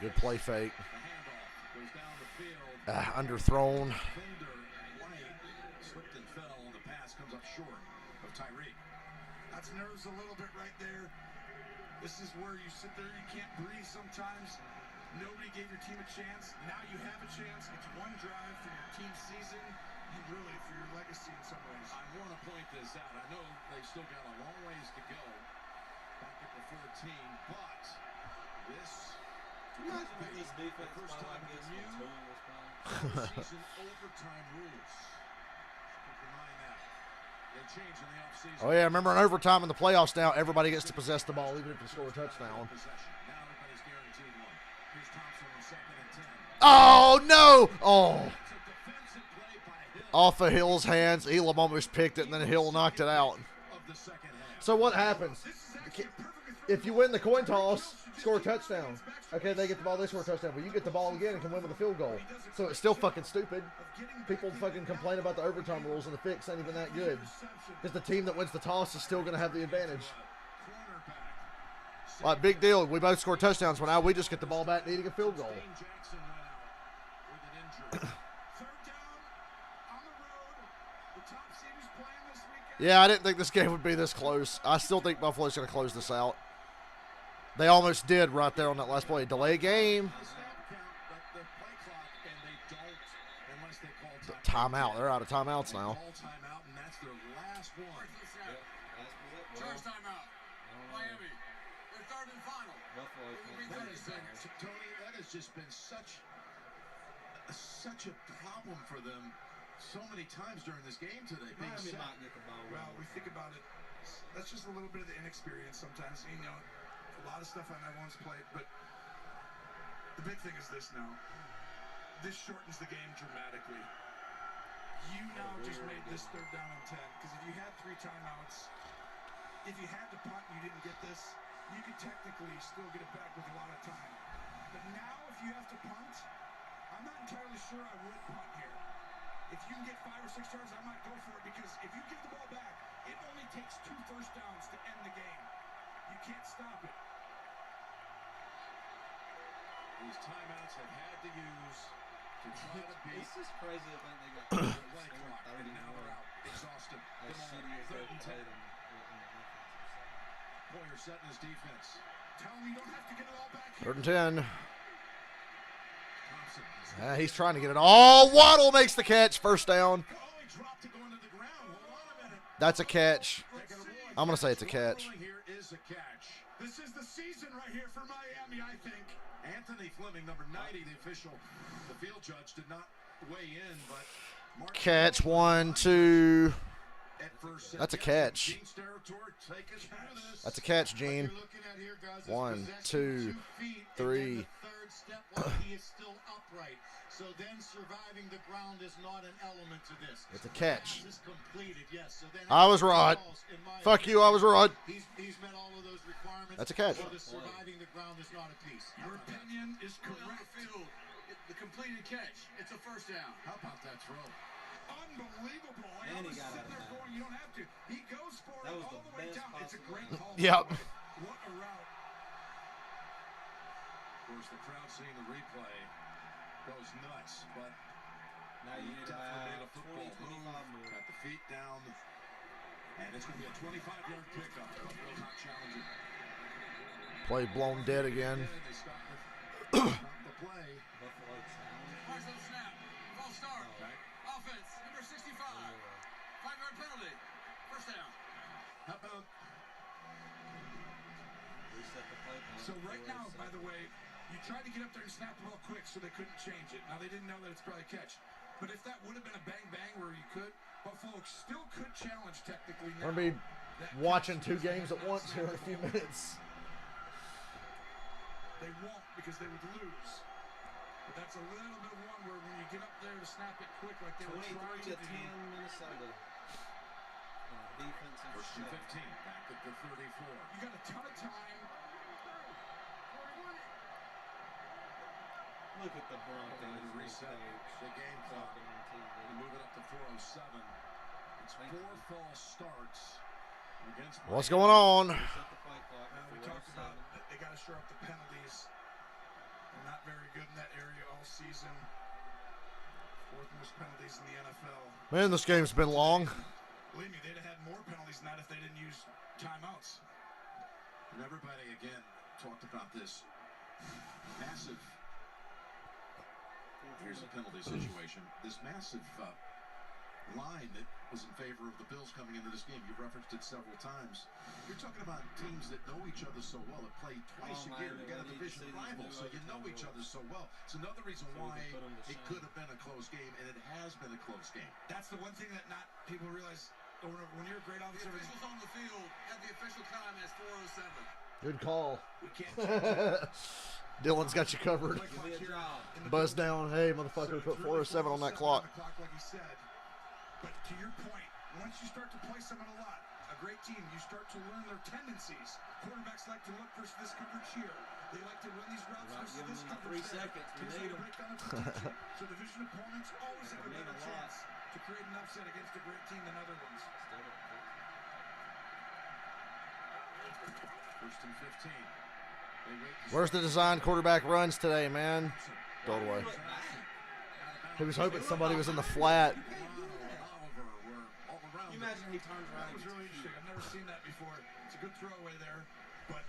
Good play fake. The handoff goes down the field. Underthrown. Fender White slipped and fell. The pass comes up short of Tyreek. That's nerves a little bit right there. This is where you sit there, you can't breathe sometimes. Nobody gave your team a chance. Now you have a chance. It's one drive for your team season and really for your legacy in some ways. I want to point this out. I know they've still got a long ways to go back at the 14, but this Imagine if this defense first played time like this with when new Tua was playing. season overtime rules. Keep in mind that. They change in the offseason. Oh, yeah, remember in overtime in the playoffs now, everybody gets to possess the ball even if you score a touchdown. Possession. Now everybody's guaranteed one. Here's Thompson on 2nd and 10. Oh, no! Oh, It's a defensive play by Hill off of Hill's hands. Elam almost picked it, and then Hill knocked it out. of the second half. So what happens? If you win the coin toss, score a touchdown. Okay, they get the ball, they score a touchdown, but you get the ball again and can win with a field goal. So it's still fucking stupid. People fucking complain about the overtime rules, and the fix ain't even that good. Because the team that wins the toss is still going to have the advantage. Cornerback. Like, big deal. We both score touchdowns, well, now we just get the ball back needing a field goal. Dane Jackson went out with an injury. 3rd down on the road. The top seed is playing this weekend. Yeah, I didn't think this game would be this close. I still think Buffalo's going to close this out. They almost did right there on that last play. Delay game. The snap count, the play clock, and they don't unless they call Timeout. They're out of timeouts now. Call timeout, and that's their last one. Charge timeout. Miami. Their third and final. Tony, that has just been such a problem for them so many times during this game today. Well, we think about it. That's just a little bit of the inexperience sometimes. You know, a lot of stuff I never once played, but the big thing is this now. This shortens the game dramatically. You now just made this 3rd down and 10, because if you had 3 timeouts, if you had to punt and you didn't get this, you could technically still get it back with a lot of time. But now if you have to punt, I'm not entirely sure I would punt here. If you can get 5 or 6 yards, I might go for it, because if you give the ball back, it only takes 2 first downs to end the game. You can't stop it. These timeouts have had to use to try to beat. This is crazy to think they got play clock, and now they're out. Exhausted. as shitty as they played in the defensive side. Poyer setting his defense. Tell him you don't have to get it all back here. 3rd and 10. Thompson. He's trying to get it. Oh, Waddle makes the catch. First down. Oh, he dropped it going to the ground. Hold on a minute. That's a catch. I'm going to say it's a catch. Here is a catch. This is the season right here for Miami, I think. Anthony Fleming, number 90, the official, the field judge, did not weigh in, but Mark Catch 1, 2. at first said That's a yes, catch. Gene's territory, take us through this. That's a catch, Gene. What you're looking at here, guys, is 1, possession, 2, 2 feet, 3. And then the third step while he is still upright. So then surviving the ground is not an element to this. It's a catch. Pass is completed, yes. So then I was right. Fuck you, I was right. He's met all of those requirements. That's a catch. So the surviving the ground is not a piece. Your opinion is On the correct. field, the completed catch. It's a first down. How about that throw? Unbelievable. And I he was got sitting out of there bounds. going, you don't have to. He goes for That it was all the the way best down. It's a great possible call. Yep. by the way. What a route. Of course, the crowd seeing the replay goes nuts, but Now you need definitely made a about football 20, 25 move. more. Got the feet down, and it's going to be a 25-yard pickup. Buffalo not challenging. Play blown dead again. They stop the play. Buffalo challenge. Partial snap. False start. Okay. Offense, number 65. 5-yard penalty. First down. How about Reset the play clock. So right now, by the way, you tried to get up there and snap the ball quick so they couldn't change it. Now, they didn't know that it's probably a catch. But if that would have been a bang-bang where you could, Buffalo still could challenge technically now. We're going to be that watching catch 2 games at because once here in a few minutes. They won't because they would lose. But that's a little bit of one where when you get up there to snap it quick like they were 23 trying to to 10 do. Minnesota. Defensive first and shut. 15, back at the 34. You got a ton of time. Look at the Okay, Broncos. to reset the game clock. Talking on TV. And move it up to 407. It's 4 false starts against What's Miami. going on? Reset the play clock. We talked about that they got to shore up the penalties. They're not very good in that area all season. 4th most penalties in the NFL. Man, this game's been long. Believe me, they'd have had more penalties than that if they didn't use timeouts. And everybody, again, talked about this massive, here's the penalty situation, this massive line that was in favor of the Bills coming into this game. You referenced it several times. You're talking about teams that know each other so well, that play twice a year. You got a division rival, so you know each other so well. It's another reason why it could have been a close game, and it has been a close game. That's the one thing that not people realize. When you're a great The officer, officials on the field had the official time as 4:07. Good call. we can't change it. Dylan's got you covered. Play clock here in the Buzz building. down. Hey, motherfucker, So put it's really 407 on that 4:07 clock. like he said. But to your point, once you start to play someone a lot, a great team, you start to learn their tendencies. Quarterbacks like to look versus this coverage here. They like to run these routes Right, versus give this them the coverage 3 there. seconds. We Here's how need you 'em. break down the protection. So division opponents always have a We need better a lot. chance to create an upset against a great team than other ones. Still don't think. First and 15. They wait to Where's the design quarterback runs today, man? Go away. Look back. He was hoping somebody was in the flat. Oliver were all around. You imagine he turns around. That was really interesting. I've never seen that before. It's a good throwaway there, but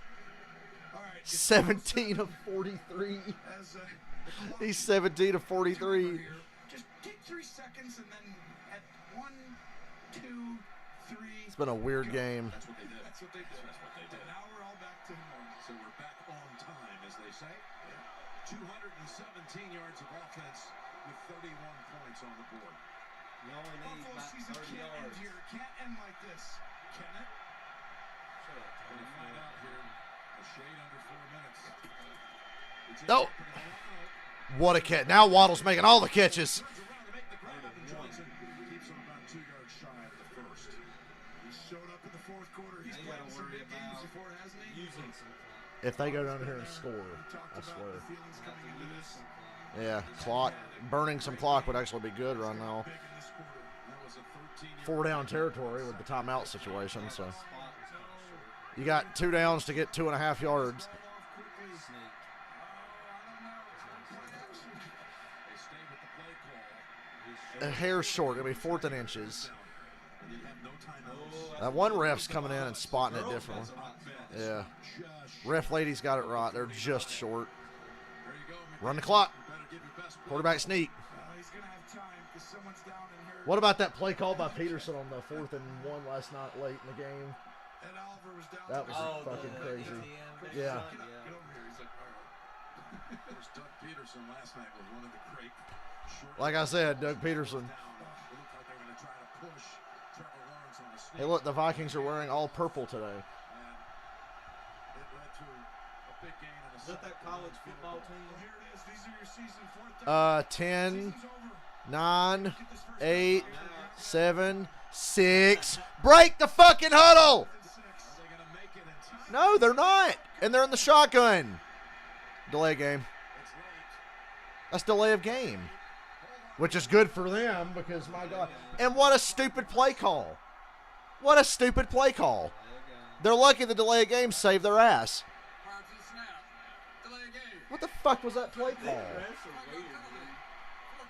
right. 17 of 43. As, He's 17 of 43. Just take 3 seconds and then at 1, 2, 3. It's been a weird game. That's what they did. That's what they did. That's what they did. Now we're all back to normal. So we're back on time, as they say. 217 yards of offense with 31 points on the board. You only need Buffalo about season 30 can't end yards. here. Can't end like this. Can it? Shut up, We're going to find out here. A shade under 4 minutes. It's Oh. What a catch. Now Waddle's making all the catches. Turns around to make the grab, and Johnson keeps him about 2 yards shy of the first. He showed up in the fourth quarter. He's They played gotta some worry big games about before, hasn't he? using some clock. If they go down here and score, We talked I about swear. the feelings coming into this. Yeah, clock. Burning some clock would actually be good right now. Big in this quarter. That was a 13-yard 4 down territory with the timeout situation, so. Spot was kind of short. You got 2 downs to get 2.5 yards. Start off quickly. Sneak. They stay with the play call. A hair short. It'll be 4th and inches. And you have no timeouts. That one ref's coming in and spotting it differently. Yeah. Just Ref lady's got it right. They're just short. there you go. Run the clock. You better give your best. Quarterback sneak. He's going to have time because someone's down in here. What about that play call by Peterson on the 4th and 1 last night late in the game? Ed Oliver was down. That was Oh, fucking the crazy. ATM. Yeah. Get over here. He's like, all right. It was Doug Peterson last night with one of the great short. Like I said, Doug Peterson. Down. It looked like they were going to try to push Trevor Lawrence on the sneak. Hey, look, the Vikings are wearing all purple today. And it led to a big gain in the Is that that college football team? Well, here it is. These are your season fourth down. 10, Season's over. 9, Get this first 8, down. 7, 6. Break the fucking huddle! Are they going to make it in time? No, they're not. And they're in the shotgun. Delay game. It's late. That's delay of game. Which is good for them because, my God. And what a stupid play call. What a stupid play call. They're lucky the delay of game saved their ass. Prior to the snap. Delay a game. What the fuck was that play call? Fourth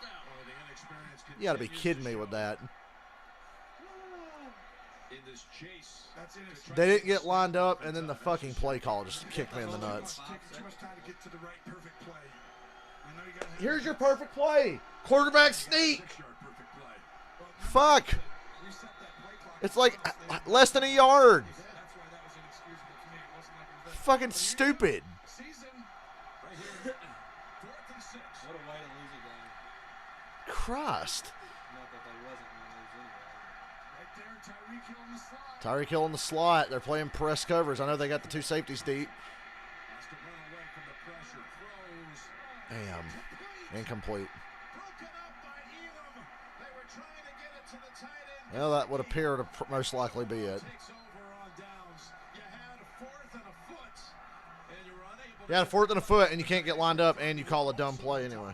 down. Oh, the inexperience You gotta be continues kidding to me with show that. in this chase. That's it. It's They didn't get lined up, and then the fucking play call just kicked me in the nuts. Taking too much time to get to the right perfect play. I know you gotta have Here's your perfect play. Quarterback sneak. 6-yard perfect play. Fuck. reset that play clock. It's like less than a yard. That's why that was inexcusable to me. It wasn't like it was that Fucking stupid. season. Right here. 4th and 6. What a way to lose a game. Christ. Not that they wasn't going to lose anyway. Right there, Tyreek Hill in the slot. Tyreek Hill in the slot. They're playing press covers. I know they got the 2 safeties deep. Has to run away from the pressure. Throws. Damn. Incomplete. Broken up by Elam. They were trying to get it to the tight end. Well, that would appear to most likely be it. Takes over on downs. You had a 4th and a foot, and you were unable You had a 4th and a foot, and you can't get lined up, and you call a dumb play anyway.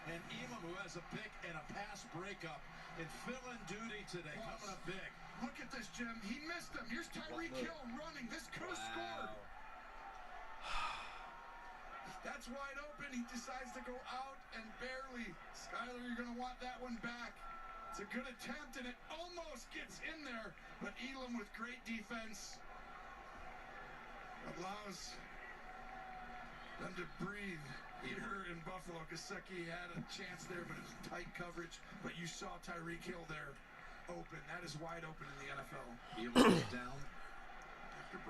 And Elam, who has a pick and a pass breakup, and fill-in duty today, coming up big. Look at this, Jim. He missed him. Here's Tyreek Hill running. This could have scored. That's wide open. He decides to go out and barely. Skylar, you're going to want that one back. It's a good attempt, and it almost gets in there. But Elam with great defense allows them to breathe here in Buffalo. Gesicki had a chance there, but it was tight coverage. But you saw Tyreek Hill there open. That is wide open in the NFL. Elam is down.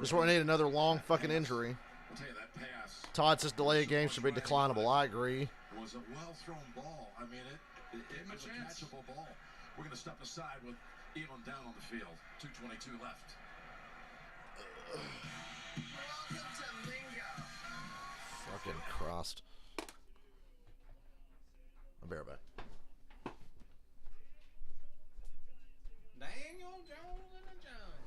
This is where I need another long fucking injury. I'll tell you, that pass Todd says delay of game should be declinable. I agree. was a well-thrown ball. I mean, it was a catchable ball. We're going to step aside with Elam down on the field. 2:22 left. Fucking Christ. I'll be right back. Daniel Jones and the Giants.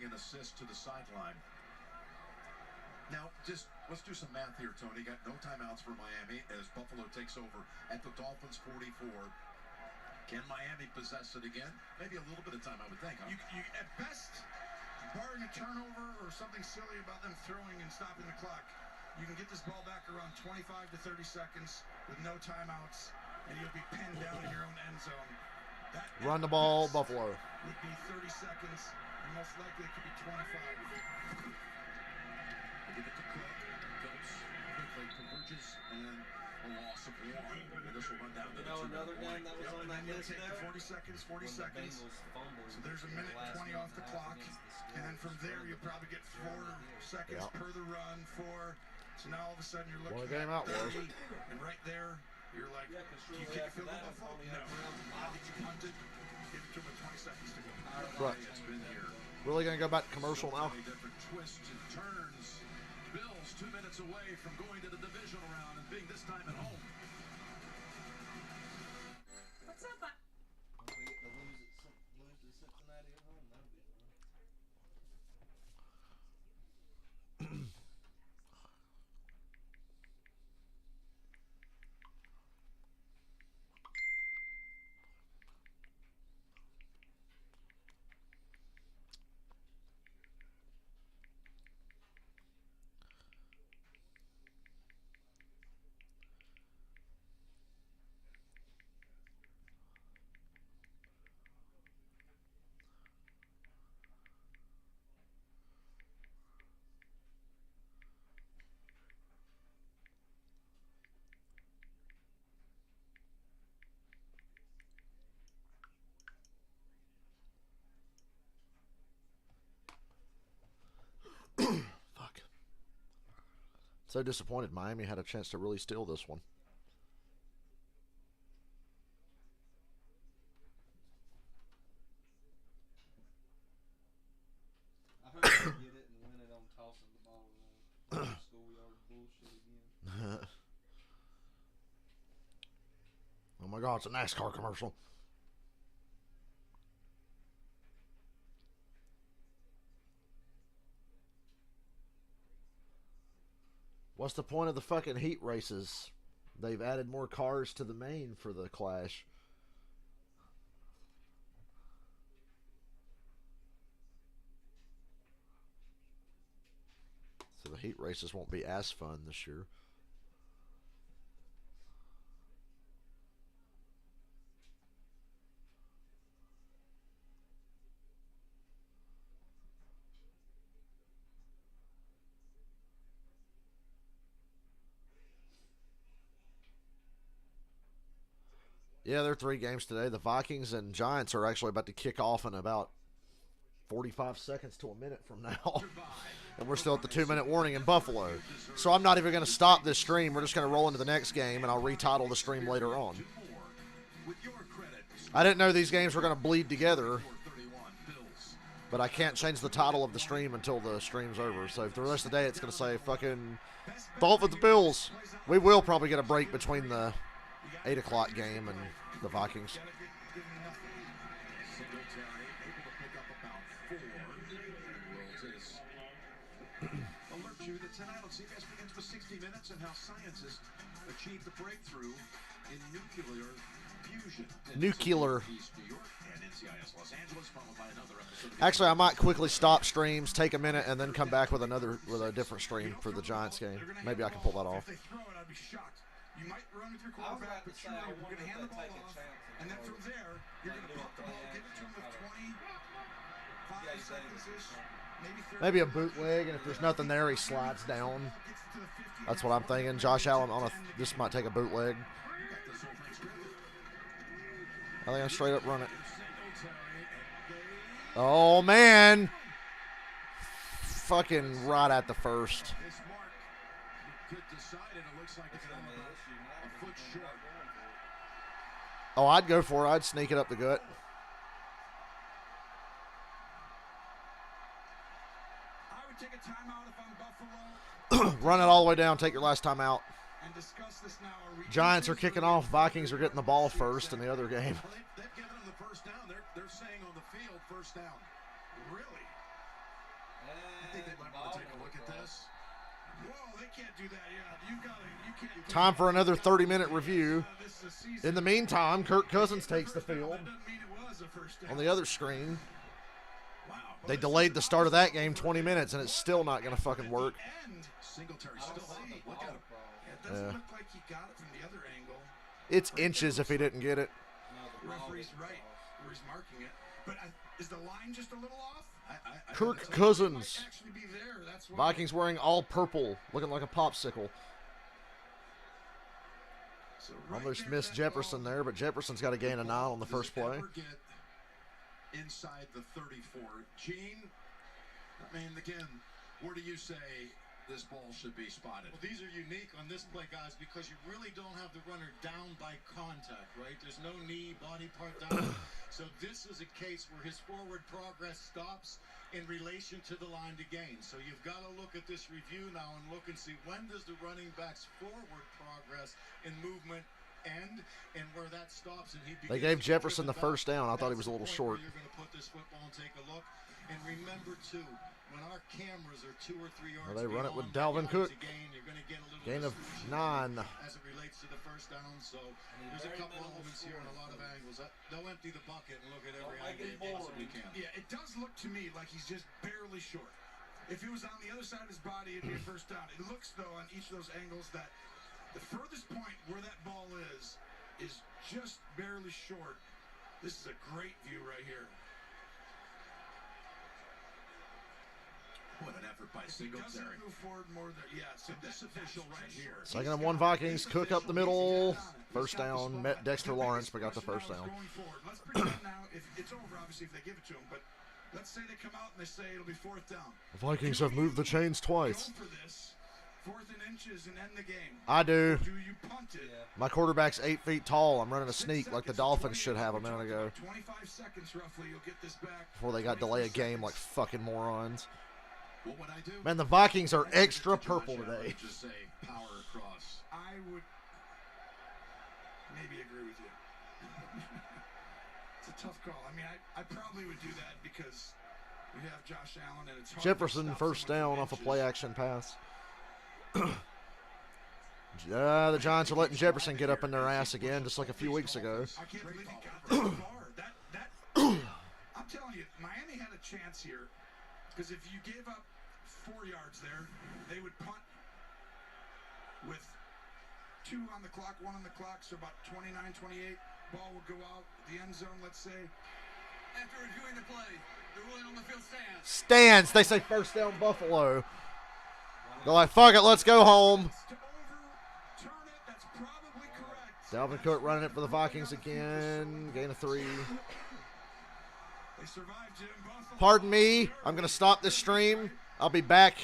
giving an assist to the sideline. Now, let's do some math here, Tony. Got no timeouts for Miami as Buffalo takes over at the Dolphins 44. Can Miami possess it again? Maybe a little bit of time, I would think. Huh? You at best, barring a turnover or something silly about them throwing and stopping the clock, you can get this ball back around 25 to 30 seconds with no timeouts, and you'll be pinned down in your own end zone. That Run the ball, Buffalo. Would be 30 seconds, and most likely it could be 25. Give it to Cook. Phillips quickly converges, and a loss of 1. And this will run down to the 2-minute another warning. game that was on that list Take there. the 40 seconds, 40 When the seconds. Bengals fumbled So there's a minute last 20 minute off the half clock, against the and then from Steelers. there you'll probably get 4 seconds Yep. per the run, 4. So now all of a sudden you're What a looking game at that was. 30, and right there you're like, Yeah, 'cause do you shortly kick a after field that, goal, it's Buffalo? only No. after round Now that you punted, give it to him with 20 seconds to go. Right. It's been here. Really going to go back to commercial now? Many different twists and turns. Bills 2 minutes away from going to the divisional round and being this time at home. What's up? If they get to lose to Cincinnati at home, that'd be fun. Fuck. So disappointed. Miami had a chance to really steal this one. I hope they get it and win it on tossing the ball around. Schoolyard bullshit again. Oh my God, it's a NASCAR commercial. What's the point of the fucking heat races? They've added more cars to the main for the Clash. So the heat races won't be as fun this year. Yeah, there are 3 games today. The Vikings and Giants are actually about to kick off in about 45 seconds to a minute from now. And we're still at the 2-minute warning in Buffalo. So I'm not even going to stop this stream. We're just going to roll into the next game, and I'll retitle the stream later on. I didn't know these games were going to bleed together, but I can't change the title of the stream until the stream's over. So for the rest of the day, it's going to say fucking Dolphins Bills. We will probably get a break between the 8 o'clock game and the Vikings. Alert you that tonight on CBS begins with 60 Minutes and how scientists achieved the breakthrough in nuclear fusion. Nuclear. East New York and NCIS Los Angeles, followed by another episode of Actually, I might quickly stop streams, take a minute, and then come back with a different stream for the Giants game. Maybe I can pull that off. If they throw it, I'd be shocked. You might run with your I was quarterback, about to but say, you're I going wonder to if hand the they ball take a off, chance and then from there, you're going to pump the ball, give it to him with 25 seconds-ish, maybe 30. Maybe a bootleg, and if there's nothing there, he slides down. That's what I'm thinking. Josh Allen this might take a bootleg. I think I'll straight up run it. Oh, man. Fucking right at the first. this mark could decide it. It looks like it's That's gonna be an about issue now. a foot short. Oh, I'd go for it. I'd sneak it up the gut. I would take a timeout if I'm Buffalo Run it all the way down. Take your last time out. and discuss this now. Giants are kicking off. Vikings are getting the ball first in the other game. Well, they've given them the first down. They're saying on the field first down. Really? I think they might want to take a look at this. Whoa, they can't do that. Yeah, you can't. Time for another 30-minute review. In the meantime, Kirk Cousins takes the field. On the other screen, they delayed the start of that game 20 minutes, and it's still not going to fucking work. Singletary still on it. Look at him. It doesn't look like he got it from the other angle. It's inches if he didn't get it. Referee's right where he's marking it. But is the line just a little off? Kirk Cousins. Actually be there. That's why. Vikings wearing all purple, looking like a popsicle. So Almost missed Jefferson there, but Jefferson's got to gain a 9 on the first play. Inside the 34. Gene, I mean, again, where do you say this ball should be spotted? Well, these are unique on this play, guys, because you really don't have the runner down by contact, right? There's no knee, body part down. So this is a case where his forward progress stops in relation to the line to gain. So you've got to look at this review now and look and see when does the running back's forward progress in movement end and where that stops. And they gave Jefferson the first down. I thought he was a little short. You're going to put this football and take a look. And remember, too, when our cameras are 2 or 3 yards, they run it with Dalvin Cook. You're going to get a little gain of 9 as it relates to the first down. So there's a couple elements here and a lot of angles. They'll empty the bucket and look at every angle they possibly can. Yeah, it does look to me like he's just barely short. If it was on the other side of his body, it'd be a first down. It looks, though, on each of those angles that the furthest point where that ball is just barely short. This is a great view right here. What an effort by Singletary. Move forward more there. Yeah, so this official right here. Second and 1 Vikings. Cook up the middle. First down. Met Dexter Lawrence, but got the first down. Let's pretend now, if it's over, obviously, if they give it to him, but let's say they come out and they say it'll be 4th down. The Vikings have moved the chains twice. Go for this. 4th and inches and end the game. I do. Do you punt it? My quarterback's 8 feet tall. I'm running a sneak like the Dolphins should have a minute ago. 25 seconds roughly, you'll get this back. Before they got delay a game like fucking morons. What would I do? Man, the Vikings are extra purple today. Just say power across. I would maybe agree with you. It's a tough call. I mean, I probably would do that because we have Josh Allen and it's hard. Jefferson first down off a play action pass. The Giants are letting Jefferson get up in their ass again, just like a few weeks ago. I can't believe he got that far. I'm telling you, Miami had a chance here because if you gave up 4 yards there, they would punt with 2 on the clock, 1 on the clock, so about 29, 28. Ball would go out the end zone, let's say. After reviewing the play, the ruling on the field stands. Stands. They say first down Buffalo. They're like, fuck it, let's go home. That's probably correct. Dalvin Cook running it for the Vikings again. Gain of 3. They survived, Jim. Buffalo. Pardon me. I'm going to stop this stream. I'll be back